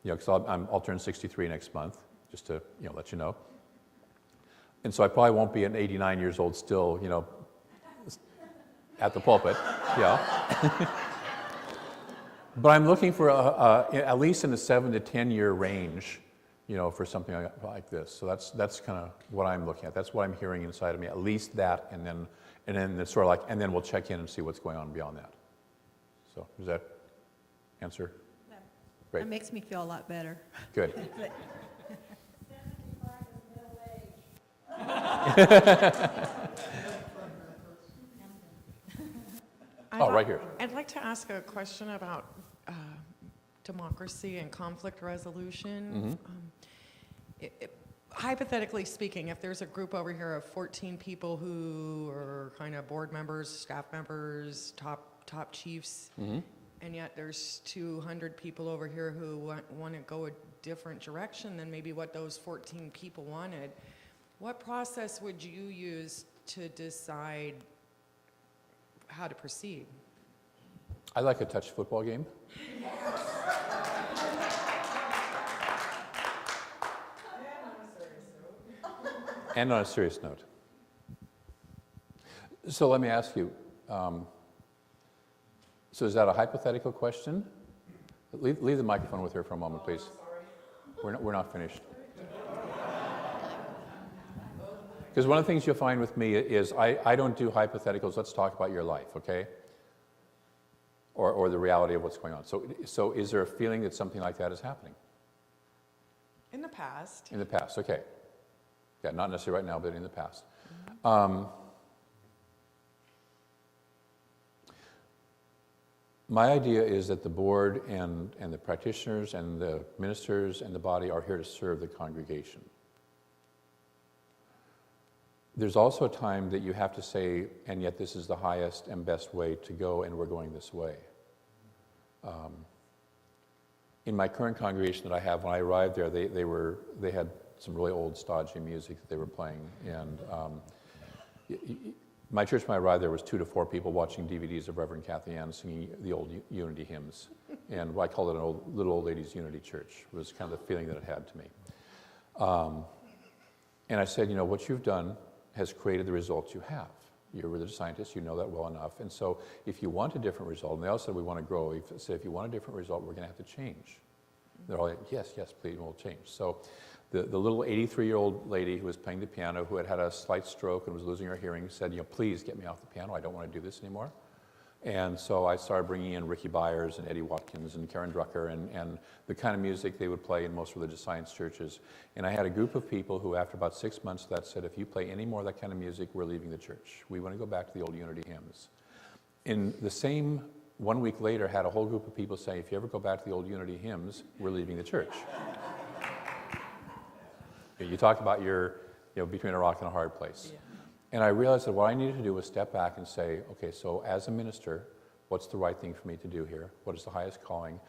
because I'll turn 63 next month, just to, let you know. And so I probably won't be at 89 years old still, at the pulpit, But I'm looking for at least in the 7 to 10 year range, for something like this. So that's kind of what I'm looking at. That's what I'm hearing inside of me. At least that, and then it's sort of like, and then we'll check in and see what's going on beyond that. So does that answer?
No.
Great.
That makes me feel a lot better.
Good.
But-
Right here.
I'd like to ask a question about democracy and conflict resolution. Hypothetically speaking, if there's a group over here of 14 people who are kind of board members, staff members, top chiefs, and yet there's 200 people over here who want to go a different direction than maybe what those 14 people wanted, what process would you use to decide how to proceed?
I like a touch football game. And on a serious note. So let me ask you, so is that a hypothetical question? Leave the microphone with her for a moment, please. We're not finished. Because one of the things you'll find with me is I don't do hypotheticals, let's talk about your life, okay? Or the reality of what's going on. So is there a feeling that something like that is happening?
In the past.
In the past, okay. Yeah, not necessarily right now, but in the past. My idea is that the board and the practitioners and the ministers and the body are here to serve the congregation. There's also a time that you have to say, and yet this is the highest and best way to go, and we're going this way. In my current congregation that I have, when I arrived there, they had some really old, stodgy music that they were playing, and my church, when I arrived there, was 2 to 4 people watching DVDs of Reverend Kathy Ann singing the old unity hymns, and I called it an little old ladies unity church. It was kind of the feeling that it had to me. And I said, what you've done has created the results you have. You're a religious scientist, you know that well enough. And so if you want a different result, and they all said we want to grow, we said if you want a different result, we're going to have to change. They're all like, yes, please, we'll change. So the little 83-year-old lady who was playing the piano, who had a slight stroke and was losing her hearing, said, please get me off the piano, I don't want to do this anymore. And so I started bringing in Ricky Byers and Eddie Watkins and Karen Drucker and the kind of music they would play in most religious science churches. And I had a group of people who, after about 6 months of that, said, if you play any more of that kind of music, we're leaving the church. We want to go back to the old unity hymns. In the same 1 week later, had a whole group of people say, if you ever go back to the old unity hymns, we're leaving the church. You talk about your, between a rock and a hard place. Yeah. And I realized that what I needed to do was step back and say, okay, so as a minister, what's the right thing for me to do here? What is the highest calling?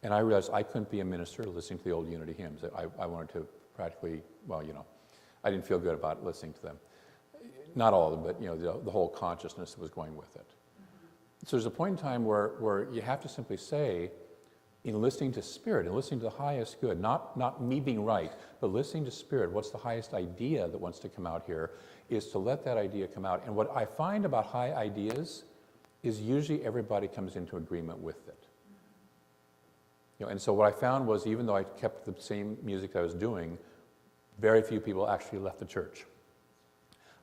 And I realized I couldn't be a minister listening to the old unity hymns. I wanted to practically, I didn't feel good about listening to them. Not all of them, but the whole consciousness that was going with it. So there's a point in time where you have to simply say, in listening to Spirit and listening to the highest good, not me being right, but listening to Spirit, what's the highest idea that wants to come out here, is to let that idea come out. And what I find about high ideas is usually everybody comes into agreement with it. And so what I found was, even though I kept the same music I was doing, very few people actually left the church.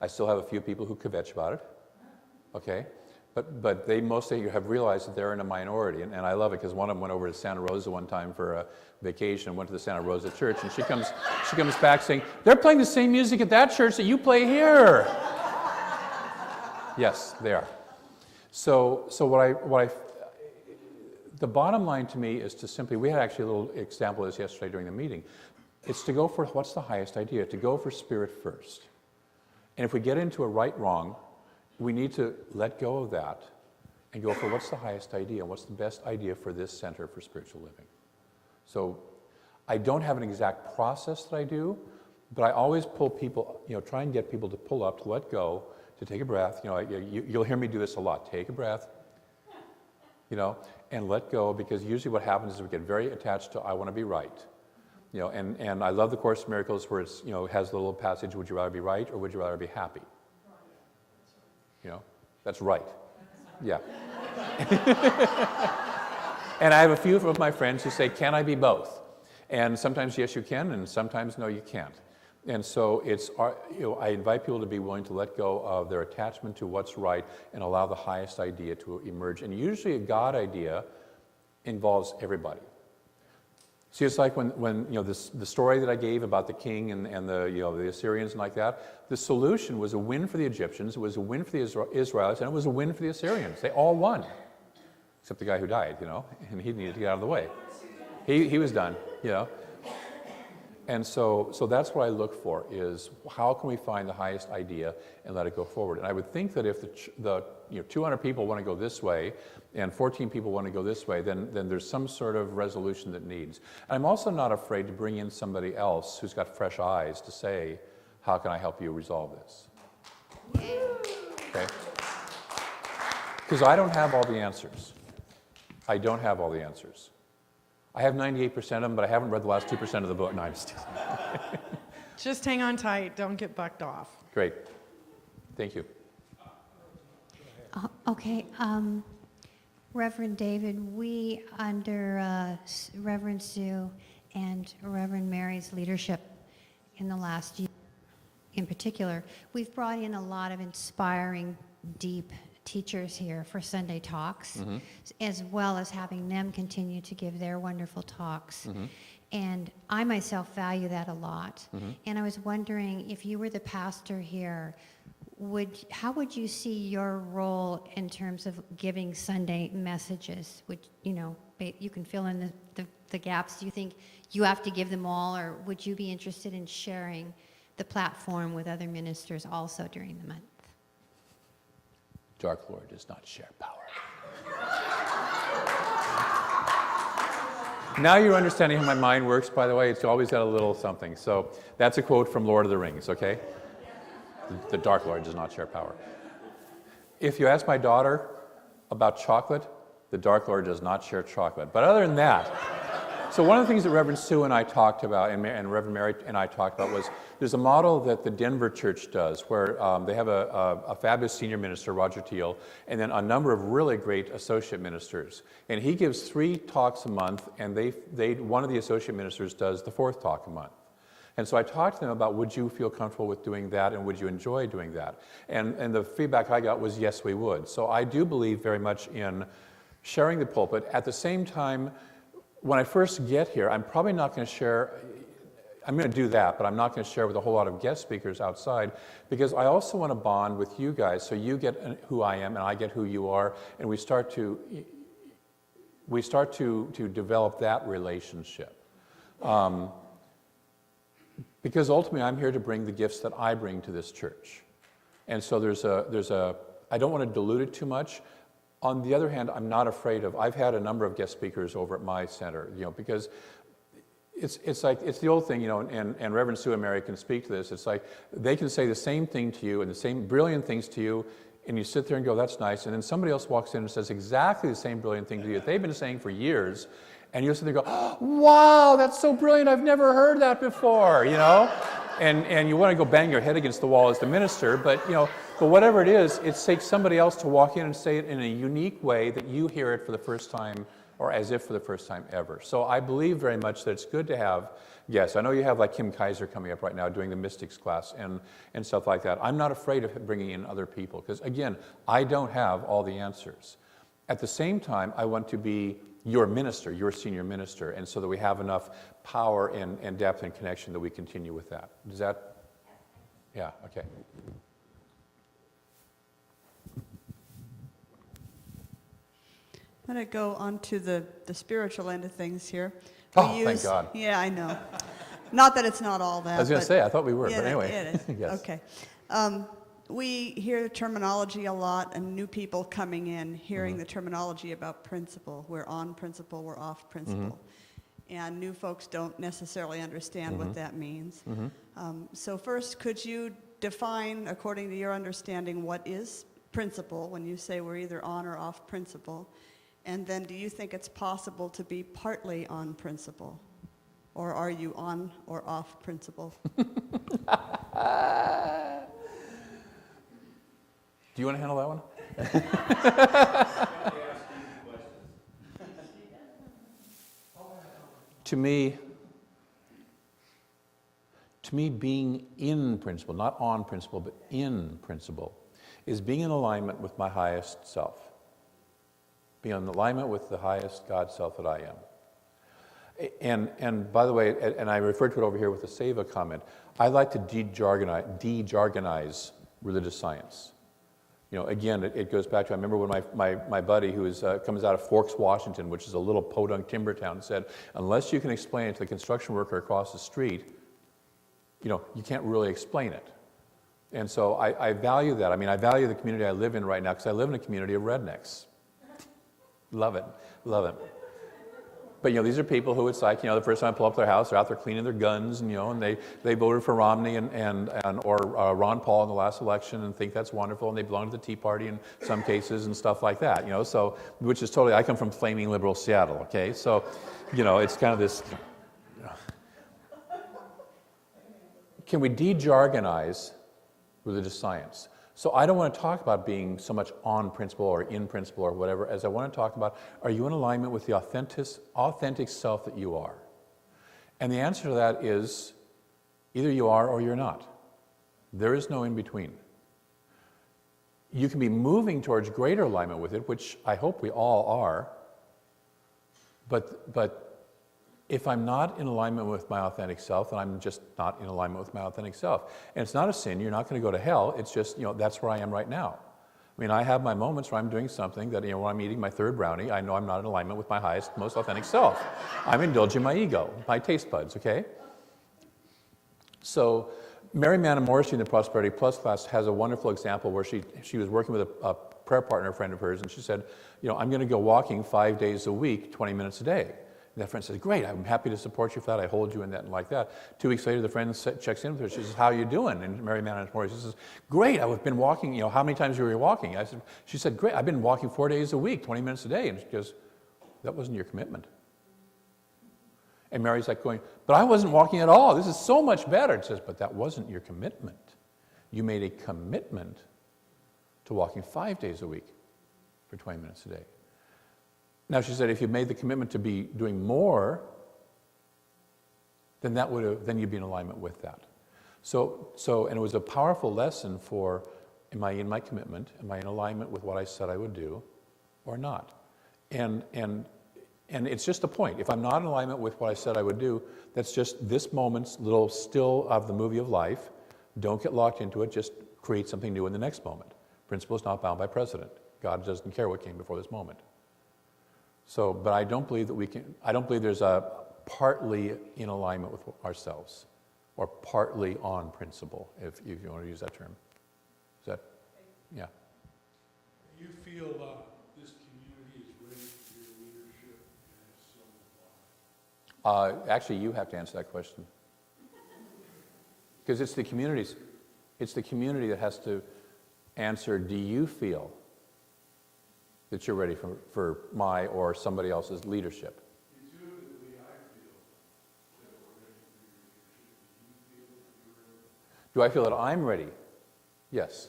I still have a few people who kvetch about it, okay? But they mostly have realized that they're in a minority, and I love it because one of them went over to Santa Rosa one time for a vacation, went to the Santa Rosa church, and she comes back saying, they're playing the same music at that church that you play here. Yes, they are. So the bottom line to me is to simply, we had actually a little example of this yesterday during the meeting, it's to go for what's the highest idea, to go for Spirit first. And if we get into a right-wrong, we need to let go of that and go for what's the highest idea, what's the best idea for this center for spiritual living. So I don't have an exact process that I do, but I always pull people, try and get people to pull up, to let go, to take a breath. You'll hear me do this a lot. Take a breath, and let go, because usually what happens is we get very attached to, I want to be right. And I love the Course in Miracles where it's, has the little passage, would you rather be right or would you rather be happy? That's right. Yeah. And I have a few of my friends who say, can I be both? And sometimes yes you can, and sometimes no you can't. And so it's, I invite people to be willing to let go of their attachment to what's right and allow the highest idea to emerge. And usually a God idea involves everybody. See, it's like when the story that I gave about the king and the Assyrians and like that, the solution was a win for the Egyptians, it was a win for the Israelites, and it was a win for the Assyrians. They all won, except the guy who died, and he needed to get out of the way. He was done, And so that's what I look for, is how can we find the highest idea and let it go forward? And I would think that if the 200 people want to go this way and 14 people want to go this way, then there's some sort of resolution that needs. And I'm also not afraid to bring in somebody else who's got fresh eyes to say, how can I help you resolve this? Okay? Because I don't have all the answers. I don't have all the answers. I have 98% of them, but I haven't read the last 2% of the book. No, I'm just
Just hang on tight. Don't get bucked off.
Great. Thank you.
Okay. Reverend David, we, under Reverend Sue and Reverend Mary's leadership in the last year in particular, particular. We've brought in a lot of inspiring, deep teachers here for Sunday talks, as well as having them continue to give their wonderful talks. And I myself value that a lot. And I was wondering, if you were the pastor here, how would you see your role in terms of giving Sunday messages? Would, you can fill in the gaps. Do you think you have to give them all, or would you be interested in sharing the platform with other ministers also during the month?
Dark Lord does not share power. Now you're understanding how my mind works, by the way. It's always got a little something. So that's a quote from Lord of the Rings, okay? The Dark Lord does not share power. If you ask my daughter about chocolate, the Dark Lord does not share chocolate. But other than that, so one of the things that Reverend Sue and I talked about, and Reverend Mary and I talked about, was there's a model that the Denver church does where they have a fabulous senior minister, Roger Teal, and then a number of really great associate ministers. And he gives 3 talks a month, and one of the associate ministers does the 4th talk a month. And so I talked to them about, would you feel comfortable with doing that, and would you enjoy doing that? And the feedback I got was, yes, we would. So I do believe very much in sharing the pulpit. At the same time, when I first get here, I'm probably not going to share, I'm going to do that, but I'm not going to share with a whole lot of guest speakers outside, because I also want to bond with you guys, so you get who I am and I get who you are, and we start to develop that relationship. Because ultimately I'm here to bring the gifts that I bring to this church. And so I don't want to dilute it too much. On the other hand, I'm not afraid of, I've had a number of guest speakers over at my center, because it's like, it's the old thing, and Reverend Sue and Mary can speak to this. It's like, they can say the same thing to you and the same brilliant things to you, and you sit there and go, that's nice. And then somebody else walks in and says exactly the same brilliant thing to you that they've been saying for years. And you'll sit there and go, oh, wow, that's so brilliant, I've never heard that before, And you want to go bang your head against the wall as the minister, but whatever it is, it takes somebody else to walk in and say it in a unique way that you hear it for the first time, or as if for the first time ever. So I believe very much that it's good to have guests. I know you have like Kim Kaiser coming up right now doing the mystics class and stuff like that. I'm not afraid of bringing in other people, because again, I don't have all the answers. At the same time, I want to be your minister, your senior minister, and so that we have enough power and depth and connection that we continue with that. Does that? Yeah, okay.
I'm going to go on to the spiritual end of things here.
Thank God.
Yeah, I know. Not that it's not all that.
I was going to say, I thought we were,
yeah,
but anyway.
It is.
Yes.
Okay. We hear the terminology a lot, and new people coming in hearing the terminology about principle. We're on principle, we're off principle. And new folks don't necessarily understand what that means. So first, could you define, according to your understanding, what is principle when you say we're either on or off principle? And then do you think it's possible to be partly on principle? Or are you on or off principle?
Do you want to handle that one? To me, being in principle, not on principle, but in principle, is being in alignment with my highest self. Being in alignment with the highest God self that I am. And by the way, and I referred to it over here with the Seva comment, I like to de-jargonize religious science. Again, it goes back to, I remember when my buddy who comes out of Forks, Washington, which is a little podunk timber town, said, unless you can explain it to the construction worker across the street, you can't really explain it. And so I value that. I mean, I value the community I live in right now, because I live in a community of rednecks. Love it. But these are people who it's like, the first time I pull up to their house, they're out there cleaning their guns, and they voted for Romney or Ron Paul in the last election and think that's wonderful, and they belong to the Tea Party in some cases and stuff like that, so, which is totally, I come from flaming liberal Seattle, okay, so, it's kind of this, Can we de-jargonize religious science? So I don't want to talk about being so much on principle or in principle or whatever, as I want to talk about, are you in alignment with the authentic self that you are? And the answer to that is either you are or you're not. There is no in between. You can be moving towards greater alignment with it, which I hope we all are, but if I'm not in alignment with my authentic self, then I'm just not in alignment with my authentic self. And it's not a sin. You're not going to go to hell. It's just, that's where I am right now. I mean, I have my moments where I'm doing something that, when I'm eating my third brownie, I know I'm not in alignment with my highest, most authentic self. I'm indulging my ego, my taste buds, okay? So Mary Manna Morrissey in the Prosperity Plus class has a wonderful example where she was working with a prayer partner friend of hers, and she said, I'm going to go walking 5 days a week, 20 minutes a day. And that friend says, great, I'm happy to support you for that. I hold you in that and like that. 2 weeks later, the friend checks in with her. She says, how are you doing? And Mary Manna Morrissey says, great, I've been walking, how many times were you walking? She said, great, I've been walking 4 days a week, 20 minutes a day. And she goes, that wasn't your commitment. And Mary's like going, but I wasn't walking at all. This is so much better. It says, but that wasn't your commitment. You made a commitment to walking 5 days a week for 20 minutes a day. Now, she said, if you made the commitment to be doing more, then you'd be in alignment with that. And it was a powerful lesson for, am I in my commitment? Am I in alignment with what I said I would do or not? And it's just a point. If I'm not in alignment with what I said I would do, that's just this moment's little still of the movie of life. Don't get locked into it. Just create something new in the next moment. Principle is not bound by precedent. God doesn't care what came before this moment. So, but I don't believe there's a partly in alignment with ourselves, or partly on principle, if you want to use that term. Is that, yeah.
You feel this community is ready for your leadership, and if so, why?
Actually, you have to answer that question. Because it's the community that has to answer, do you feel that you're ready for my or somebody else's leadership?
Intuitively, I feel that we're ready for your leadership. Do you feel that you're ready?
Do I feel that I'm ready? Yes.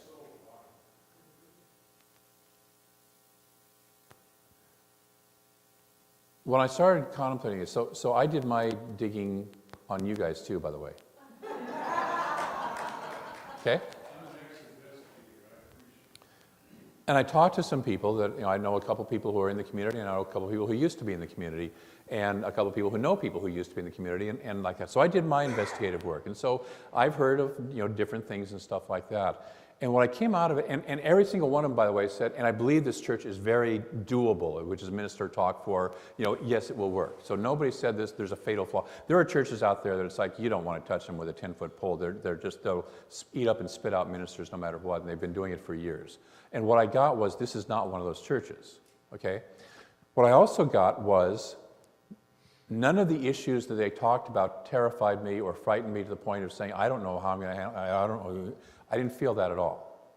When I started contemplating it, so I did my digging on you guys too, by the way. Okay? And I talked to some people that, I know a couple people who are in the community, and I know a couple people who used to be in the community, and a couple people who know people who used to be in the community, and like that. So I did my investigative work. And so I've heard of, different things and stuff like that. And what I came out of it, and every single one of them, by the way, said, and I believe this church is very doable, which is minister talk for, yes, it will work. So nobody said there's a fatal flaw. There are churches out there that it's like, you don't want to touch them with a 10-foot pole. They'll eat up and spit out ministers no matter what, and they've been doing it for years. And what I got was, this is not one of those churches, okay? What I also got was, none of the issues that they talked about terrified me or frightened me to the point of saying, I don't know how I'm going to handle it. I don't know. I didn't feel that at all.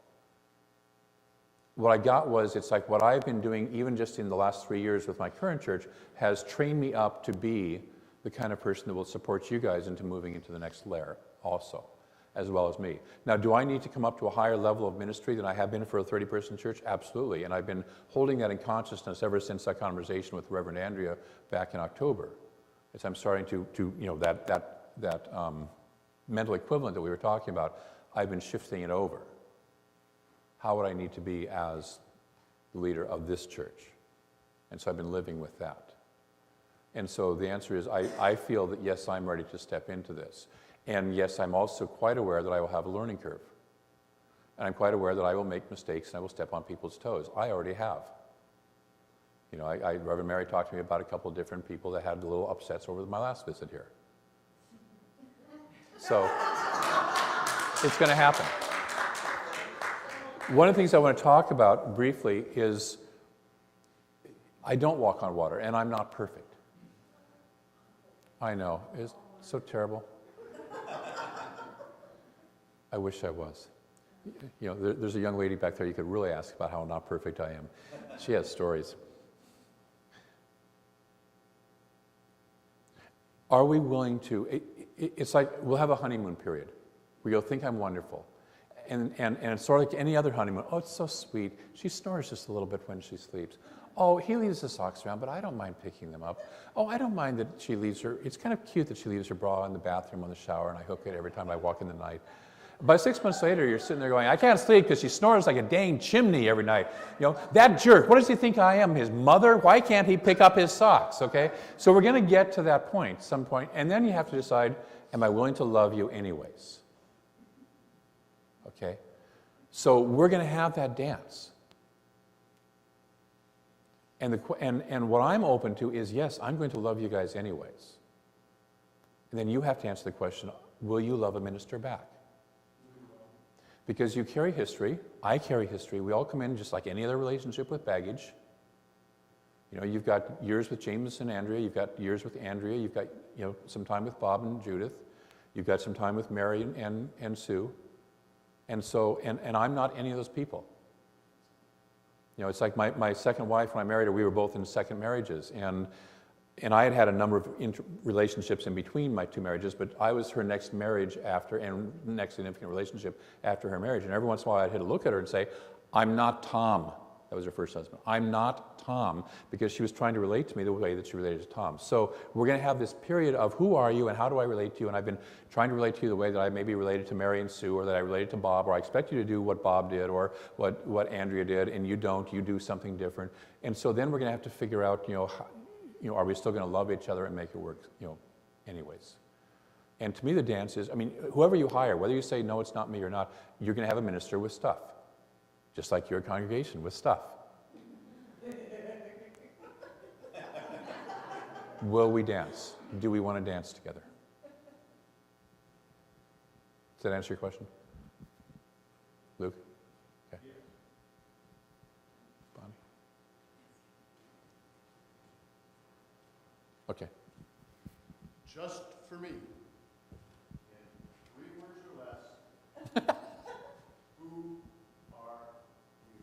What I got was, it's like what I've been doing even just in the last 3 years with my current church has trained me up to be the kind of person that will support you guys into moving into the next layer also, as well as me. Now, do I need to come up to a higher level of ministry than I have been for a 30-person church? Absolutely. And I've been holding that in consciousness ever since that conversation with Reverend Andrea back in October. As I'm starting to that mental equivalent that we were talking about, I've been shifting it over. How would I need to be as the leader of this church? And so I've been living with that. And so the answer is, I feel that yes, I'm ready to step into this. And yes, I'm also quite aware that I will have a learning curve. And I'm quite aware that I will make mistakes and I will step on people's toes. I already have. Reverend Mary talked to me about a couple of different people that had little upsets over my last visit here. So it's going to happen. One of the things I want to talk about briefly is I don't walk on water, and I'm not perfect. I know. It's so terrible. I wish I was. There's a young lady back there you could really ask about how not perfect I am. She has stories. Are we willing to, it's like we'll have a honeymoon period where you'll think I'm wonderful. And it's sort of like any other honeymoon. Oh, it's so sweet. She snores just a little bit when she sleeps. Oh, he leaves the socks around, but I don't mind picking them up. Oh, I don't mind that she leaves her, it's kind of cute that she leaves her bra in the bathroom on the shower and I hook it every time I walk in the night. By 6 months later, you're sitting there going, I can't sleep because she snores like a dang chimney every night. You know, that jerk, what does he think I am, his mother? Why can't he pick up his socks, okay? So we're going to get to that point, some point, and then you have to decide, am I willing to love you anyways? Okay? So we're going to have that dance. And what I'm open to is, yes, I'm going to love you guys anyways. And then you have to answer the question, will you love a minister back? Because you carry history, I carry history, we all come in just like any other relationship with baggage. You know, you've got years with James and Andrea, you've got years with Andrea, you've got, you know, some time with Bob and Judith, you've got some time with Mary and Sue. And so, and I'm not any of those people. You know, it's like my second wife, when I married her, we were both in second marriages. And I had had a number of relationships in between my two marriages, but I was her next marriage after, and next significant relationship after her marriage. And every once in a while I'd had to look at her and say, I'm not Tom. That was her first husband. I'm not Tom, because she was trying to relate to me the way that she related to Tom. So we're going to have this period of who are you and how do I relate to you? And I've been trying to relate to you the way that I maybe related to Mary and Sue, or that I related to Bob, or I expect you to do what Bob did, or what Andrea did, and you don't, you do something different. And so then we're going to have to figure out, are we still going to love each other and make it work, anyways? And to me, the dance is, whoever you hire, whether you say, no, it's not me or not, you're going to have a minister with stuff, just like your congregation with stuff. Will we dance? Do we want to dance together? Does that answer your question? Luke? Okay. Bonnie? Okay.
Just for me, in 3 words or less, who are you?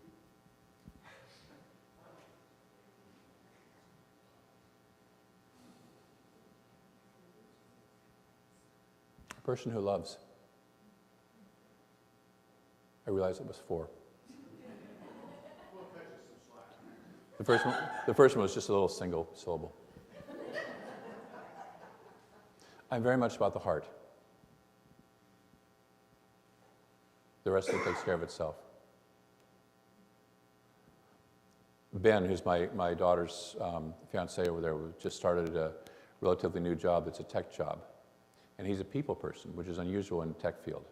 A person who loves. I realized it was 4. The first one was just a little single syllable. I'm very much about the heart. The rest of it takes care of itself. Ben, who's my daughter's fiance over there, just started a relatively new job that's a tech job. And he's a people person, which is unusual in the tech field.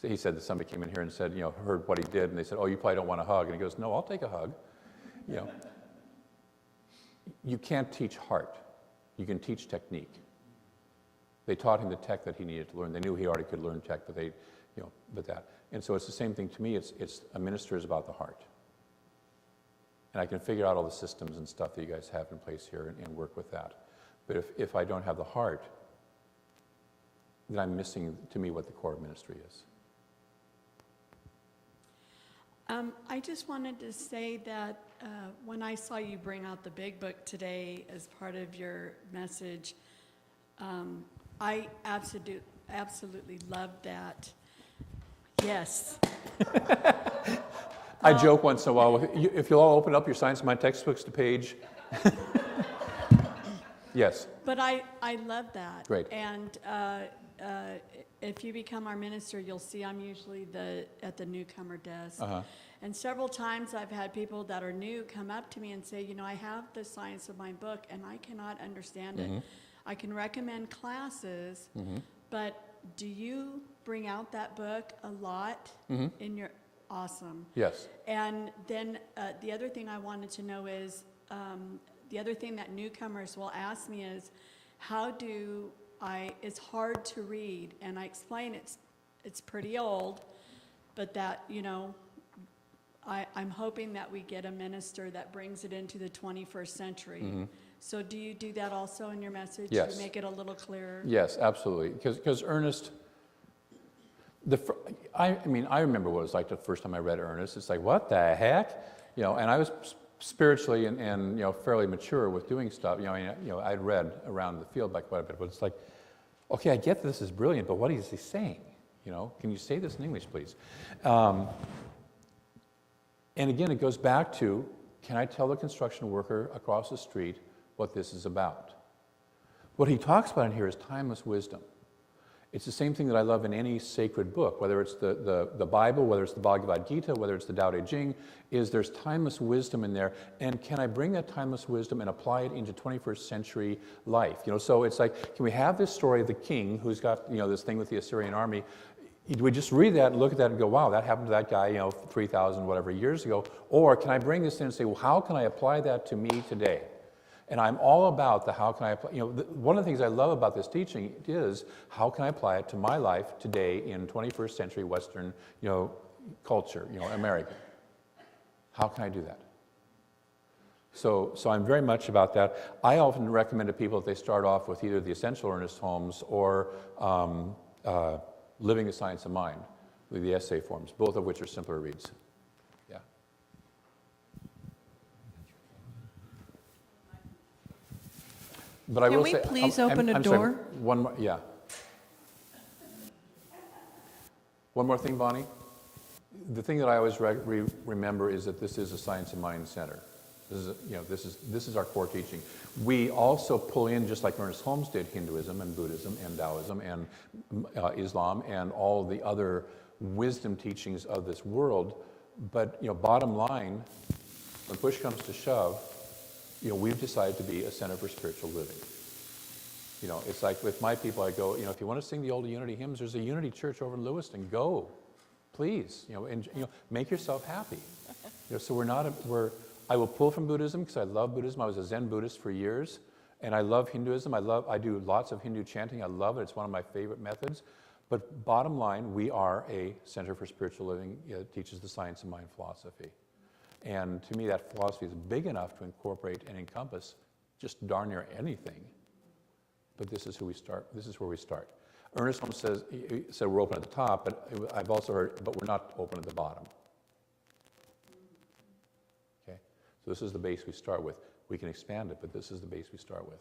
So he said that somebody came in here and said, heard what he did, and they said, oh, you probably don't want a hug. And he goes, no, I'll take a hug. You can't teach heart. You can teach technique. They taught him the tech that he needed to learn. They knew he already could learn tech, but but that. And so it's the same thing to me. It's a minister is about the heart. And I can figure out all the systems and stuff that you guys have in place here and work with that. But if I don't have the heart, then I'm missing, to me, what the core of ministry is.
I just wanted to say that when I saw you bring out the big book today as part of your message, I absolutely loved that. Yes.
I joke once in a while, if you'll all open up your science of mind textbooks to page. Yes.
But I love that.
Great.
And if you become our minister, you'll see I'm usually at the newcomer desk.
Uh-huh.
And several times I've had people that are new come up to me and say, I have the Science of Mind book and I cannot understand it. I can recommend classes, but do you bring out that book a lot in your, awesome.
Yes.
And then the other thing I wanted to know is, the other thing that newcomers will ask me is, how do it's hard to read, and I explain it's pretty old, but that, I'm hoping that we get a minister that brings it into the 21st century. So do you do that also in your message?
Yes.
To make it a little clearer?
Yes, absolutely. Because Ernest, I remember what it was like the first time I read Ernest. It's like, what the heck? And I was spiritually and fairly mature with doing stuff. I'd read around the field by quite a bit, but it's like, okay, I get this is brilliant, but what is he saying? Can you say this in English, please? And again, it goes back to, can I tell the construction worker across the street what this is about? What he talks about in here is timeless wisdom. It's the same thing that I love in any sacred book, whether it's the Bible, whether it's the Bhagavad Gita, whether it's the Tao Te Ching, is there's timeless wisdom in there, and can I bring that timeless wisdom and apply it into 21st century life? So it's like, can we have this story of the king who's got, this thing with the Assyrian army? Do we just read that and look at that and go, wow, that happened to that guy, 3,000 whatever years ago? Or can I bring this in and say, well, how can I apply that to me today? And I'm all about the how can I apply, one of the things I love about this teaching is how can I apply it to my life today in 21st century Western, culture, America. How can I do that? So I'm very much about that. I often recommend to people that they start off with either the Essential Earnest Holmes or Living the Science of Mind, with the essay forms, both of which are simpler reads. Yeah. But I will say,
Can we please open a door?
Sorry, one more, yeah. One more thing, Bonnie. The thing that I always remember is that this is a Science of Mind center. This is our core teaching. We also pull in, just like Ernest Holmes did, Hinduism and Buddhism and Taoism and Islam and all the other wisdom teachings of this world. But bottom line, when push comes to shove, we've decided to be a center for spiritual living. It's like with my people, I go, if you want to sing the old Unity hymns, there's a Unity church over in Lewiston. Go, please. And make yourself happy. So I will pull from Buddhism because I love Buddhism. I was a Zen Buddhist for years, and I love Hinduism. I do lots of Hindu chanting. I love it. It's one of my favorite methods. But bottom line, we are a center for spiritual living. It teaches the Science of Mind philosophy. And to me, that philosophy is big enough to incorporate and encompass just darn near anything. But this is who we start. This is where we start. Ernest Holmes said we're open at the top, but I've also heard, but we're not open at the bottom. Okay? So this is the base we start with. We can expand it, but this is the base we start with.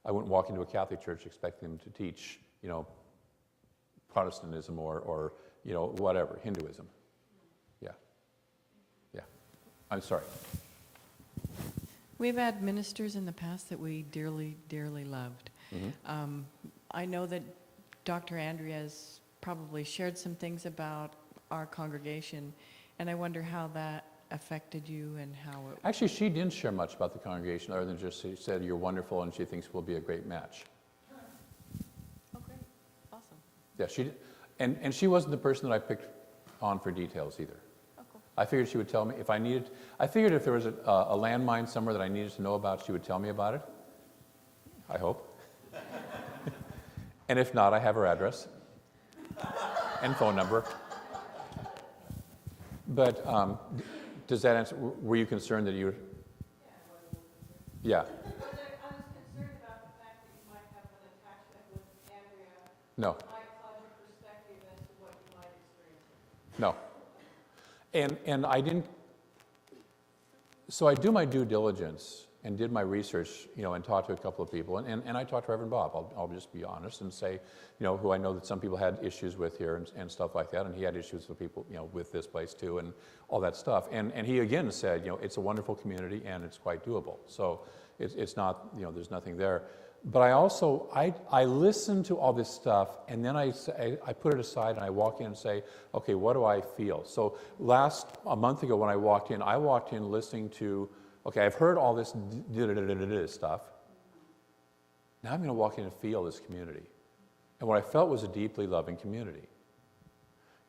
I wouldn't walk into a Catholic church expecting them to teach, Protestantism or whatever, Hinduism. Yeah. Yeah. I'm sorry.
We've had ministers in the past that we dearly, dearly loved.
Mm-hmm.
I know that Dr. Andrea has probably shared some things about our congregation, and I wonder how that affected you and how it...
Actually, she didn't share much about the congregation other than just she said, you're wonderful, and she thinks we'll be a great match.
Oh, great. Awesome.
Yeah, she did. And she wasn't the person that I picked on for details either.
Oh, cool.
I figured she would tell me if I needed... I figured if there was a landmine somewhere that I needed to know about, she would tell me about it. I hope. And if not, I have her address and phone number. But does that answer? Were you concerned that you would? Yeah.
I was concerned about the fact that you might have an attachment with Andrea.
No.
Might cloud your perspective as to what you might experience.
No. And I didn't. So I do my due diligence and did my research, and talked to a couple of people. And I talked to Reverend Bob. I'll just be honest and say, who I know that some people had issues with here and stuff like that. And he had issues with people, with this place too and all that stuff. And he again said, it's a wonderful community and it's quite doable. So it's not, there's nothing there. But I also, I listen to all this stuff and then I put it aside and I walk in and say, okay, what do I feel? So a month ago when I walked in listening to, okay, I've heard all this stuff. Now I'm going to walk in and feel this community. And what I felt was a deeply loving community.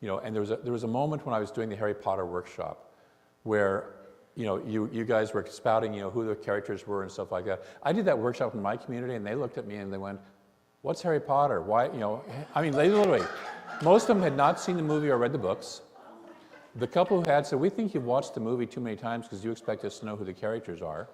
And there was a moment when I was doing the Harry Potter workshop where, you guys were spouting, who the characters were and stuff like that. I did that workshop in my community and they looked at me and they went, what's Harry Potter? Why, they literally, most of them had not seen the movie or read the books. The couple who had said, we think you've watched the movie too many times because you expect us to know who the characters are.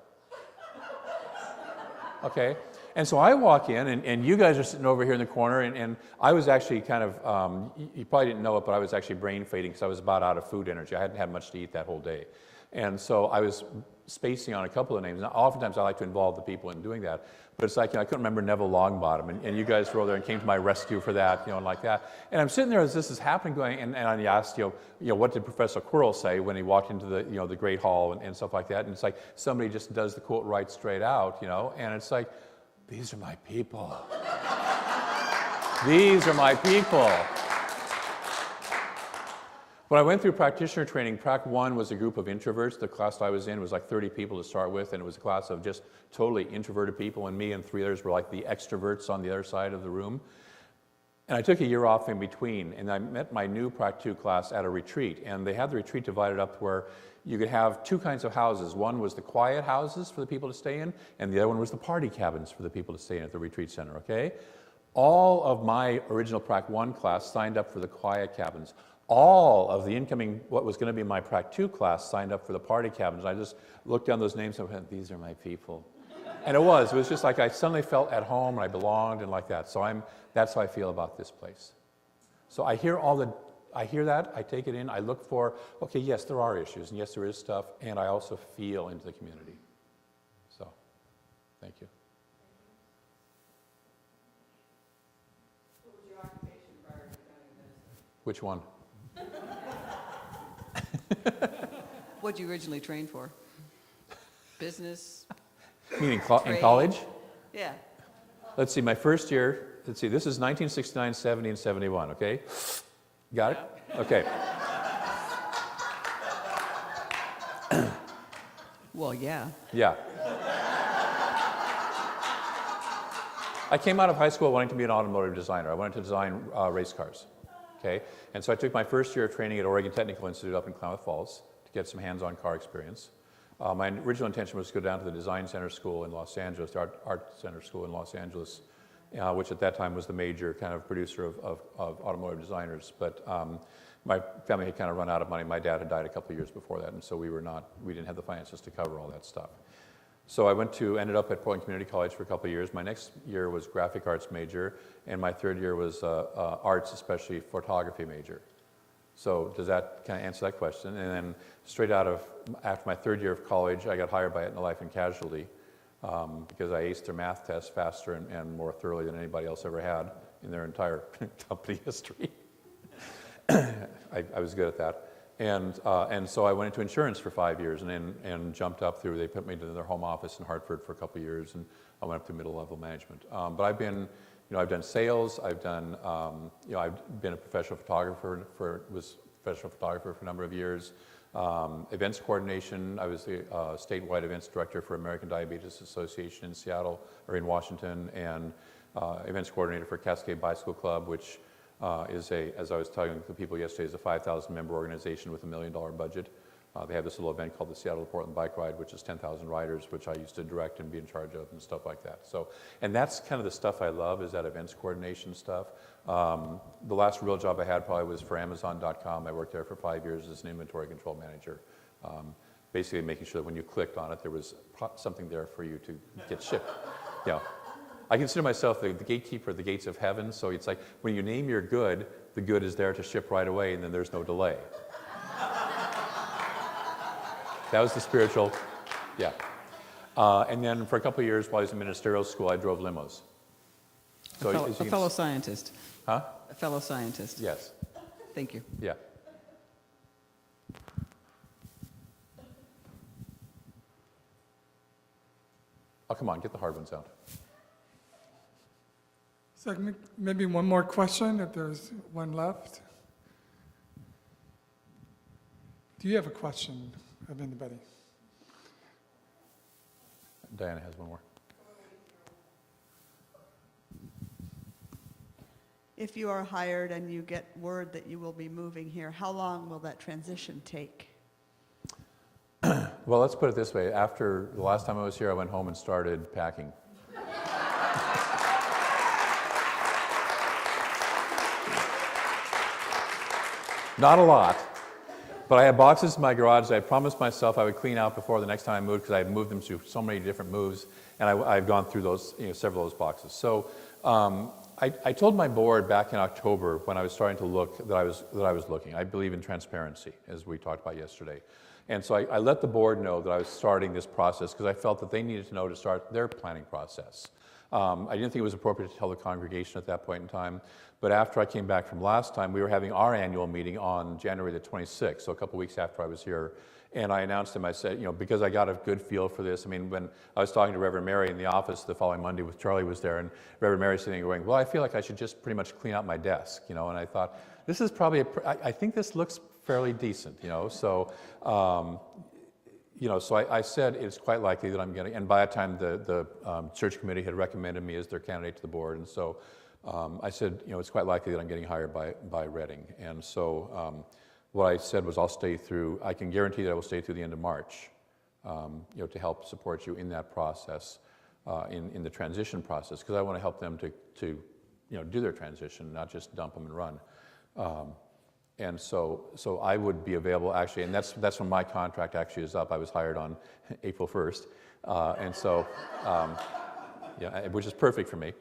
Okay? And so I walk in, and you guys are sitting over here in the corner, and I was actually kind of, you probably didn't know it, but I was actually brain fading because I was about out of food energy. I hadn't had much to eat that whole day. And so I was spacing on a couple of names. Now, oftentimes I like to involve the people in doing that, but it's like, I couldn't remember Neville Longbottom, and you guys were over there and came to my rescue for that, and like that. And I'm sitting there as this is happening, going, and I asked, what did Professor Quirrell say when he walked into the, the Great Hall and stuff like that? And it's like somebody just does the quote right straight out, and it's like, these are my people. These are my people. When I went through practitioner training, Prac 1 was a group of introverts. The class I was in was like 30 people to start with, and it was a class of just totally introverted people, and me and 3 others were like the extroverts on the other side of the room. And I took a year off in between, and I met my new Prac 2 class at a retreat, and they had the retreat divided up where you could have 2 kinds of houses. One was the quiet houses for the people to stay in, and the other one was the party cabins for the people to stay in at the retreat center, okay? All of my original Prac 1 class signed up for the quiet cabins. All of the incoming, what was going to be my Prac 2 class, signed up for the party cabins. I just looked down those names and went, these are my people. And it was just like I suddenly felt at home and I belonged and like that. So that's how I feel about this place. So I hear that, I take it in, I look for, okay, yes, there are issues, and yes, there is stuff, and I also feel into the community. So, thank you.
What was your occupation prior to becoming a minister?
Which one?
What did you originally train for? Business?
Meaning in college?
Yeah.
Let's see, my first year, this is 1969, 70, and 71, okay? Got it? Okay.
Well, yeah.
Yeah. I came out of high school wanting to be an automotive designer. I wanted to design race cars, okay? And so I took my first year of training at Oregon Technical Institute up in Klamath Falls to get some hands-on car experience. My original intention was to go down to the Design Center School in Los Angeles, the Art Center School in Los Angeles, which at that time was the major kind of producer of automotive designers. But my family had kind of run out of money. My dad had died a couple of years before that, and so we didn't have the finances to cover all that stuff. So I ended up at Portland Community College for a couple of years. My next year was graphic arts major, and my third year was arts, especially photography major. So does that kind of answer that question? And then after my third year of college, I got hired by Aetna Life and Casualty because I aced their math test faster and more thoroughly than anybody else ever had in their entire company history. I was good at that. And so I went into insurance for 5 years and jumped up through, they put me into their home office in Hartford for a couple of years, and I went up to middle level management. But I've done sales, I've been a professional photographer for a number of years. Events coordination, I was the statewide events director for American Diabetes Association in Seattle, or in Washington, and events coordinator for Cascade Bicycle Club, which is as I was telling the people yesterday, is a 5,000 member organization with $1 million budget. They have this little event called the Seattle to Portland Bike Ride, which is 10,000 riders, which I used to direct and be in charge of and stuff like that. So, and that's kind of the stuff I love, is that events coordination stuff. The last real job I had probably was for Amazon.com. I worked there for 5 years as an inventory control manager. Basically making sure that when you clicked on it, there was something there for you to get shipped. I consider myself the gatekeeper of the gates of heaven, so it's like when you name your good, the good is there to ship right away, and then there's no delay. That was the spiritual, yeah. And then for a couple of years while I was in ministerial school, I drove limos. So
a fellow scientist.
Huh?
A fellow scientist.
Yes.
Thank you.
Yeah. Oh, come on, get the hard ones out.
So maybe one more question, if there's one left. Do you have a question of anybody?
Diana has one more.
If you are hired and you get word that you will be moving here, how long will that transition take?
Well, let's put it this way. After the last time I was here, I went home and started packing. Not a lot, but I had boxes in my garage that I promised myself I would clean out before the next time I moved, because I had moved them through so many different moves, and I've gone through those, several of those boxes. So I told my board back in October when I was starting to look that I was looking. I believe in transparency, as we talked about yesterday. And so I let the board know that I was starting this process because I felt that they needed to know to start their planning process. I didn't think it was appropriate to tell the congregation at that point in time, but after I came back from last time, we were having our annual meeting on January the 26th, so a couple weeks after I was here, And I announced him, I said, because I got a good feel for this. I mean, when I was talking to Reverend Mary in the office the following Monday with Charlie was there, and Reverend Mary sitting there going, well, I feel like I should just pretty much clean out my desk, and I thought, this is probably, I think this looks fairly decent, so, so I said it's quite likely that I'm getting, and by that time the church committee had recommended me as their candidate to the board, and so I said, it's quite likely that I'm getting hired by Reading, and so what I said was I can guarantee that I will stay through the end of March, to help support you in that process, in the transition process, because I want to help them to do their transition, not just dump them and run. And so I would be available actually, and that's when my contract actually is up. I was hired on April 1st, and so, which is perfect for me.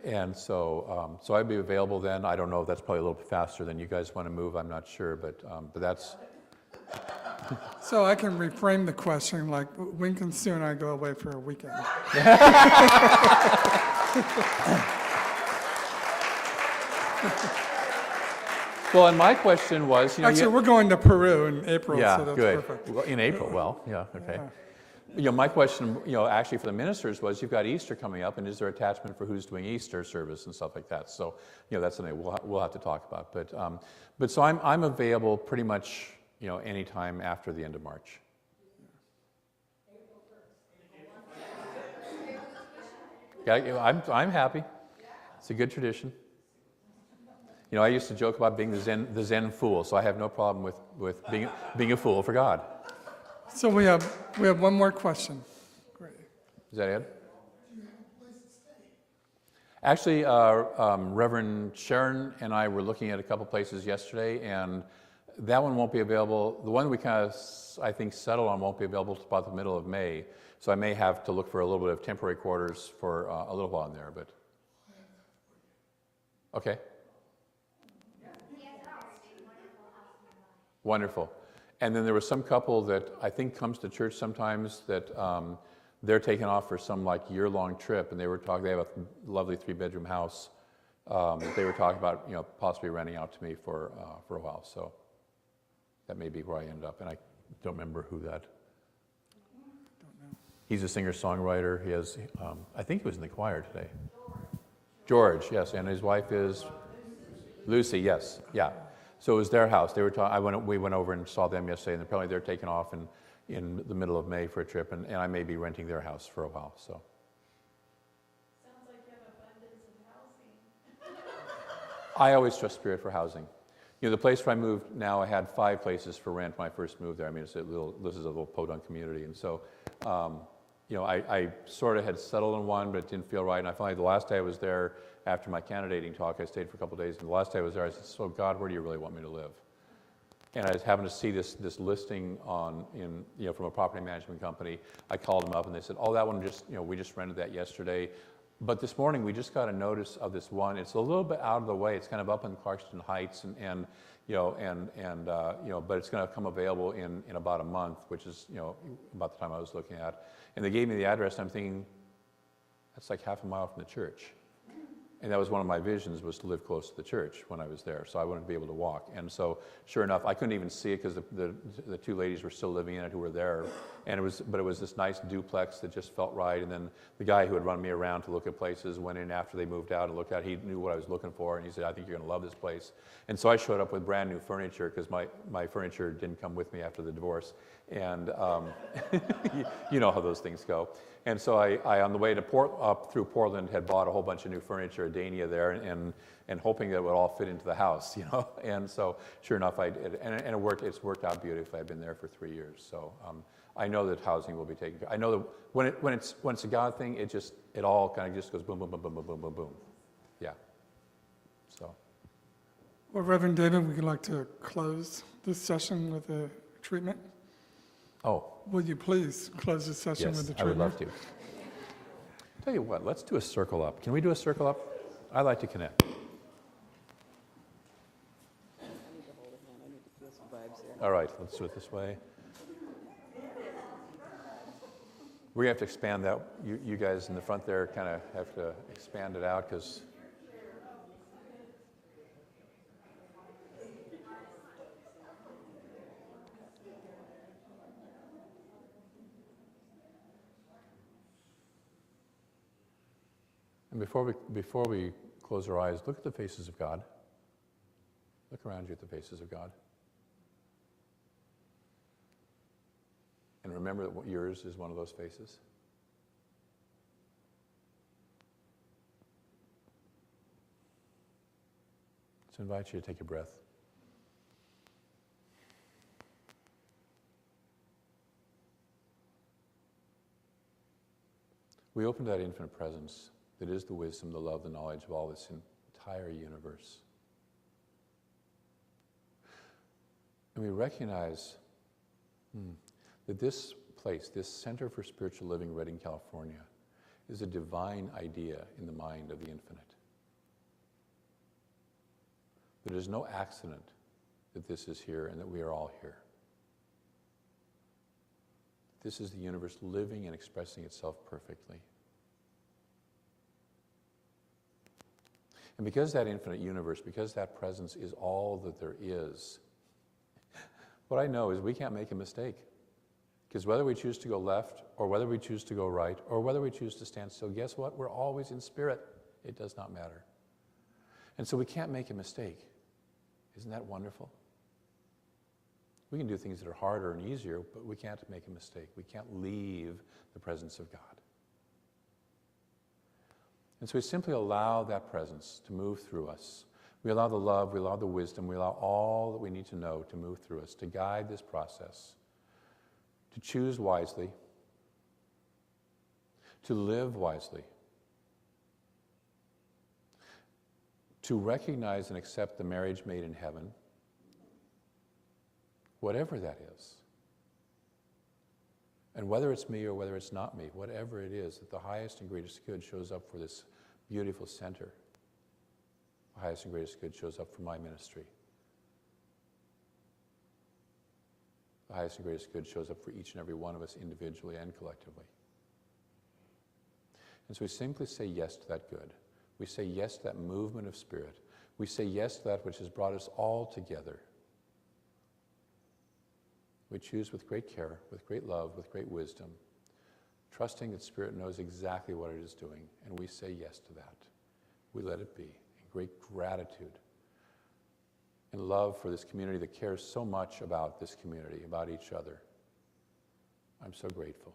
And so, so I'd be available then. I don't know if that's probably a little bit faster than you guys want to move. I'm not sure, but that's.
So I can reframe the question like, when can Sue and I go away for a weekend?
Well, and my question was,
Actually, we're going to Peru in April,
yeah,
so that's
good.
perfect.
Well, in April, well, yeah, okay.
Yeah.
My question, actually for the ministers was, you've got Easter coming up, and is there attachment for who's doing Easter service and stuff like that? So, that's something we'll have to talk about. But so I'm available pretty much, anytime after the end of March. Yeah, I'm happy. It's a good tradition. I used to joke about being the Zen fool, so I have no problem with being a fool for God.
So we have one more question. Great.
Is that it? Actually, Reverend Sharon and I were looking at a couple places yesterday, and that one won't be available. The one we kind of, I think, settled on won't be available until about the middle of May. So I may have to look for a little bit of temporary quarters for a little while in there, but. Okay. Wonderful. And then there was some couple that I think comes to church sometimes that they're taking off for some like year-long trip, and they have a lovely 3-bedroom house that they were talking about, possibly renting out to me for a while. So that may be where I end up, and I don't remember who that. He's a singer-songwriter. He has, I think he was in the choir today. George, yes, and his wife is Lucy. Yes, yeah. So it was their house. They were we went over and saw them yesterday, and apparently they're taking off in the middle of May for a trip, and I may be renting their house for a while. So.
Sounds like you have abundance of housing.
I always trust Spirit for housing. The place where I moved now, I had 5 places for rent when I first moved there. I mean, this is a little podunk community, and so, I sort of had settled on one, but it didn't feel right. And I finally, the last day I was there, after my candidating talk, I stayed for a couple of days, and the last day I was there, I said, so God, where do you really want me to live? And I was having to see this listing from a property management company. I called them up, and they said, oh, that one we just rented that yesterday. But this morning, we just got a notice of this one. It's a little bit out of the way. It's kind of up in Clarkston Heights, but it's going to come available in about a month, which is, about the time I was looking at. And they gave me the address, and I'm thinking, that's like half a mile from the church. And that was one of my visions, was to live close to the church when I was there, so I wouldn't be able to walk. And so, sure enough, I couldn't even see it because the 2 ladies were still living in it who were there. And it was this nice duplex that just felt right. And then the guy who had run me around to look at places went in after they moved out and looked at it. He knew what I was looking for, and he said, I think you're going to love this place. And so I showed up with brand new furniture because my furniture didn't come with me after the divorce. And you know how those things go. And so I on the way up through Portland, had bought a whole bunch of new furniture, a Dania there, and hoping that it would all fit into the house, And so, sure enough, I did, and it worked. It's worked out beautifully. I've been there for 3 years, so I know that housing will be taken care of. I know that when it's a God thing, it all kind of just goes boom, boom, boom, boom, boom, boom, boom, boom. Yeah. So.
Well, Reverend David, would you like to close this session with a treatment?
Oh.
Will you please close this session with the treatment?
Yes, I would love to. Tell you what, let's do a circle up. Can we do a circle up? I like to connect. All right, let's do it this way. We're going to have to expand that. You guys in the front there kind of have to expand it out because... And before we close our eyes, look at the faces of God. Look around you at the faces of God. And remember that yours is one of those faces. So I invite you to take a breath. We open to that infinite presence that is the wisdom, the love, the knowledge of all this entire universe. And we recognize that this place, this Center for Spiritual Living, Redding, California, is a divine idea in the mind of the infinite. That it is no accident that this is here and that we are all here. This is the universe living and expressing itself perfectly. And because that infinite universe, because that presence is all that there is, what I know is we can't make a mistake. Because whether we choose to go left, or whether we choose to go right, or whether we choose to stand still, guess what? We're always in spirit. It does not matter. And so we can't make a mistake. Isn't that wonderful? We can do things that are harder and easier, but we can't make a mistake. We can't leave the presence of God. And so we simply allow that presence to move through us. We allow the love, we allow the wisdom, we allow all that we need to know to move through us, to guide this process, to choose wisely, to live wisely, to recognize and accept the marriage made in heaven, whatever that is. And whether it's me or whether it's not me, whatever it is, that the highest and greatest good shows up for this beautiful center. The highest and greatest good shows up for my ministry. The highest and greatest good shows up for each and every one of us individually and collectively. And so we simply say yes to that good. We say yes to that movement of spirit. We say yes to that which has brought us all together. We choose with great care, with great love, with great wisdom, trusting that Spirit knows exactly what it is doing, and we say yes to that. We let it be in great gratitude and love for this community that cares so much about this community, about each other. I'm so grateful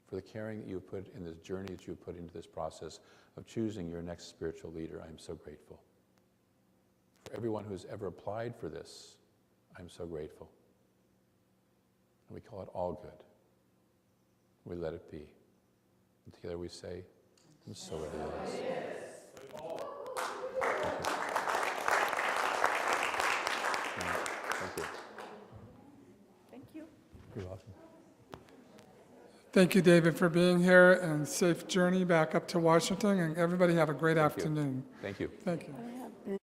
for the caring that you've put in this journey that you've put into this process of choosing your next spiritual leader. I'm so grateful. For everyone who's ever applied for this, I'm so grateful. And we call it all good. We let it be. And together we say, and so it is. Thank you.
Thank you.
You're welcome.
Thank you, David, for being here, and safe journey back up to Washington, and everybody have a great afternoon.
Thank you.
Thank you.